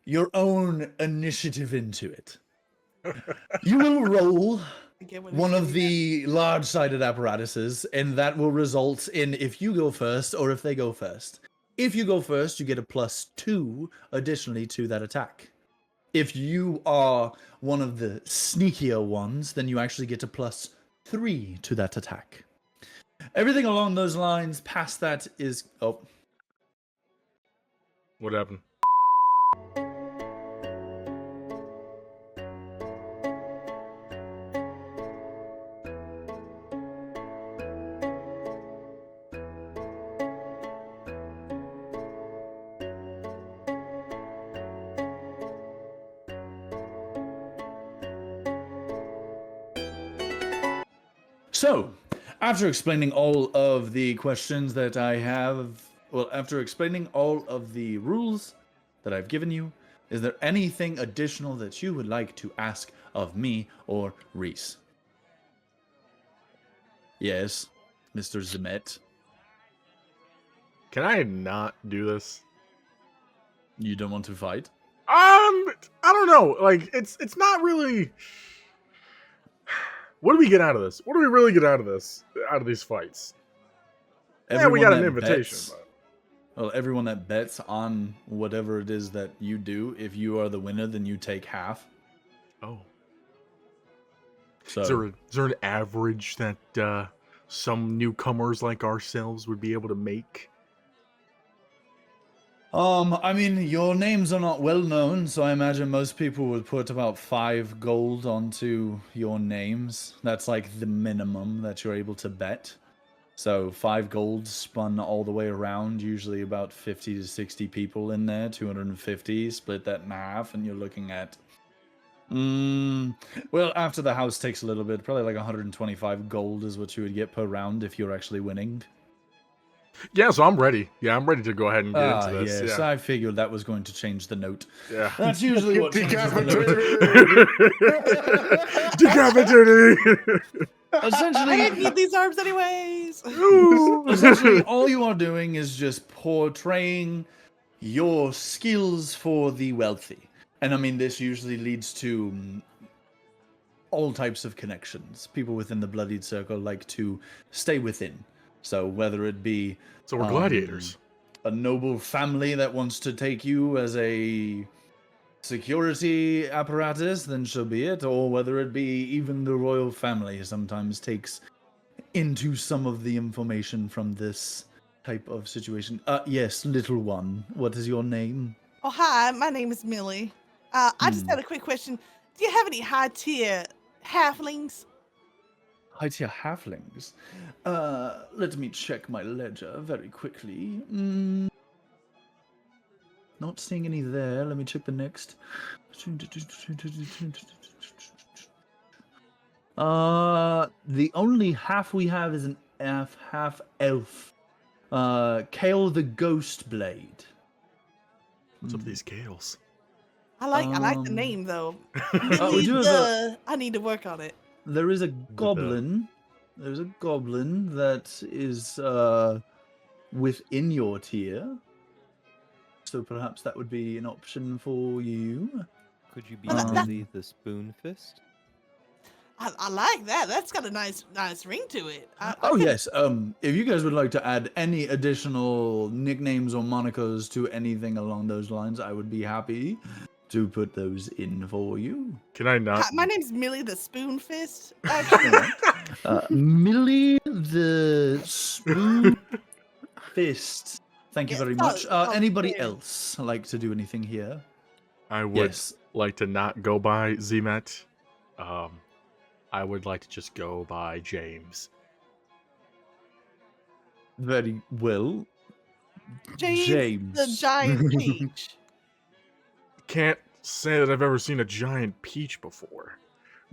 your own initiative into it. You will roll I get what one he's of getting the large-sided apparatuses, and that will result in if you go first or if they go first. If you go first, you get a +2 additionally to that attack. If you are one of the sneakier ones, then you actually get a +3 to that attack. Everything along those lines past that is... Oh, What happened? so, after explaining all of the questions that I have, well, after explaining all of the rules that I've given you, is there anything additional that you would like to ask of me or Reese? Yes, Mr. Zemet. Can I not do this? You don't want to fight? I don't know. Like, it's not really. What do we get out of this? What do we really get out of this? Out of these fights? Yeah, we got an invitation. Well, everyone that bets on whatever it is that you do, if you are the winner, then you take half. Oh. So, Is there an average that some newcomers like ourselves would be able to make? I mean, your names are not well known, so I imagine most people would put about 5 gold onto your names. That's like the minimum that you're able to bet. So 5 gold spun all the way around, usually about 50 to 60 people in there, 250, split that in half, and you're looking at... well, after the house takes a little bit, probably like 125 gold is what you would get per round if you're actually winning. Yeah, so I'm ready. Yeah, I'm ready to go ahead and get into this. Yes, Yeah. I figured that was going to change the note. Yeah. That's usually what changes the note. Decapitated! I Essentially, didn't need these arms anyways. essentially, all you are doing is just portraying your skills for the wealthy. And I mean, this usually leads to all types of connections. People within the Bloodied Circle like to stay within. So whether it be So we're gladiators. a noble family that wants to take you as a security apparatus, then so be it. Or whether it be even the royal family sometimes takes into some of the information from this type of situation. Yes, little one. What is your name? Oh, hi, my name is Millie. I just had a quick question. Do you have any high-tier halflings? High-tier halflings. Let me check my ledger very quickly. Not seeing any there. Let me check the next. The only half we have is an half elf. Kale the Ghost Blade. What's up with these Gales? I like the Um, name though. we do have I need to work on it. There is a goblin. There's a goblin that is within your tier. So perhaps that would be an option for you. Could you be Well, Millie the Spoon Fist? I like that. That's got a nice ring to it. Oh yes. If you guys would like to add any additional nicknames or monikers to anything along those lines, I would be happy to put those in for you. Can I not? My name's Millie the Spoon Fist. Actually. Millie the Spoon Fist. Thank you Yeah, very oh, much. oh, Anybody fair. else like to do anything here? I would Yes. like to not go by Zemet. I would like to just go by James. Very well. James the Giant Peach. Can't say that I've ever seen a giant peach before.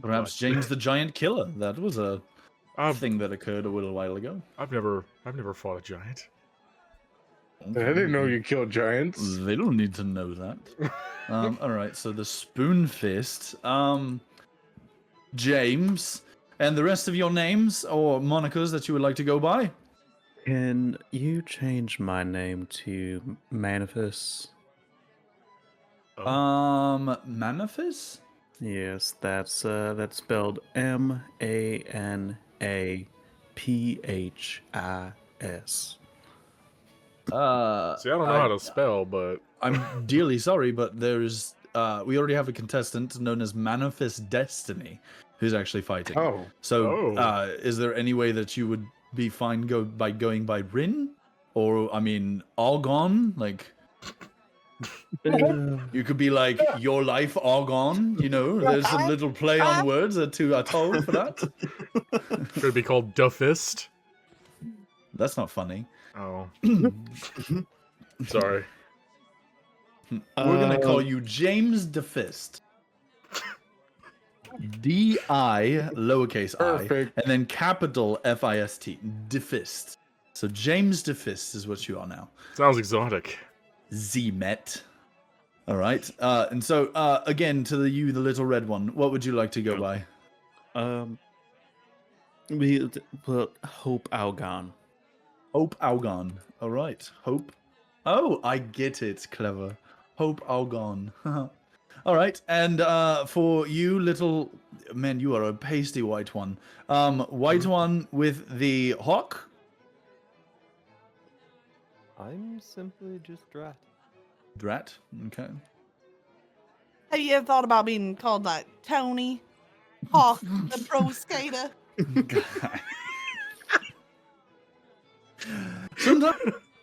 Perhaps but James the Giant Killer. That was a I've, thing that occurred a little while ago. I've never fought a giant. I didn't know you killed giants. They don't need to know that. All right, so the Spoon Fist. James. And the rest of your names or monikers that you would like to go by? Can you change my name to Manifest? Manifest? Yes, that's spelled Manaphis. See, I don't know how to spell, but I'm dearly sorry, but there's we already have a contestant known as Manifest Destiny who's actually fighting. Oh, So, Oh. is there any way that you would be fine going by Rin, or I mean, Algon? Like, you could be like your life Algon. You know, there's a little play on words to atone for that. Could it be called Duffist? That's not funny. Oh. Sorry. We're gonna call you James DeFist. D-I, lowercase Perfect. I, and then capital F-I-S-T. DeFist. So James DeFist is what you are now. Sounds exotic. Z-Met. All right. And so, again, to the little red one, what would you like to go by? We put Hope Algon. Hope Algon. All right. Hope. Oh, I get it. Clever. Hope Algon. All right. And for you, little man, you are a pasty white one. White one with the hawk. I'm simply just Drat. Drat. Okay. Have you ever thought about being called like Tony Hawk, the pro skater? Sometimes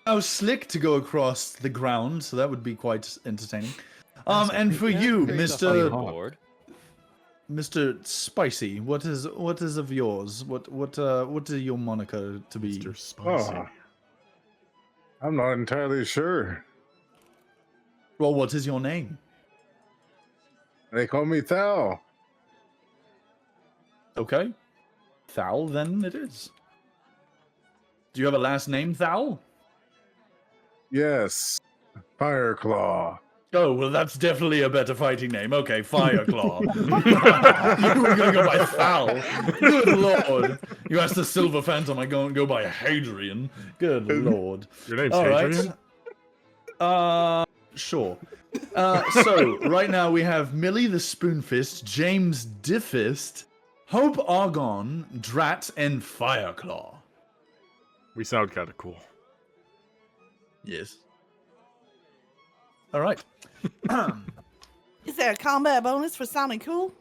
I was slick to go across the ground, so that would be quite entertaining. And for you, Mr. Spicy, what is of yours? What is your moniker to be? Mr. Spicy. Oh, I'm not entirely sure. Well, what is your name? They call me Thal. Okay. Thal, then it is. Do you have a last name, Thal? Yes, Fireclaw. Oh, well, that's definitely a better fighting name. Okay, Fireclaw. You were going to go by Thal. Good lord. You asked the Silver Phantom, I go by Hadrian. Good lord. Your name's All Hadrian? right. Sure. So, right now we have Millie the Spoonfist, James Diffist, Hope Argon, Drat, and Fireclaw. We sound kind of cool. Yes. All right. Is there a combat bonus for sounding cool?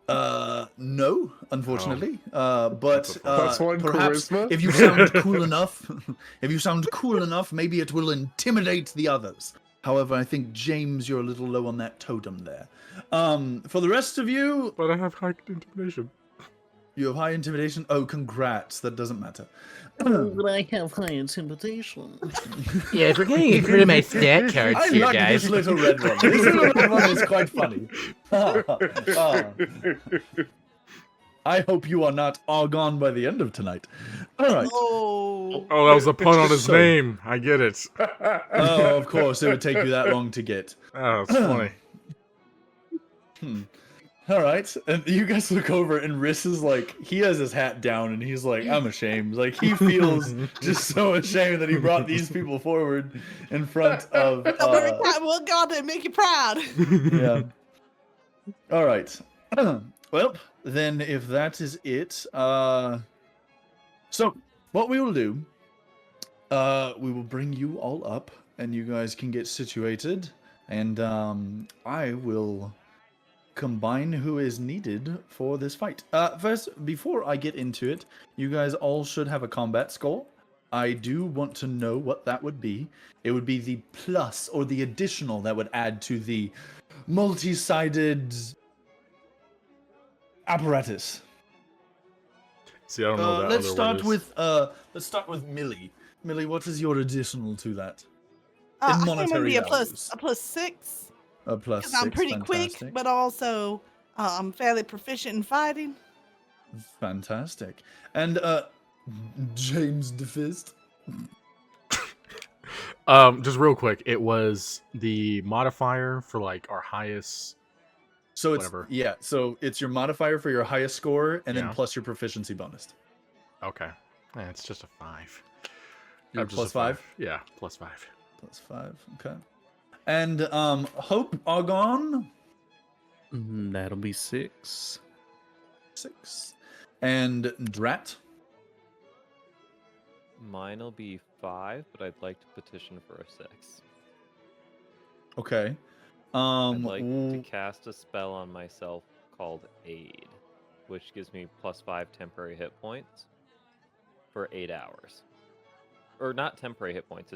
No, unfortunately. But Plus one perhaps charisma? if you sound cool enough, maybe it will intimidate the others. However, I think James, you're a little low on that totem there. For the rest of you, But I have high intimidation. you have high intimidation. Oh, congrats. That doesn't matter. But I have high intimidation. Yes, we're getting rid of my stat cards I here, like guys. this little red one. This little red one is quite funny. I hope you are not all gone by the end of tonight. All right. Oh. Oh, that was a pun on his So- name. I get it. Oh, of course, it would take you that long to get. Oh, that's funny. All right, and you guys look over, and Riss is like, he has his hat down, and he's like, I'm ashamed. Like, he feels just so ashamed that he brought these people forward in front of. Don't worry, Cat, we'll go out there and make you proud. Yeah. All right. Well, then, if that is it, so what we will do, we will bring you all up, and you guys can get situated, and I will combine who is needed for this fight. First, before I get into it, you guys all should have a combat score. I do want to know what that would be. It would be the plus or the additional that would add to the multi-sided apparatus. See, I don't know that Let's other word let's start with Millie. Millie, what is your additional to that? I think I'm gonna monetary be a values. plus 6 A plus because I'm 6, pretty fantastic. quick, but also I'm fairly proficient in fighting. Fantastic. And James DeFist. Just real quick, it was the modifier for like our highest. So it's Whatever. so it's your modifier for your highest score, and then Yeah. plus your proficiency bonus. Okay, it's just a 5. You're I'm just plus a 5? Yeah, plus 5. Plus 5. Okay. And Hope Argon, That'll be 6. 6. And Drat, Mine'll be 5, but I'd like to petition for a 6. okay. I'd like to cast a spell on myself called Aid, which gives me +5 temporary hit points for 8 hours. Or not temporary hit points.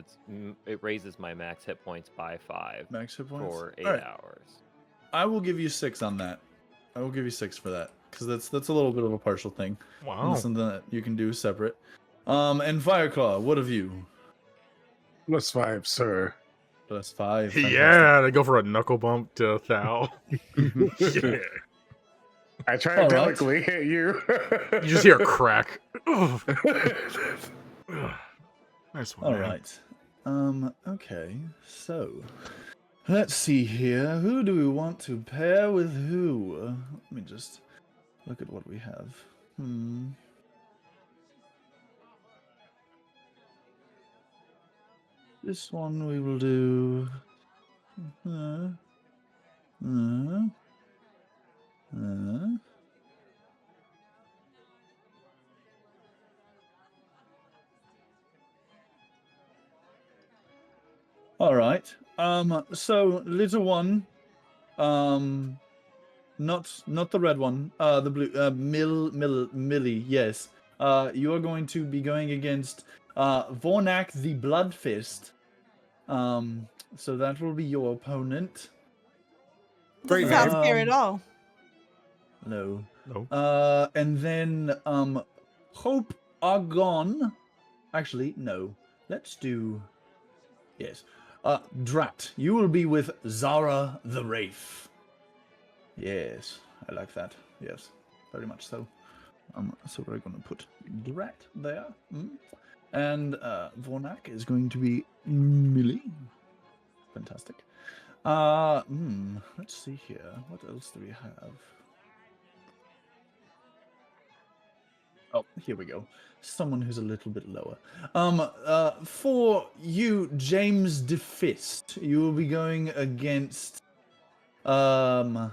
It raises my max hit points by 5 max hit points for 8 Alright. hours. I will give you 6 on that. I will give you 6 for that because that's a little bit of a partial thing. Wow. Something that you can do separate. And Fireclaw, what have you? +5, sir. +5. Fantastic. Yeah, they go for a knuckle bump to Thal. Yeah. I try to All right. delicately hit you. You just hear a crack. Ugh. Ugh. Nice one. All man. right. Okay. So, let's see here. Who do we want to pair with who? Let me just look at what we have. This one we will do. All right. So little one, not the red one. The blue. Millie. Yes. You are going to be going against Vornak the Bloodfist. So that will be your opponent. Doesn't Great sound name. scary at all. No. No. And then Hope Argon. Actually, no. Let's do. Yes. Drat, you will be with Zara the Wraith. Yes, I like that. Yes, very much so. So we're going to put Drat there. And Vornak is going to be Millie. Fantastic. Let's see here. What else do we have? Oh, here we go. Someone who's a little bit lower. For you, James DeFist, you will be going against Sheeran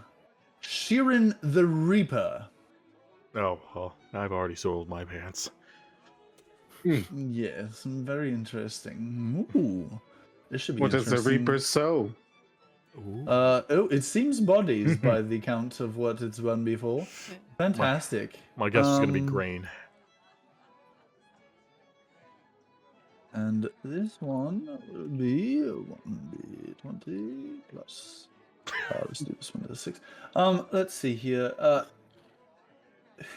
the Reaper. Oh, well, I've already soiled my pants. Yes, very interesting. Ooh, this should be What does the interesting. Reaper sow? Oh, it seems bodies by the count of what it's run before. Fantastic. My guess is going to be grain. And this one will be 1d20 plus. Let's do this one to the 6. Let's see here.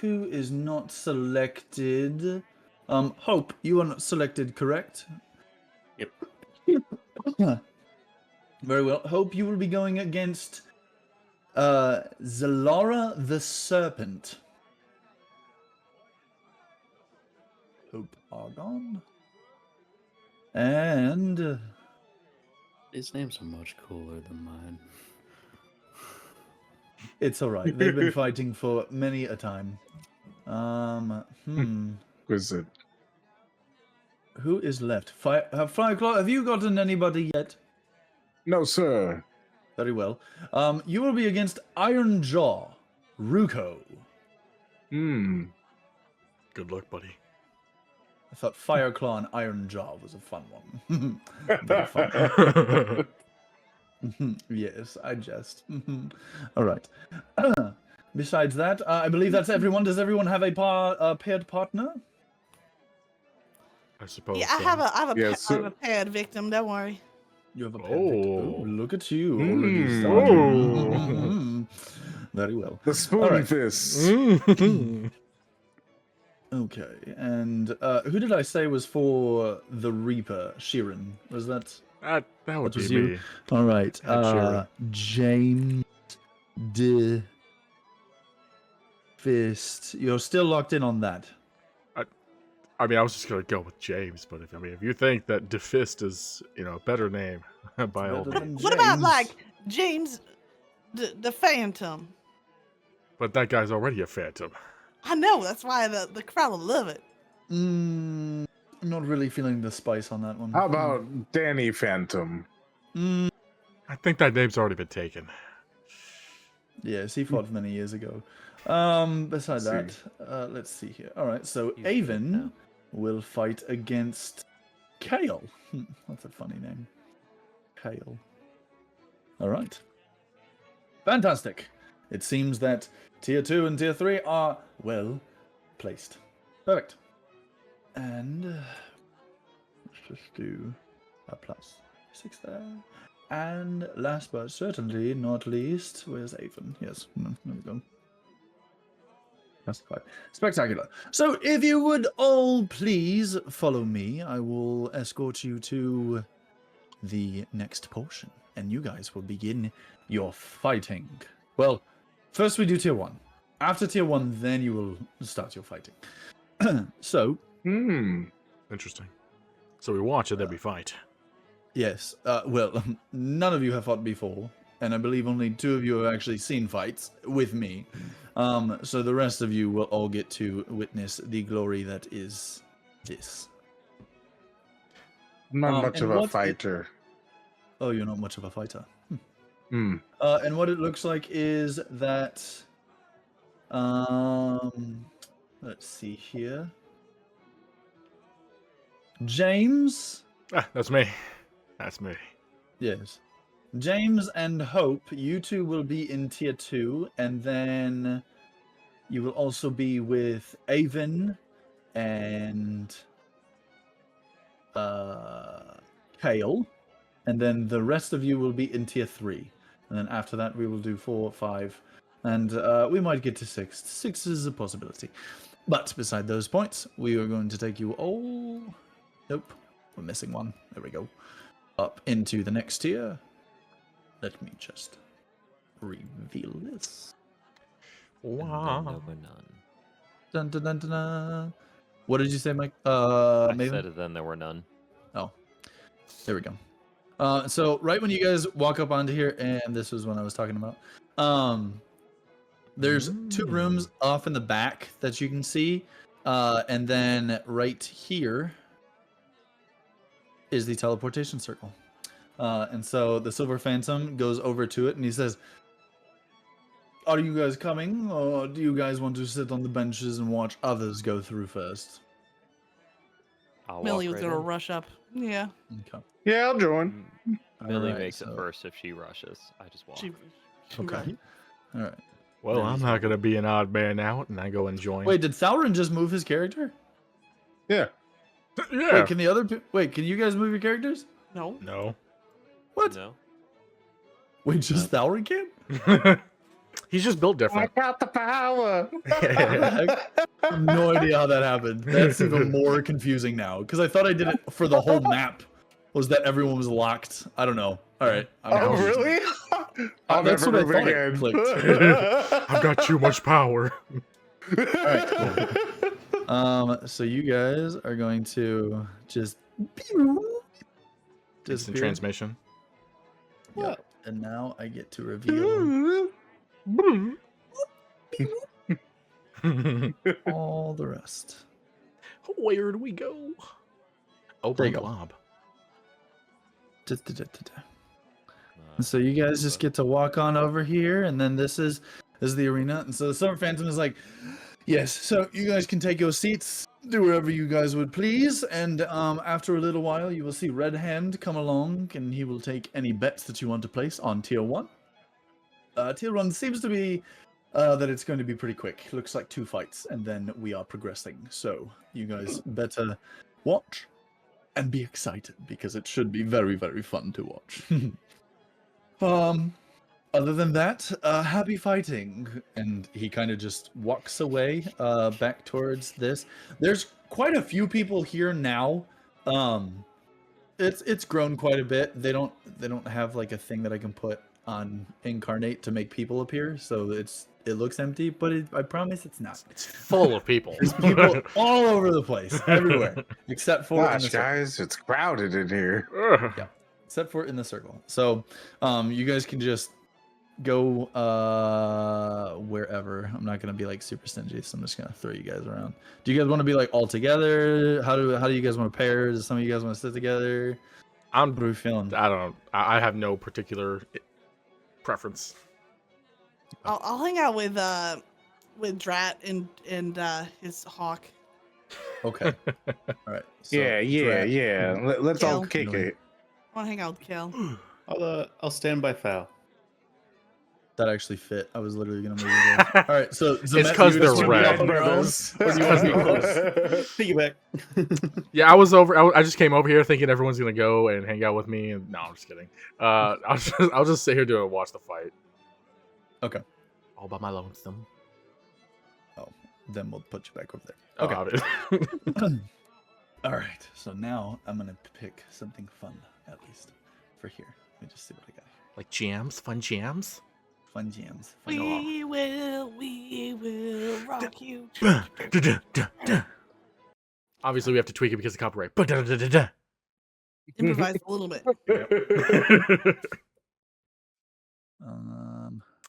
Who is not selected? Hope, you are not selected, correct? Yep. Very well. Hope, you will be going against Zalara the Serpent. Hope Argon. And These names are much cooler than mine. it's all right. They've been fighting for many a time. Was it? Who is left? Fireclaw, have you gotten anybody yet? No, sir. Very well. You will be against Iron Jaw, Ruko. Good luck, buddy. I thought Fireclaw and Iron Jaw was a fun one. Very fun. Yes, I jest. All right. Besides that, I believe that's everyone. Does everyone have a paired partner? I suppose. Yeah, I so. have a Yes, I have a paired victim. Don't worry. You have a paired victim. Oh. Oh, look at you already Mm. starting. Very well. The spoon All right. fist. Okay, and who did I say was for the Reaper? Sheeran. Was that? That would That was be you. me. All right. Sheeran. James De Fist. You're still locked in on that. I mean, I was just gonna go with James, but if you think that DeFist is a better name, by all Better means. than What about James. like James the Phantom? But that guy's already a phantom. I know, that's why the crowd will love it. Not really feeling the spice on that one. How about Danny Phantom? I think that name's already been taken. Yes, he fought many years ago. Besides See. that, let's see here. All right, so He's dead Avon now. will fight against Kale. That's a funny name. Kale. All right. Fantastic. It seems that tier 2 and tier 3 are well placed. Perfect. And let's just do a +6 there. And last but certainly not least, where's Avon? Yes, there we go. That's fine. Spectacular. So if you would all please follow me, I will escort you to the next portion, and you guys will begin your fighting. Well, first we do tier 1. After tier 1, then you will start your fighting. So, Interesting. So we watch and then we fight. yes, well, none of you have fought before, and I believe only 2 of you have actually seen fights with me. So the rest of you will all get to witness the glory that is this. Not much and of a what it- fighter. Oh, you're not much of a fighter. Hmm. And what it looks like is that, let's see here. James, That's me. That's me. yes. James and Hope, you two will be in tier 2, and then you will also be with Avon and Kale, and then the rest of you will be in tier 3. And then after that, we will do 4, 5, and we might get to 6. 6 is a possibility. But beside those points, we are going to take you all... Nope, we're missing one. There we go. Up into the next tier. Let me just reveal this. And then Wow. there were none. Dun, dun, dun, dun, dun. What did you say, Mike? I Maven? said then there were none. Oh, there we go. So right when you guys walk up onto here, and this was when I was talking about, there's 2 rooms off in the back that you can see, and then right here is the teleportation circle. And so the Silver Phantom goes over to it, and he says, "Are you guys coming, or do you guys want to sit on the benches and watch others go through first?" I'll Millie walk was right gonna in. rush up. Yeah. Okay. Yeah, I'll join. Millie Alright, makes so- it first if she rushes. I just walk. She Okay. runs. All right. Well, I'm not gonna be an odd man out, and I go and join. Wait, did Thalrin just move his character? Yeah. yeah. Wait, can the other wait? Can you guys move your characters? No. No. What? No. Wait, just Thalrin can? He's just built I different. got the power. I have no idea how that happened. That's even more confusing now because I thought I did it for the whole map. Was that everyone was locked? I don't know. All right. Oh, really? I'll That's never what I move it thought it again. I've got too much power. So you guys are going to just Instant disappear. transmission. Yep. And now I get to reveal all the rest. Where do we go? Oh, There you go. blob. And so you guys just get to walk on over here, and then this is the arena. And so the Silver Phantom is like, yes, so you guys can take your seats, do whatever you guys would please, and after a little while, you will see Red Hand come along, and he will take any bets that you want to place on Tier 1. Tier 1 seems to be that it's going to be pretty quick. Looks like 2 fights, and then we are progressing. So you guys better watch and be excited, because it should be very, very fun to watch. Other than that, happy fighting. And he kind of just walks away back towards this. There's quite a few people here now. It's grown quite a bit. They don't have like a thing that I can put on Incarnate to make people appear, so it looks empty, but I promise it's not. It's full of people. There's people all over the place, everywhere, except for in the Gosh, circle. guys, it's crowded in here. Ugh. Yeah. Except for in the circle. So, you guys can just go wherever. I'm not gonna be like super stingy, so I'm just gonna throw you guys around. Do you guys want to be like all together? How do you guys want to pair? Does some of you guys want to sit together? I'm. What are we feeling? I don't. I have no particular preference. I'll hang out with Drat and his hawk. Okay. All right. So yeah. Drat, Let's all Kill. kick Really? it. I want to hang out with Kel. I'll stand by Foul. That actually fit. I was literally gonna move you guys. All right. So Zemet, 'cause you they're guys wanna be red. up on your own, or do you want to be close? Piggyback. Yeah, I was over. I just came over here thinking everyone's gonna go and hang out with me. And no, I'm just kidding. I'll just sit here to watch the fight. Okay. All by my lonesome. Oh, then we'll put you back over there. Okay. All right. So now I'm gonna pick something fun, at least for here. Let me just see what I got here. Like jams, fun jams. Fun jams. Fun We will rock you. Obviously, we have to tweak it because of copyright. Improvise a little bit.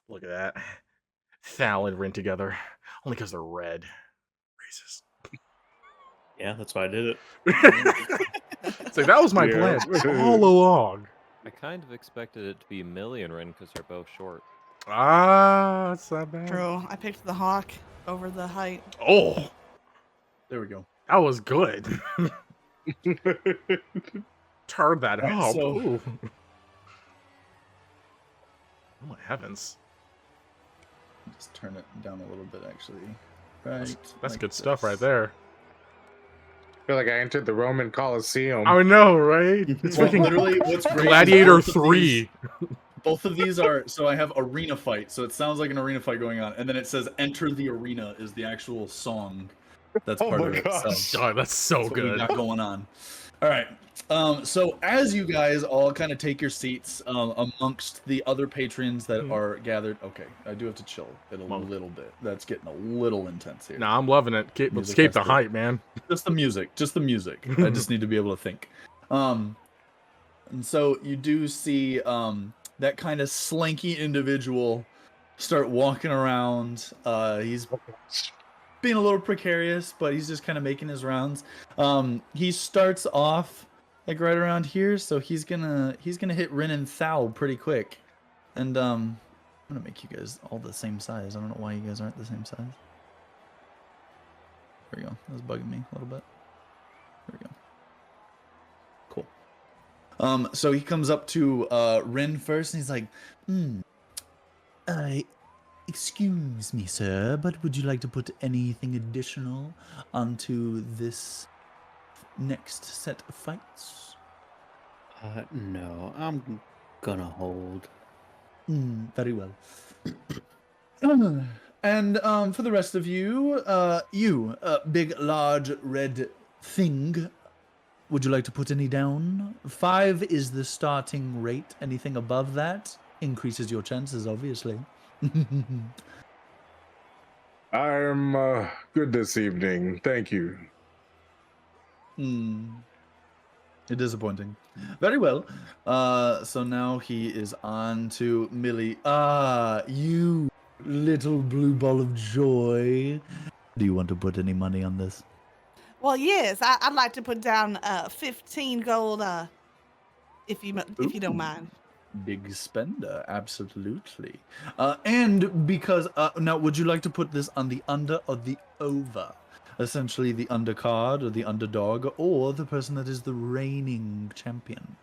Look at that. Thal and Rin together. Only because they're red. Racist. Yeah, that's why I did it. It's like, that was my Yeah. plan all along. I kind of expected it to be Millie and Rin because they're both short. Ah, it's not bad. True. I picked the hawk over the height. Oh, There we go. that was good. Turn that Alright, up. so- Ooh. Oh my heavens. Just turn it down a little bit, actually. Right. That's like good stuff right this. there. I feel like I entered the Roman Colosseum. I know, right? It's Well, freaking literally, what's great is Gladiator both of 3. Both of these are, so I have arena fight, so it sounds like an arena fight going on, and then it says "Enter the Arena" is the actual song that's Oh part my of it. gosh. So God, that's so that's what we good. got going on. All right. So as you guys all kind of take your seats amongst the other patrons that are gathered, okay, I do have to chill it a Well- little bit. That's getting a little intense here. Nah, I'm loving it. Let's Music keep has the to- hype, man. Just the music, just the music. I just need to be able to think. And so you do see that kind of slinky individual start walking around. He's being a little precarious, but he's just kind of making his rounds. He starts off like right around here, so he's gonna hit Rin and Thal pretty quick. And I'm gonna make you guys all the same size. I don't know why you guys aren't the same size. There we go. That was bugging me a little bit. There we go. Cool. So he comes up to Rin first, and he's like, excuse me, sir, but would you like to put anything additional onto this next set of fights? No, I'm gonna hold. Very well. And for the rest of you, big, large, red thing, would you like to put any down? 5 is the starting rate. Anything above that increases your chances, obviously. I'm good this evening. Thank you. Disappointing. Very well. So now he is on to Millie. You little blue ball of joy. Do you want to put any money on this? Well, yes, I'd like to put down 15 gold, if you don't mind. Big spender, absolutely. And because now, would you like to put this on the under or the over? Essentially, the undercard or the underdog, or the person that is the reigning champion.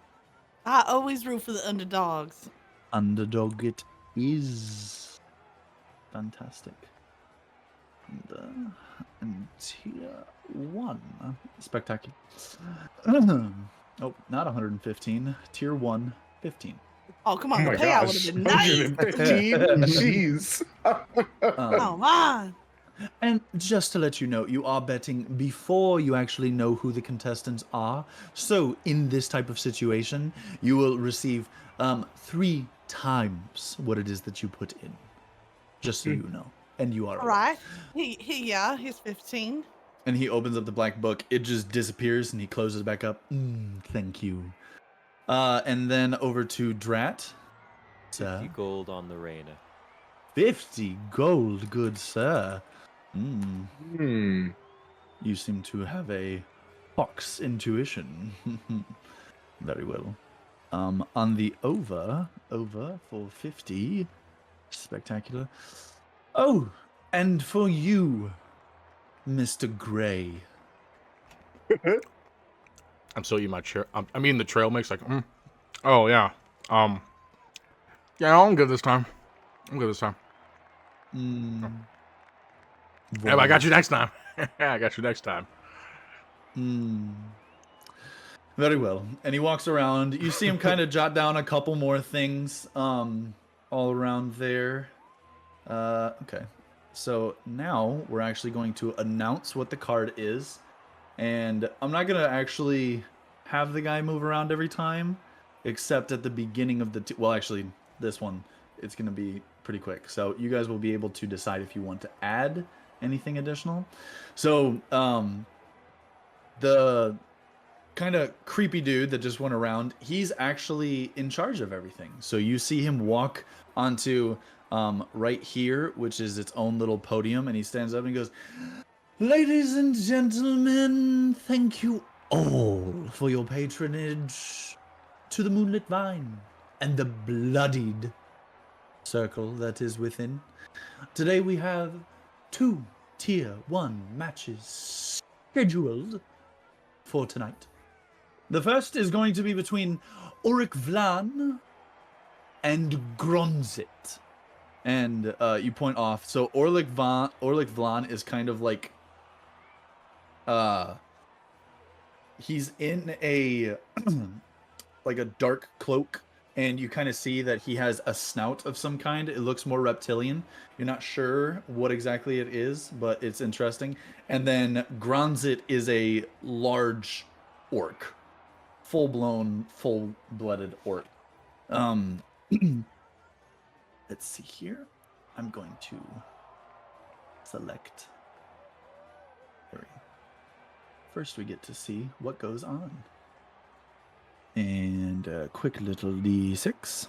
I always root for the underdogs. Underdog it is. Fantastic. And tier 1. Spectacular. Oh, not 115. Tier 1, 15. Oh, come on, Oh the my payout gosh. would have been nice. 115? Jeez. Come on. And just to let you know, you are betting before you actually know who the contestants are. So in this type of situation, you will receive 3 times what it is that you put in. Just so you know. And you are All right. He's 15. And he opens up the black book. It just disappears and he closes back up. Thank you. And then over to Drat. 50 gold on the Reina. 50 gold, good sir. Hmm. You seem to have a fox intuition. Very well. On the over for 50. Spectacular. Oh, and for you, Mr. Gray. I'm still eating my chair. I'm eating the trail mix. Like, oh yeah. Yeah, I'm good this time. I'm good this time. Yeah, but I got you next time. I got you next time. Very well. And he walks around. You see him kind of jot down a couple more things all around there. Okay. So now we're actually going to announce what the card is. And I'm not going to actually have the guy move around every time, except at the beginning of the... well, actually, this one, it's going to be pretty quick. So you guys will be able to decide if you want to add anything additional. So the kind of creepy dude that just went around, he's actually in charge of everything. So you see him walk onto right here, which is its own little podium, and he stands up and he goes, "Ladies and gentlemen, thank you all for your patronage to the Moonlit Vine and the Bloodied circle that is within. Today we have 2 Tier 1 matches scheduled for tonight. The first is going to be between Auric Vlan and Gronzit." And you point off. So Orlik Vlan is kind of like he's in a like a dark cloak, and you kind of see that he has a snout of some kind. It looks more reptilian. You're not sure what exactly it is, but it's interesting. And then Gronzit is a large orc. Full-blown, full-blooded orc. Let's see here. I'm going to select. First, we get to see what goes on. And a quick little D6.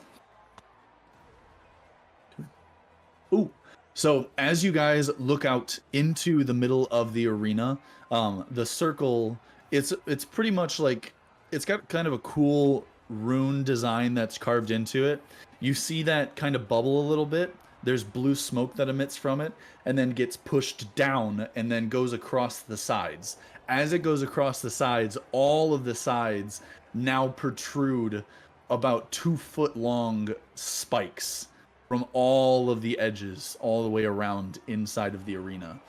Ooh. So as you guys look out into the middle of the arena, the circle, it's pretty much like, it's got kind of a cool rune design that's carved into it. You see that kind of bubble a little bit. There's blue smoke that emits from it and then gets pushed down and then goes across the sides. As it goes across the sides, all of the sides now protrude about 2-foot long spikes from all of the edges, all the way around inside of the arena.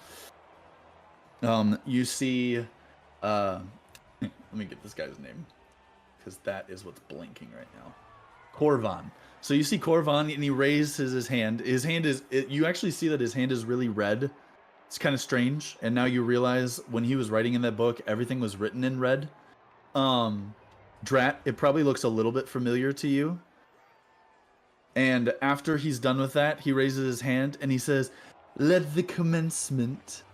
You see, let me get this guy's name, because that is what's blinking right now. Corvan. So you see Corvan, and he raises his hand. His hand is, you actually see that his hand is really red. It's kind of strange. And now you realize when he was writing in that book, everything was written in red. Drat, it probably looks a little bit familiar to you. And after he's done with that, he raises his hand and he says, "Let the commencement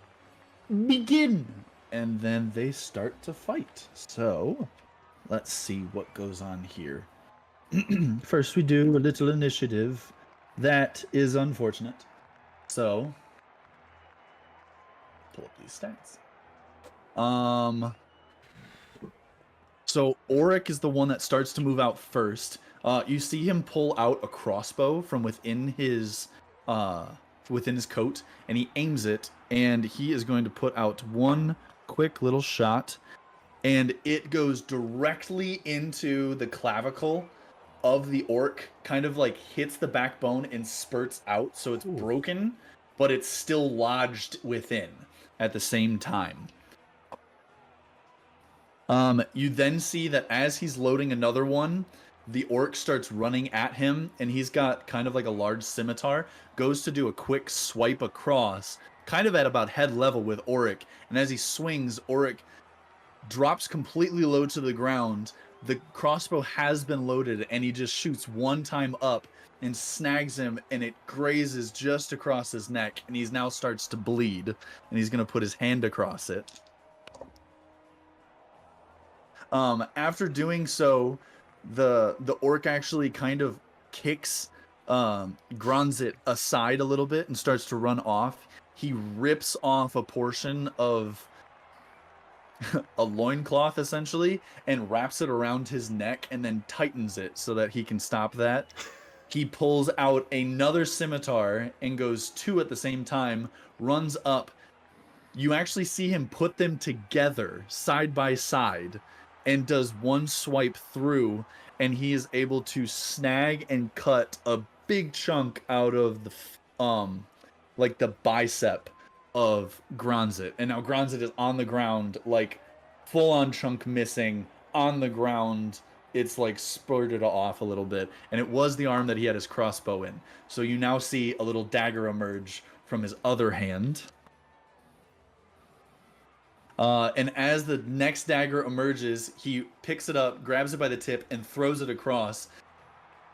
begin." And then they start to fight. So let's see what goes on here. First, we do a little initiative. That is unfortunate. So, pull up these stats. So Auric is the one that starts to move out first. You see him pull out a crossbow from within his coat, and he aims it, and he is going to put out one quick little shot, and it goes directly into the clavicle of the orc, kind of like hits the backbone and spurts out, so it's broken, but it's still lodged within at the same time. You then see that as he's loading another one, the orc starts running at him, and he's got kind of like a large scimitar, goes to do a quick swipe across, kind of at about head level with Auric, and as he swings, Auric drops completely low to the ground. The crossbow has been loaded, and he just shoots one time up and snags him, and it grazes just across his neck, and he now starts to bleed, and he's going to put his hand across it. After doing so, the orc actually kind of kicks Gronzit aside a little bit and starts to run off. He rips off a portion of a loincloth essentially and wraps it around his neck and then tightens it so that he can stop that. He pulls out another scimitar and goes 2 at the same time, runs up. You actually see him put them together side by side and does one swipe through, and he is able to snag and cut a big chunk out of the like the bicep of Gronzit. And now Gronzit is on the ground, like full on chunk missing on the ground. It's like spurted off a little bit, and it was the arm that he had his crossbow in. So you now see a little dagger emerge from his other hand. And as the next dagger emerges, he picks it up, grabs it by the tip, and throws it across.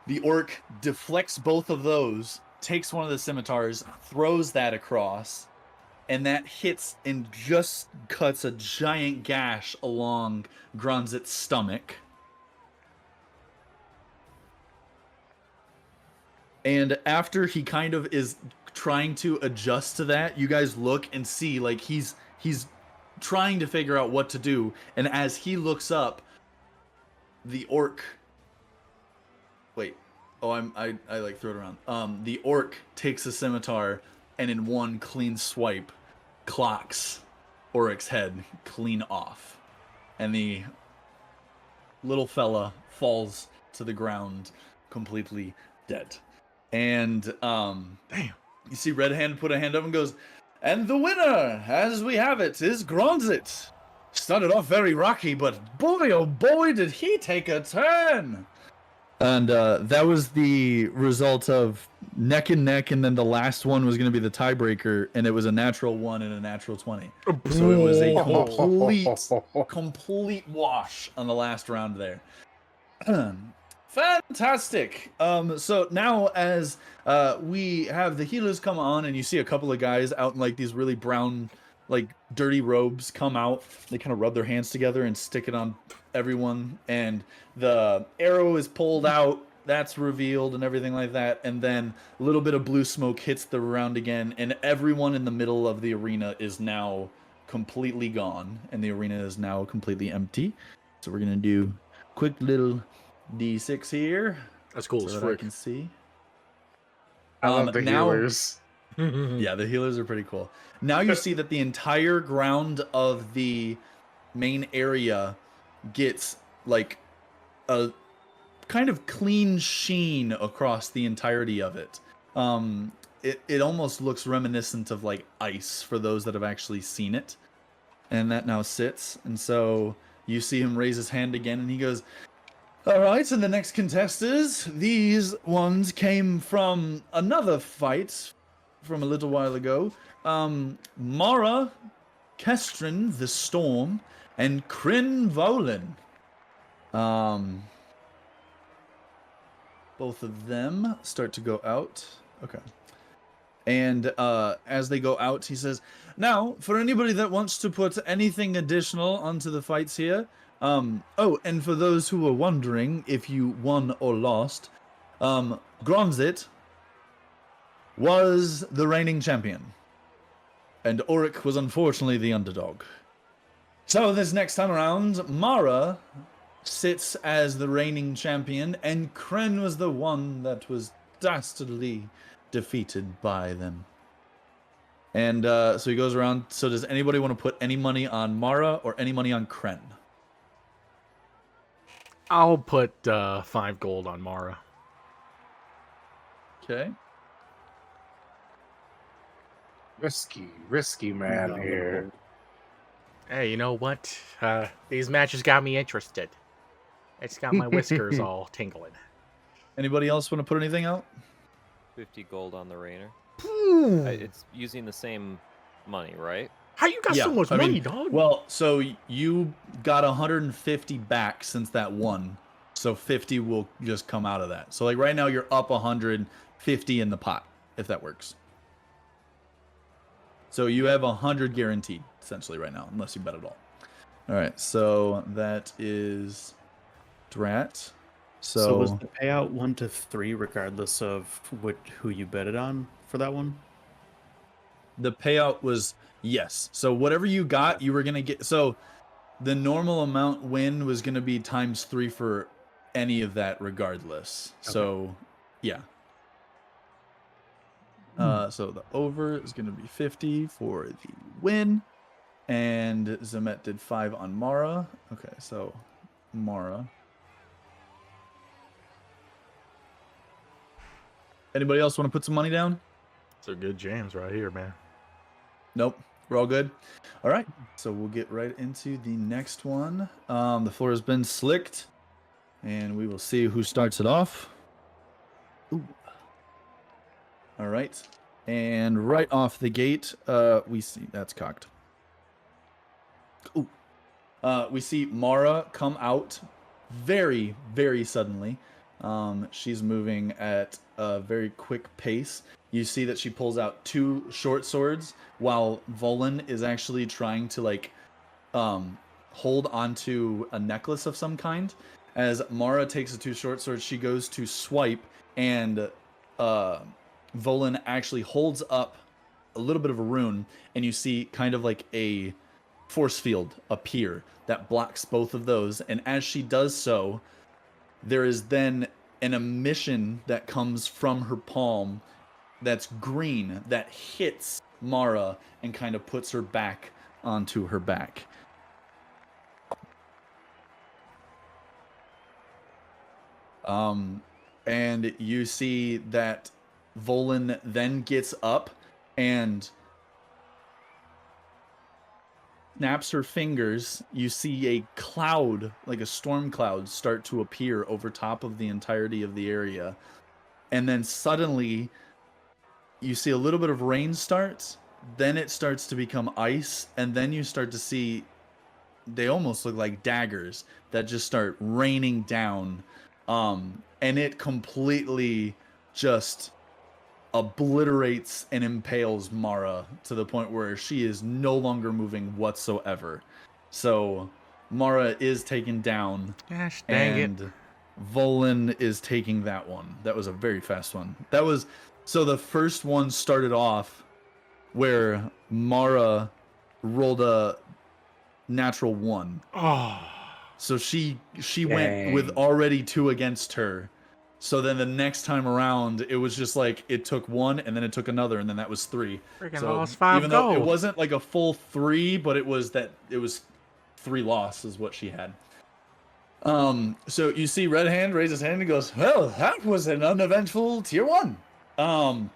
The orc deflects both of those, takes one of the scimitars, throws that across, and that hits and just cuts a giant gash along Gronzit's stomach. And after he kind of is trying to adjust to that, you guys look and see like he's trying to figure out what to do. And as he looks up, the orc. Wait. Oh, I like throw it around. The orc takes a scimitar and in one clean swipe clocks Oric's head clean off. And the little falls to the ground completely dead. And damn, you see Red Hand put a hand up and goes, and the winner, as we have it, is Gronzit. Started off very rocky, but boy, oh boy, did he take a turn. And that was the result of neck and neck, and then the last one was going to be the tiebreaker, and it was a natural 1 and a natural 20. So it was a complete wash on the last round there. Fantastic. So now as we have the healers come on, and you see a couple of guys out in like these really brown, like dirty robes come out. They kind of rub their hands together and stick it on everyone, and the arrow is pulled out. That's revealed and everything like that. And then a little bit of blue smoke hits the round again, and everyone in the middle of the arena is now completely gone, and the arena is now completely empty. So we're gonna do quick little D6 here. That's cool as so that I frick. can see. I love the now, healers. Yeah, the healers are pretty cool. Now you see that the entire ground of the main area gets like a kind of clean sheen across the entirety of it. It almost looks reminiscent of like ice for those that have actually seen it. And that now sits. And so you see him raise his hand again, and he goes, all right, and the next contestants, these ones came from another fight from a little while ago. Mara, Kestrin, the Storm, and Kryn Volin. Both of them start to go out. Okay. And as they go out, he says, now, for anybody that wants to put anything additional onto the fights here, oh, and for those who were wondering if you won or lost, Gronzit was the reigning champion, and Auric was unfortunately the underdog. So this next time around, Mara sits as the reigning champion, and Kryn was the one that was dastardly defeated by them. And so he goes around. So does anybody want to put any money on Mara or any money on Kryn? I'll put 5 gold on Mara. Okay. Risky man here. Hey, you know what? These matches got me interested. It's got my whiskers all tingling. Anybody else want to put anything out? 50 gold on the Rainer. Ooh. It's using the same money, right? How you got so much money, dog? Well, so you got 150 back since that one. So 50 will just come out of that. So like right now you're up 150 in the pot, if that works. So you have 100 guaranteed, essentially, right now, unless you bet at all. All right, so that is Drat. So was the payout 1 to 3 regardless of who you betted on for that one? The payout was yes. So whatever you got, you were gonna get. So the normal amount win was going to be ×3 for any of that regardless. Okay. So, yeah. So the over is going to be 50 for the win. And Zemet did 5 on Mara. Okay, so Mara. Anybody else want to put some money down? Those are good jams right here, man. Nope. We're all good. All right. So we'll get right into the next one. The floor has been slicked. And we will see who starts it off. Ooh. All right. And right off the gate, we see that's cocked. Ooh. We see Mara come out very, very suddenly. She's moving at a very quick pace. You see that she pulls out 2 short swords while Volan is actually trying to like hold onto a necklace of some kind. As Mara takes the 2 short swords, she goes to swipe, and Volan actually holds up a little bit of a rune, and you see kind of like a force field appear that blocks both of those. And as she does so, there is then an emission that comes from her palm that's green that hits Mara and kind of puts her back onto her back. And you see that Volan then gets up and snaps her fingers. You see a cloud, like a storm cloud, start to appear over top of the entirety of the area. And then suddenly you see a little bit of rain starts, then it starts to become ice, and then you start to see they almost look like daggers that just start raining down. And it completely just obliterates and impales Mara to the point where she is no longer moving whatsoever. So Mara is taken down. Gosh dang it. And Volan is taking that one. That was a very fast one. That was so the first one started off where Mara rolled a natural 1. Oh. So she went with already 2 against her. So then the next time around, it was just like it took 1 and then it took another and then that was 3. Freaking So lost 5 even though it gold. wasn't like a full 3, but it was 3 loss is what she had. So you see Red Hand raise his hand and goes, "Well, that was an uneventful tier 1.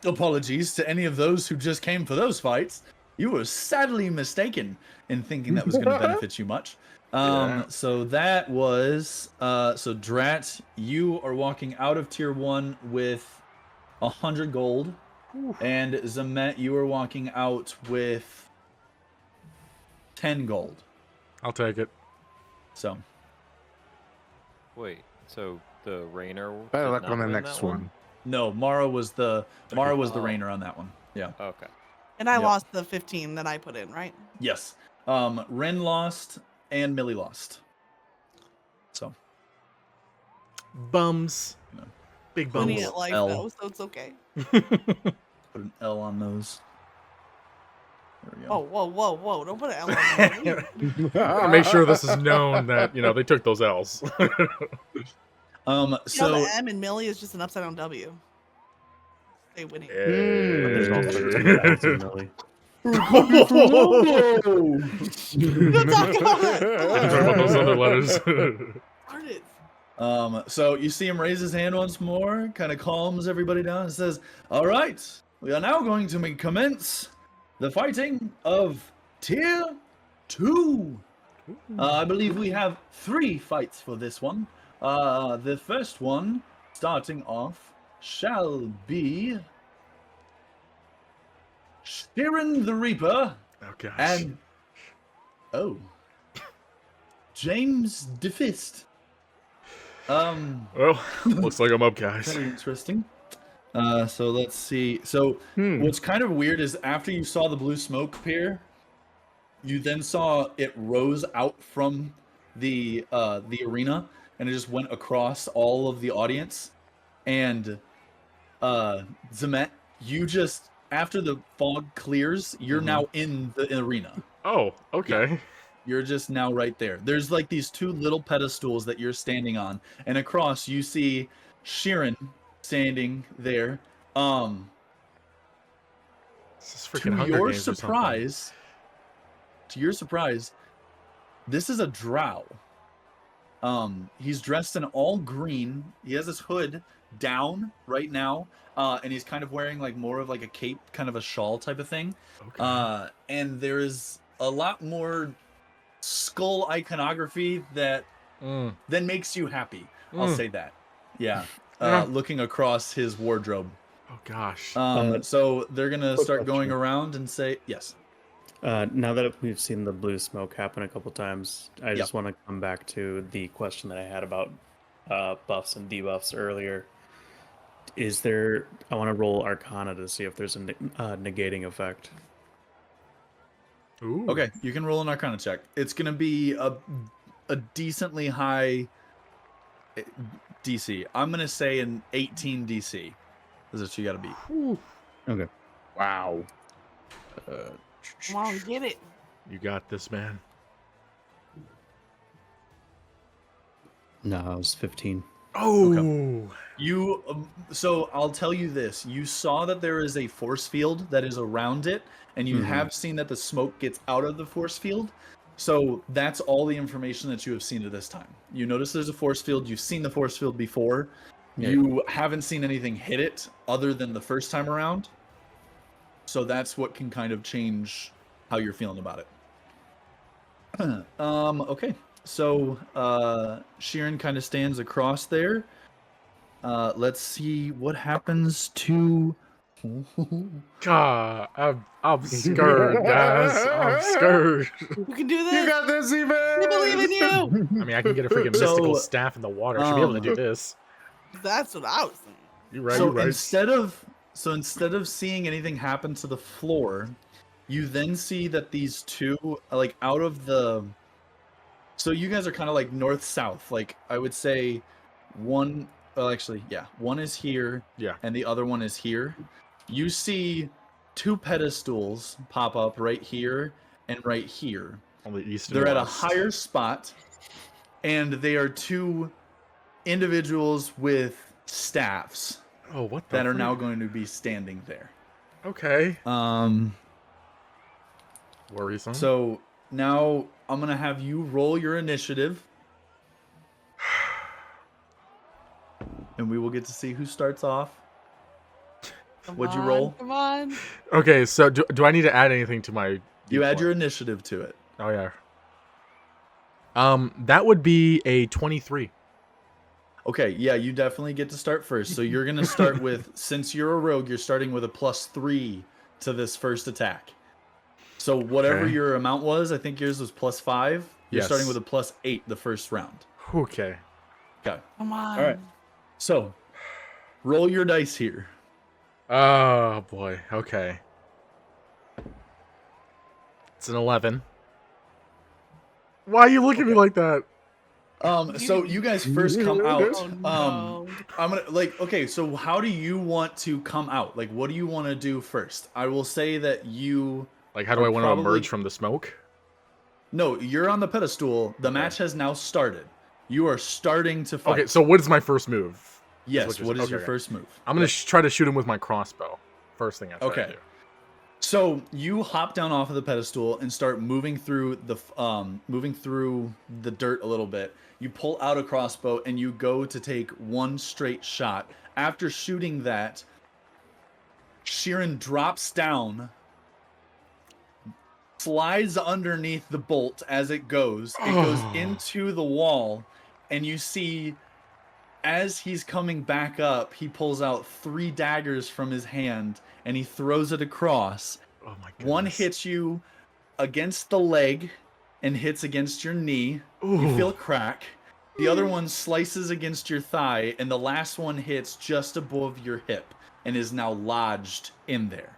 Apologies to any of those who just came for those fights. You were sadly mistaken in thinking that was going to benefit you much." So that was so Drat, you are walking out of tier 1 with 100 gold. And Zemet, you are walking out with 10 gold. I'll take it. So Wait, so the Rainer. Better did luck not on the win next that one. no, Mara was the Oh. Rainer on that one. Yeah. Okay. And I Yep. lost the 15 that I put in, right? Yes. Ren lost and Millie lost. So Bums. You know, Big Winning bums. at life, L. though, so it's okay. put an L on those. There we Oh, go. whoa. Don't put an L on me. Gotta make sure this is known that, they took those L's. So So the M in Millie is just an upside down W. Stay winning. There's also Hey. 2 L's in Millie. Don't talk about Talk it. about those other letters. Darn it. So you see him raise his hand once more, kind of calms everybody down and says, "All right, we are now going to commence the fighting of tier 2. I believe we have 3 fights for this one. The first one, starting off, shall be Sheeran the Reaper Oh gosh. and James DeFist. Well, looks like I'm up, guys. Very interesting. So let's see. So what's kind of weird is after you saw the blue smoke appear, you then saw it rose out from the arena and it just went across all of the audience. And Zemet, you just after the fog clears, you're now in the arena. Oh, okay. You're just now right there. There's like these two little pedestals that you're standing on, and across you see Sheeran standing there. This is freaking Hunger your Games or something. surprise, to your surprise, this is a drow. He's dressed in all green. He has his hood down right now, and he's kind of wearing like more of like a cape, kind of a shawl type of thing. Okay. And there's a lot more skull iconography that then makes you happy. I'll say that. Yeah. Looking across his wardrobe. Oh gosh. So they're gonna quick start going question. around and say yes. Now that we've seen the blue smoke happen a couple times, I just want to come back to the question that I had about buffs and debuffs earlier. Is there? I want to roll Arcana to see if there's a negating effect. Ooh. Okay, you can roll an Arcana check. It's gonna be a decently high DC. I'm gonna say an 18 DC. Is what you gotta beat. Okay. Wow. Come on, get it. You got this, man. No, it was 15. Oh. You so I'll tell you this. You saw that there is a force field that is around it, and you have seen that the smoke gets out of the force field. So that's all the information that you have seen at this time. You notice there's a force field. You've seen the force field before. Yeah. You haven't seen anything hit it other than the first time around. So that's what can kind of change how you're feeling about it. Okay. So Sheeran kind of stands across there. Let's see what happens to God, I'm scared, guys. I'm scared. You can do this. You got this, Evan. We believe in you. I mean, I can get a freaking So, mystical staff in the water. I should be able to do this. That's what I was thinking. You're right. so You're right. instead of seeing anything happen to the floor, you then see that these two, like out of the, so you guys are kind of like north south. Like I would say, one. Well, actually, yeah, one is here, Yeah. and the other one is here. You see two pedestals pop up right here and right here. On the east and They're at a west. higher spot, and they are two individuals with staffs Oh, what the? that are now freak? going to be standing there. Okay. Um, Worrisome. so now I'm gonna have you roll your initiative, and we will get to see who starts off. What'd you roll? Come on. Okay, so do I need to add anything to my? You add D4? your initiative to it. Oh yeah. That would be a 23. Okay, yeah, you definitely get to start first. So you're gonna start with, since you're a rogue, you're starting with a +3 to this first attack. So whatever Okay. your amount was, I think yours was +5. You're Yes. starting with a +8 the first round. Okay. Okay. Come on. All right. So roll your dice here. Oh boy. Okay. It's an 11. Why are you looking at me like that? So you guys first come out. Oh, no. I'm gonna okay, so how do you want to come out? Like what do you want to do first? I will say that you Like, how do I want to probably- emerge from the smoke? No, you're on the pedestal. The match has now started. You are starting to fight. Okay, so what is my first move? Yes, what is okay, your okay. first move? I'm gonna try to shoot him with my crossbow. First thing I try Okay. to do. So you hop down off of the pedestal and start moving through the dirt a little bit. You pull out a crossbow and you go to take one straight shot. After shooting that, Sheeran drops down, slides underneath the bolt as it goes. It goes into the wall, and you see as he's coming back up, he pulls out 3 daggers from his hand and he throws it across. Oh my god. One hits you against the leg and hits against your knee. You feel a crack. The other one slices against your thigh, and the last one hits just above your hip and is now lodged in there.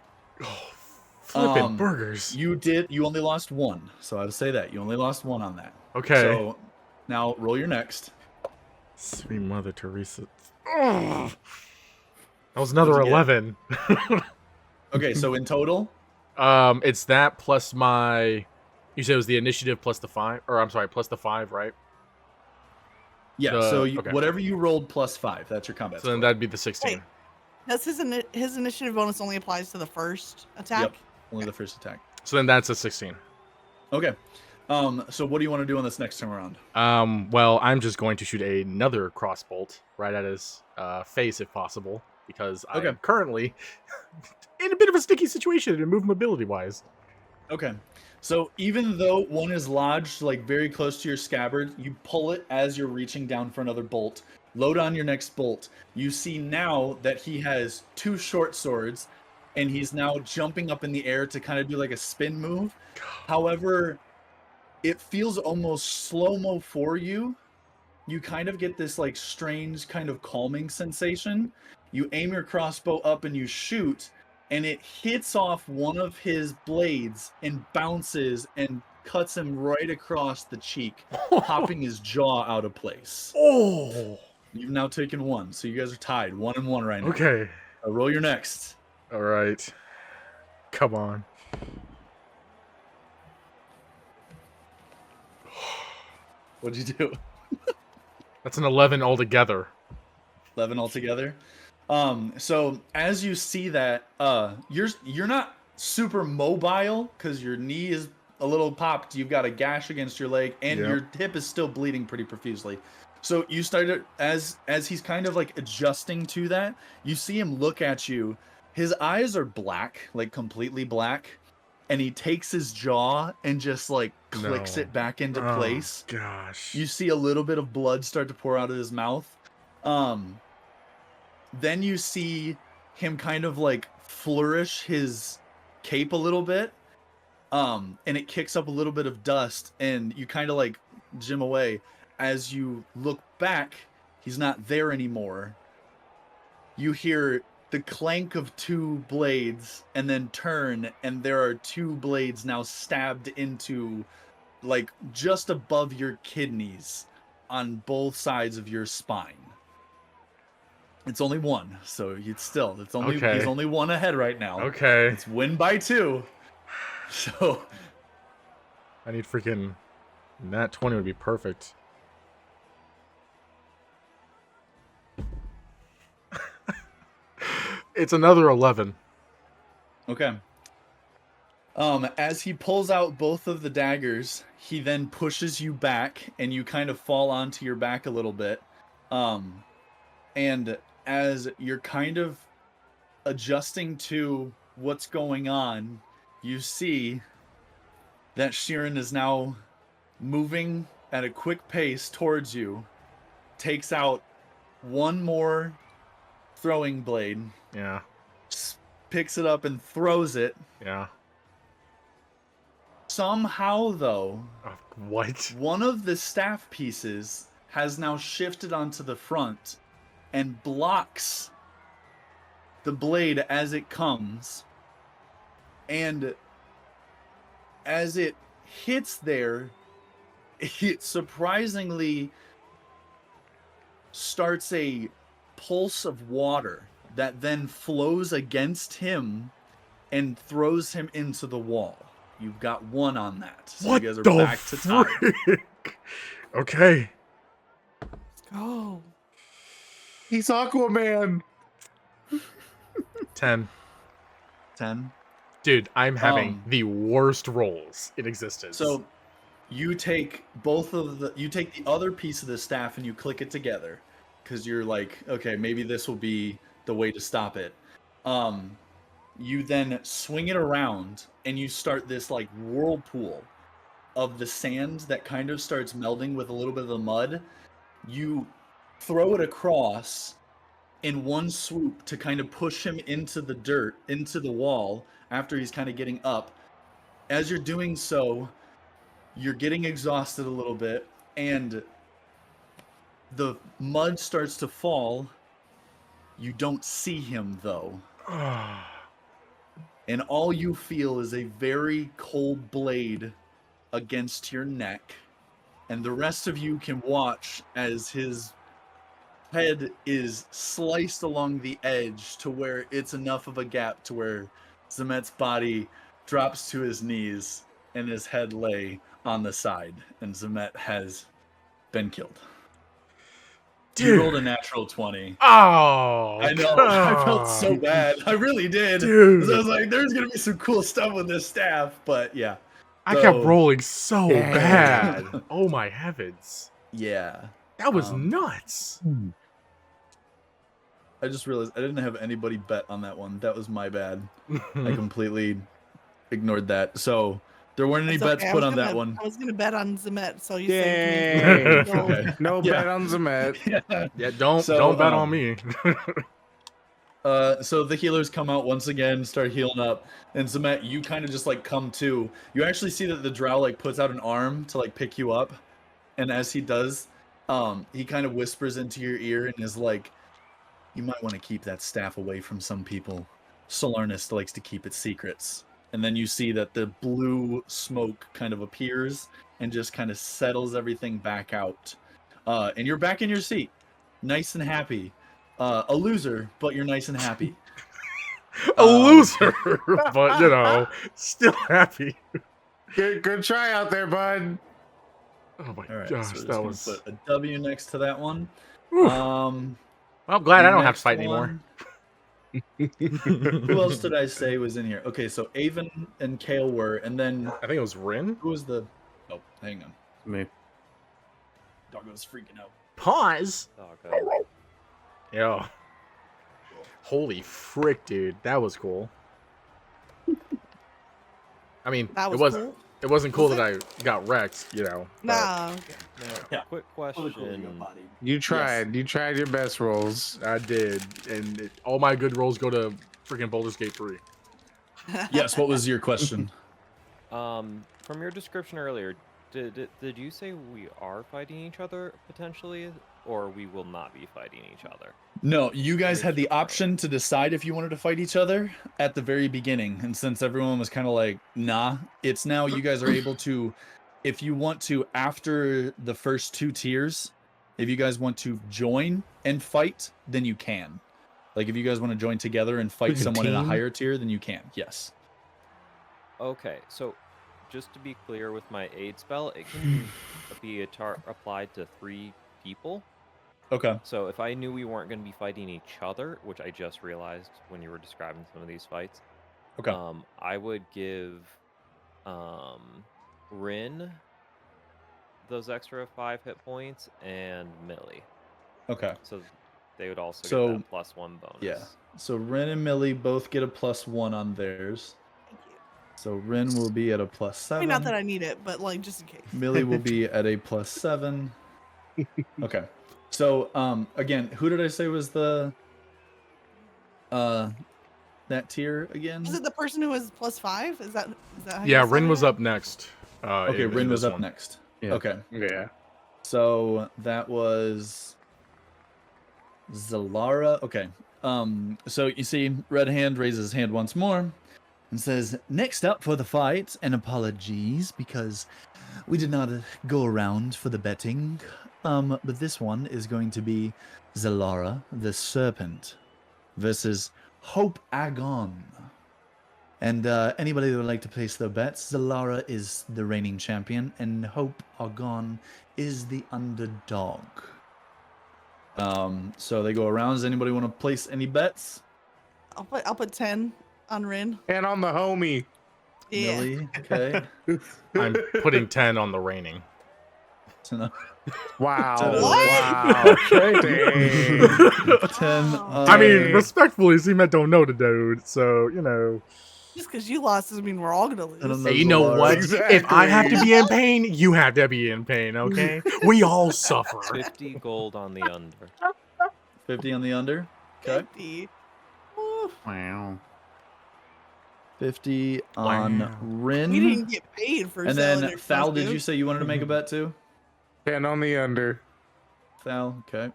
Flippin' burgers. You only lost 1, so I would say that. You only lost 1 on that. Okay. So now roll your next. Sweet Mother Teresa. That was another What'd you 11. Okay, so in total, It's that plus my You said it was the initiative plus the 5, or I'm sorry, plus the 5, right? Yeah, The- so okay. whatever you rolled plus 5, that's your combat So then score. that'd be the 16. Wait. Does his initiative bonus only applies to the first attack? Yep, only the first attack. So then that's a 16. Okay. So what do you want to do on this next time around? Well, I'm just going to shoot another crossbolt right at his face if possible, because Okay. I'm currently in a bit of a sticky situation in move mobility wise. Okay. So even though one is lodged like very close to your scabbard, you pull it as you're reaching down for another bolt. Load on your next bolt. You see now that he has 2 short swords, and he's now jumping up in the air to kind of do like a spin move. However, it feels almost slow-mo for you. You kind of get this like strange kind of calming sensation. You aim your crossbow up and you shoot, and it hits off one of his blades and bounces and cuts him right across the cheek, popping his jaw out of place. Oh. You've now taken 1, so you guys are tied 1-1 right now. Okay. Roll your next. All right. Come on. What'd you do? That's an 11 altogether. 11 altogether. So as you see that, you're not super mobile because your knee is a little popped. You've got a gash against your leg, and Yep. your hip is still bleeding pretty profusely. So you started as he's kind of like adjusting to that. You see him look at you. His eyes are black, like completely black, and he takes his jaw and just like clicks No. it back into Oh, place. gosh. You see a little bit of blood start to pour out of his mouth. Then you see him kind of like flourish his cape a little bit. And it kicks up a little bit of dust, and you kind of like jim away. As you look back, he's not there anymore. You hear the clank of 2 blades and then turn, and there are 2 blades now stabbed into like just above your kidneys on both sides of your spine. It's only 1, so it's only Okay. he's only 1 ahead right now. Okay. It's win by 2. So I need freaking nat 20 would be perfect. It's another 11. okay. As he pulls out both of the daggers, he then pushes you back, and you kind of fall onto your back a little bit. And as you're kind of adjusting to what's going on, you see that Sheeran is now moving at a quick pace towards you, takes out 1 more throwing blade, Yeah. picks it up and throws it. Yeah. Somehow, though, What? one of the staff pieces has now shifted onto the front and blocks the blade as it comes. And as it hits there, it surprisingly starts a pulse of water that then flows against him and throws him into the wall. You've got 1 on that. So What you guys are the back to tie. frick? Okay. Let's go. He's Aquaman. 10. 10. Dude, I'm having Um, the worst rolls in existence. So you take you take the other piece of the staff and you click it together because you're like, okay, maybe this will be the way to stop it. You then swing it around and you start this like whirlpool of the sand that kind of starts melding with a little bit of the mud. You throw it across in one swoop to kind of push him into the dirt, into the wall after he's kind of getting up. As you're doing so, you're getting exhausted a little bit, and the mud starts to fall. You don't see him, though. And all you feel is a very cold blade against your neck. And the rest of you can watch as his head is sliced along the edge to where it's enough of a gap to where Zemet's body drops to his knees and his head lay on the side, and Zemet has been killed. You rolled a natural 20. Oh, I know. I felt so bad. I really did. Dude. 'Cause I was like, there's going to be some cool stuff with this staff. But yeah. I So, kept rolling so Dang. bad. Oh my heavens. Yeah. That was Um, nuts. I just realized I didn't have anybody bet on that one. That was my bad. I completely ignored that. So there weren't any That's bets okay. put on that one. I was gonna bet on Zemet, so you Yay. saved me. Okay. No Yeah. bet on Zemet. Yeah, don't So, bet on me. So the healers come out once again, start healing up, and Zemet, you kind of just like come to. You actually see that the drow like puts out an arm to like pick you up, and as he does, he kind of whispers into your ear and is like, "You might want to keep that staff away from some people. Solarnus likes to keep its secrets." And then you see that the blue smoke kind of appears and just kind of settles everything back out, and you're back in your seat, nice and happy. A loser, but you're nice and happy. A loser, but you know, still happy. Good try out there, bud. Oh my All right, gosh, so we're just that gonna was. put a W next to that one. Oof. Um, Well, I'm glad I the don't have to next fight anymore. one- Who else did I say was in here? Okay, so Avon and Kale were, and then I think it was Rin. who was the? Oh, hang on, Me. Doggo's freaking out. Pause. Doggo. Yo. Holy frick, dude, that was cool. I mean, That was cool. it wasn't cool Was that I got wrecked, you know. but- No. Okay. Now, Yeah. quick question. You tried. You tried your best rolls. I did, and all my good rolls go to freaking Baldur's Gate 3. Yes. What was your question? From your description earlier, did you say we are fighting each other potentially, or we will not be fighting each other? No, you guys had the option to decide if you wanted to fight each other at the very beginning, and since everyone was kind of like, nah, it's now you guys are able to, if you want to, after the first 2 tiers, if you guys want to join and fight, then you can. Like if you guys want to join together and fight can someone in a team? higher tier, then you can. Yes. Okay, so just to be clear with my aid spell, it can be applied to 3 people. Okay. So if I knew we weren't going to be fighting each other, which I just realized when you were describing some of these fights, Okay. I would give Rin those extra 5 hit points and Millie. Okay. So they would also So, get that +1 bonus. Yeah. So Rin and Millie both get a +1 on theirs. Thank you. So Rin will be at a I +7. mean, not that I need it, but like just in case. Millie will be at a +7. Okay. So again, who did I say was the that tier again? Is it the person who was +5? Is that how Yeah, you said Rin it? was up next. Okay, in Rin was this up one. next. Yeah. Okay. Yeah. So that was Zalara. Okay. So you see Red Hand raises his hand once more and says, "Next up for the fight, and apologies because we did not go around for the betting. But this one is going to be Zalara the Serpent versus Hope Agon. And anybody that would like to place their bets, Zalara is the reigning champion, and Hope Agon is the underdog. So they go around. Does anybody want to place any bets? I'll put 10 on Rin. And on the homie. Yeah. Millie, okay. I'm putting 10 on the reigning. Wow. What? Wow. Okay. Dang. 10. Wow. I mean, Dang. respectfully, Z-Met don't know the dude, so, you know. Just because you lost doesn't mean we're all gonna I don't lose. know. Hey, you know Zalara. what? If I have to Exactly. be in pain, you have to be in pain, okay? We all suffer. 50 gold on the under. 50 on the under. Okay. 50. Oof. Wow. 50 on Wow. Rin. We didn't get paid for And selling then their Thal, stuff, did dude. you say you wanted to make a bet too? 10 on the under. Thal, okay.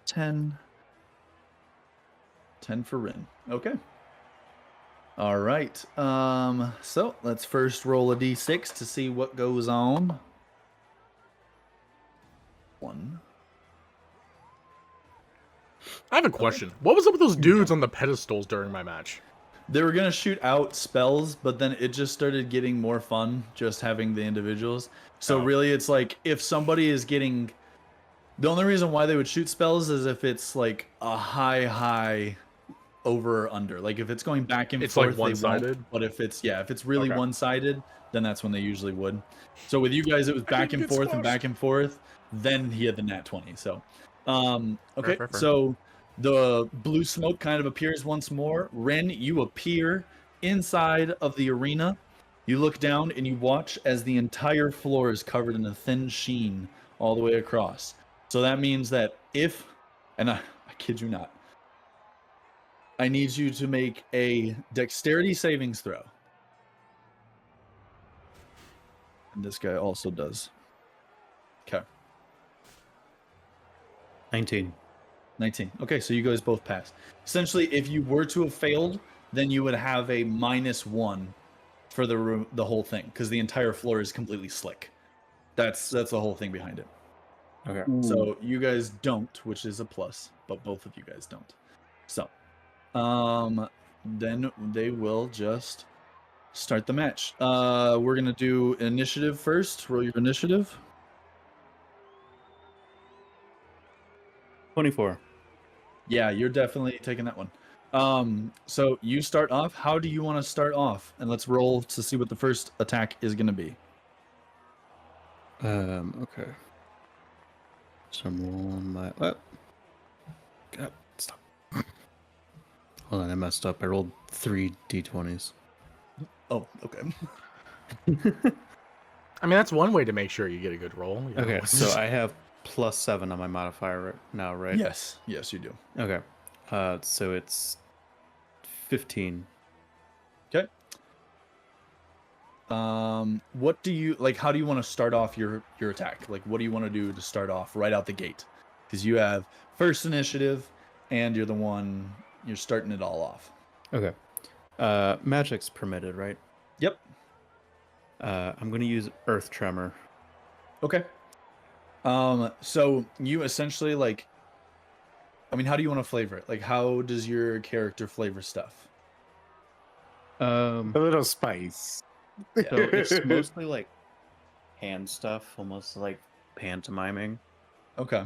10. 10 for Rin. Okay. All right. So let's first roll a d6 to see what goes on. 1. I have a question. What was up with those dudes on the pedestals during my match? They were gonna shoot out spells, but then it just started getting more fun just having the individuals. So really, it's like if somebody is getting, the only reason why they would shoot spells is if it's like a high over or under. Like if it's going back and It's forth, like one-sided? But if it's really Okay. one-sided, then that's when they usually would. So with you guys, it was back and forth and back and forth. Then he had the nat 20. So, okay. Fair. So the blue smoke kind of appears once more. Ren, you appear inside of the arena. You look down and you watch as the entire floor is covered in a thin sheen all the way across. So that means that if, and I kid you not, I need you to make a dexterity savings throw. And this guy also does. Okay. 19. 19. Okay, so you guys both passed. Essentially, if you were to have failed, then you would have a -1 for the whole thing, because the entire floor is completely slick. That's the whole thing behind it. Okay. So you guys don't, which is a plus, but both of you guys don't. So, then they will just start the match. We're gonna do initiative first. Roll your initiative. 24. Yeah, you're definitely taking that one. So you start off. How do you want to start off? And let's roll to see what the first attack is gonna be. Okay. So I'm rolling my. Oh. God, stop. Hold on, I messed up. I rolled 3 d20s. Oh, okay. I mean, that's one way to make sure you get a good roll. You know? Okay, so I have +7 on my modifier right now, right? Yes, you do. Okay. So it's 15. Okay. What do you like? How do you want to start off your attack? Like, what do you want to do to start off right out the gate? Because you have first initiative, and you're the one you're starting it all off. Okay. Magic's permitted, right? Yep. I'm gonna use Earth Tremor. Okay. So you essentially like. I mean, how do you want to flavor it? Like, how does your character flavor stuff? A little spice. So it's mostly like hand stuff, almost like pantomiming. Okay.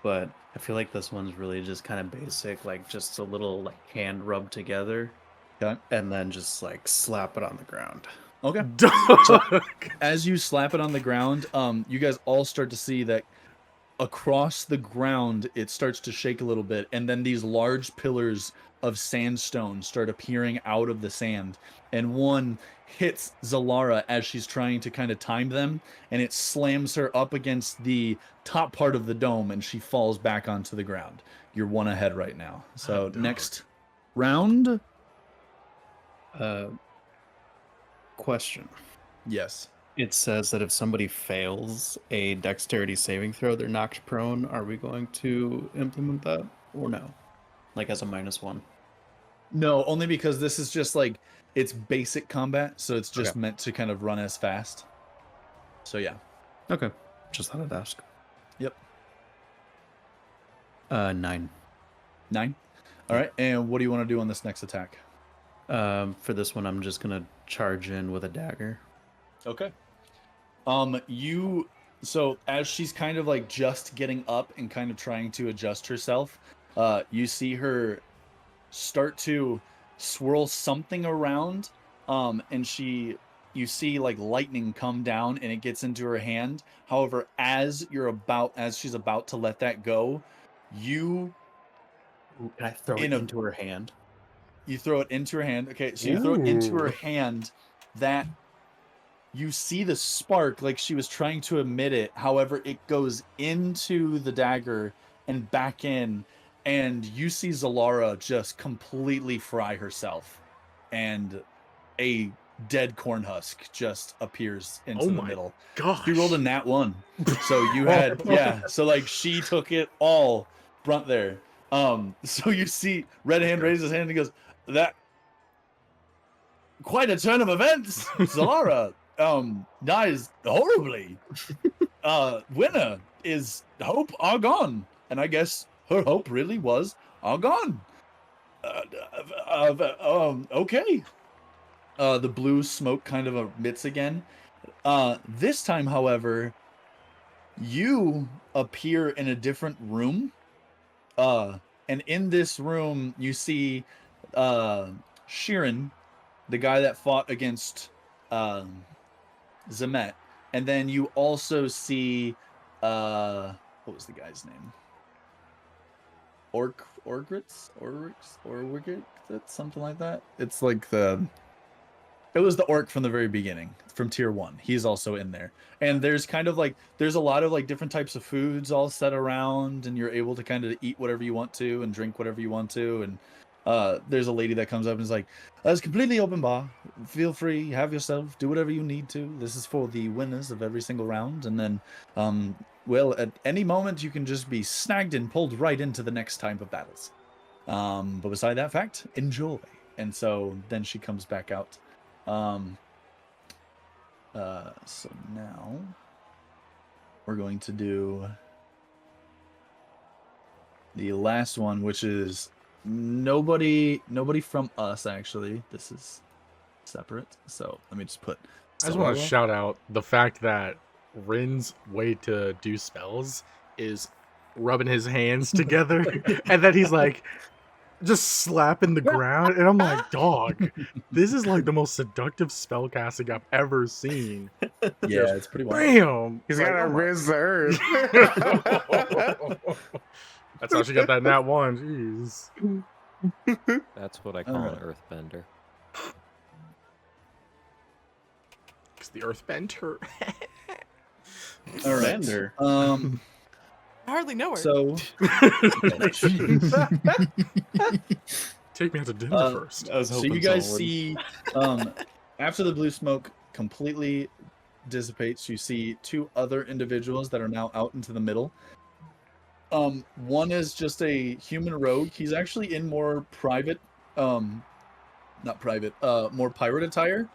But I feel like this one's really just kind of basic, like just a little like hand rub together, Okay. and then just like slap it on the ground. Okay. As you slap it on the ground, you guys all start to see that across the ground it starts to shake a little bit, and then these large pillars of sandstone start appearing out of the sand, and one hits Zalara as she's trying to kind of time them, and it slams her up against the top part of the dome, and she falls back onto the ground. You're one ahead right now. So next round. Question. Yes. It says that if somebody fails a dexterity saving throw, they're knocked prone. Are we going to implement that or no? Like as a -1? No, only because this is just like, it's basic combat, so it's just Okay. meant to kind of run as fast. So yeah. Okay. Just thought I'd ask. Yep. 9. 9. All right. And what do you want to do on this next attack? For this one, I'm just gonna charge in with a dagger. Okay. So as she's kind of like just getting up and kind of trying to adjust herself, you see her start to swirl something around, and you see like lightning come down and it gets into her hand. However, as she's about to let that go, you Can I throw it into her hand? You throw it into her hand. Okay, so you throw it into her hand. That you see the spark, like she was trying to emit it. However, it goes into the dagger and back in, and you see Zalara just completely fry herself, and a dead corn husk just appears into the middle. Gosh. She rolled a nat 1, so you had So like she took it all brunt there. So you see Red Hand raises his hand and he goes, "That quite a turn of events. Zalara dies horribly. Winner is Hope Argon, and I guess her hope really was Argon. Okay. The blue smoke kind of emits again. This time, however, you appear in a different room. And in this room, you see Sheeran, the guy that fought against Zemet. And then you also see what was the guy's name? Orgrits, something like that. It's like it was the orc from the very beginning, from tier 1. He's also in there. And there's kind of like there's a lot of like different types of foods all set around, and you're able to kind of eat whatever you want to and drink whatever you want to. And there's a lady that comes up and is like, it's completely open bar. Feel free, have yourself, do whatever you need to. This is for the winners of every single round. And then well, at any moment you can just be snagged and pulled right into the next type of battles. But beside that fact, enjoy. And so then she comes back out. So now we're going to do the last one, which is nobody from us, actually. This is separate. So let me just put I just want to solo. shout out the fact that Rin's way to do spells is rubbing his hands together, and then he's like just slapping the ground, and I'm like, dog, this is like the most seductive spell casting I've ever seen. Yeah, it's pretty wild. Bam! He's Like, got to oh my- riz the earth. That's how she got that nat 1. Jeez. That's what I call an earthbender. It's the earthbender. All right. Bender. I hardly know her. So Take me out to dinner first. I was so hoping you guys someone would. see after the blue smoke completely dissipates, you see two other individuals that are now out into the middle. One is just a human rogue. He's actually in more private more pirate attire.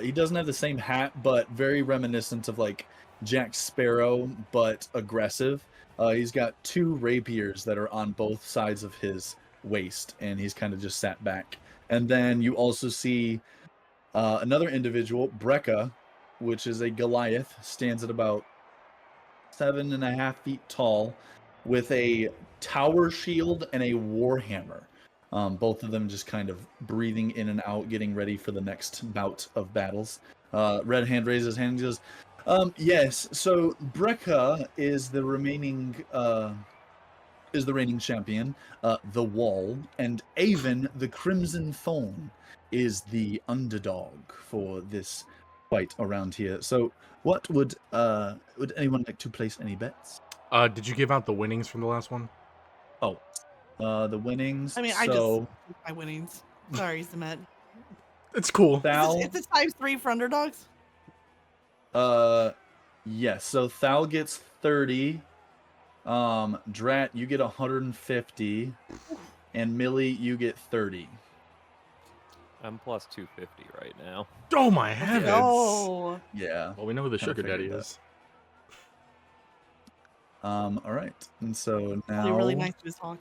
He doesn't have the same hat, but very reminiscent of like Jack Sparrow, but aggressive. He's got two rapiers that are on both sides of his waist, and he's kind of just sat back. And then you also see another individual, Brekka, which is a Goliath, stands at about 7.5 feet tall, with a tower shield and a warhammer. Both of them just kind of breathing in and out, getting ready for the next bout of battles. Red Hand raises his hand and goes, yes, so Brekka is the reigning champion, the Wall, and Aven, the Crimson Thorn, is the underdog for this fight around here. So what would anyone like to place any bets? Did you give out the winnings from the last one? The winnings. I mean, my winnings. Sorry, Zemet. It's cool. Thal, It's a times 3 for underdogs. yes. So Thal gets 30. Drat, you get 150, and Millie, you get 30. I'm plus 250 right now. Oh my heavens! No. Yeah. Well, we know who the Kinda sugar daddy figured that. is. All right. And so now. Probably really nice to his talk.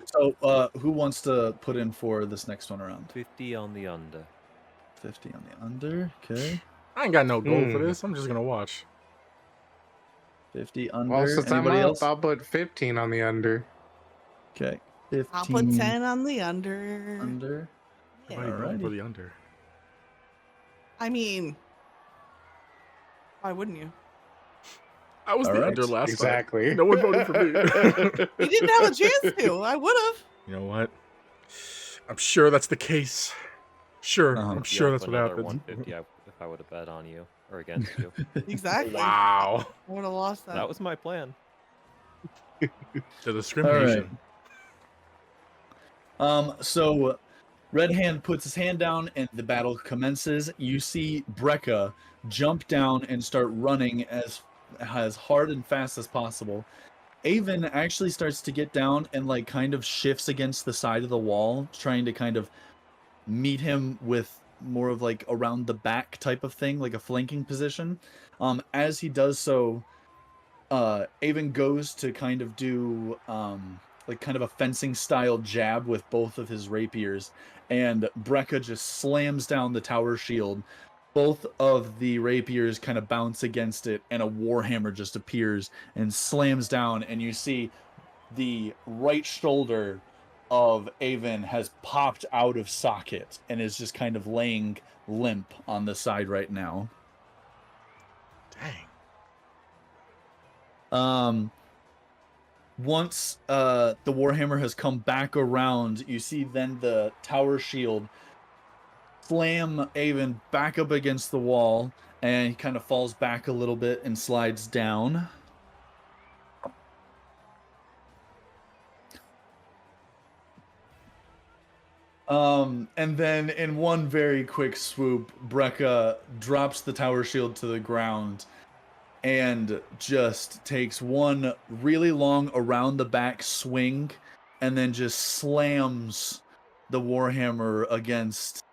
So, who wants to put in for this next one around? 50 on the under. 50 on the under. Okay. I ain't got no goal for Hmm. this. I'm just gonna watch. 50 under. Well, since I'm Anybody up, else? I'll put 15 on the under. Okay. 15 I'll put 10 on the under. under. Why are you going for Alrighty. the under? I mean, why wouldn't you? I was the Alright, under last Exactly. time. No one voted for me. You didn't have a chance to. I would have. You know what? I'm sure that's the case. Sure, Uh-huh. I'm Yeah, sure I'll that's put what another happens. 150 if I would have bet on you or against you. Exactly. Wow, I would have lost that. That was my plan. the discrimination. So Red Hand puts his hand down and the battle commences. You see Brekka jump down and start running as hard and fast as possible. Aven actually starts to get down and like kind of shifts against the side of the wall, trying to kind of meet him with more of like around the back type of thing, like a flanking position. As he does so, Aven goes to kind of do like kind of a fencing style jab with both of his rapiers, and Brekka just slams down the tower shield. Both of the rapiers kind of bounce against it, and a warhammer just appears and slams down, and you see the right shoulder of Avon has popped out of socket and is just kind of laying limp on the side right now. Dang. Once the warhammer has come back around, you see then the tower shield slam Avon back up against the wall, and he kind of falls back a little bit and slides down. And then in one very quick swoop, Brekka drops the tower shield to the ground and just takes one really long around the back swing and then just slams the warhammer against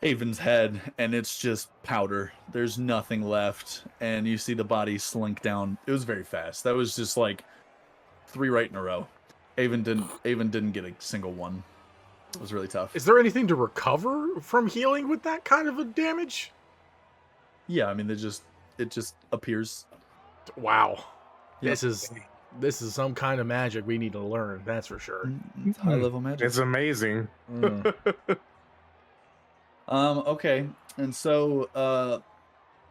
Avon's head, and it's just powder. There's nothing left, and you see the body slink down. It was very fast. That was just like 3 right in a row. Avon didn't get a single one. It was really tough. Is there anything to recover from healing with that kind of a damage? Yeah, I mean, it just appears. Wow. Yep. This is some kind of magic we need to learn, that's for sure. It's high level magic. It's amazing. Okay. And so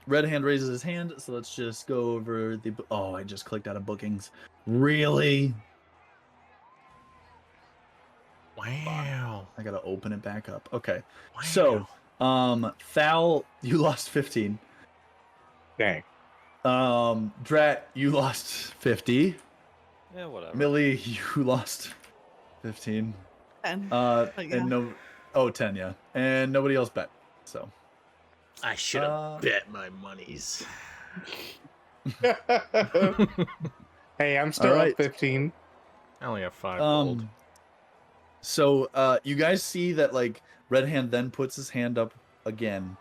Red Hand raises his hand, so let's just go over the I just clicked out of bookings. Really? Wow. I gotta open it back up. Okay. Wow. So Thal, you lost 15. Dang. Drat, you lost 50. Yeah, whatever. Millie, you lost 15. 10. And 10, yeah. And nobody else bet. So I should have bet my monies. Hey, I'm still Alright. up 15. I only have 5 gold. So you guys see that like Red Hand then puts his hand up again,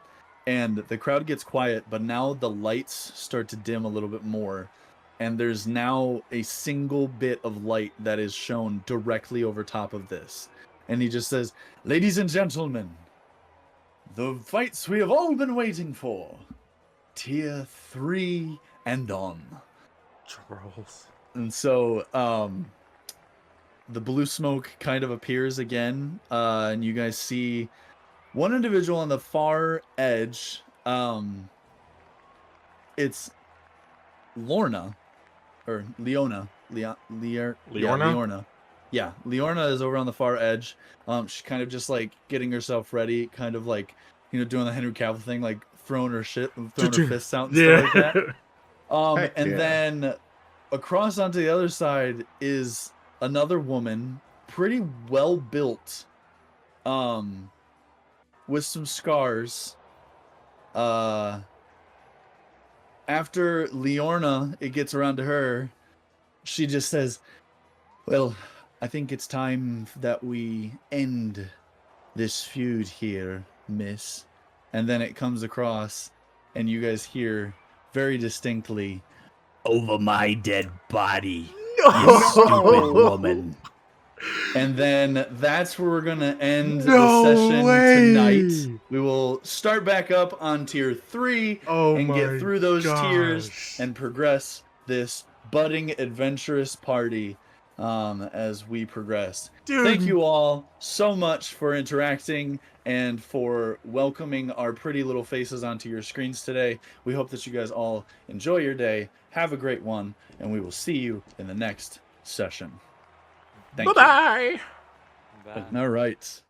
and the crowd gets quiet, but now the lights start to dim a little bit more, and there's now a single bit of light that is shown directly over top of this. And he just says, "Ladies and gentlemen, the fights we have all been waiting for. Tier 3 and on." Trolls. And so the blue smoke kind of appears again, and you guys see one individual on the far edge. It's Lorna, or Leona. Leorna. Yeah, Leorna is over on the far edge. She's kind of just like getting herself ready, kind of like, doing the Henry Cavill thing, like throwing her fists out and stuff like that. And then across onto the other side is another woman, pretty well built, with some scars. After Leorna, it gets around to her, she just says, "Well, I think it's time that we end this feud here, miss." And then it comes across, and you guys hear very distinctly, "Over my dead body, you stupid woman." And then that's where we're going to end the session tonight. We will start back up on tier 3 and get through those tiers and progress this budding adventurous party as we progress. Dude. Thank you all so much for interacting and for welcoming our pretty little faces onto your screens today. We hope that you guys all enjoy your day. Have a great one, and we will see you in the next session. Thank you. Bye-bye. Bye. All right.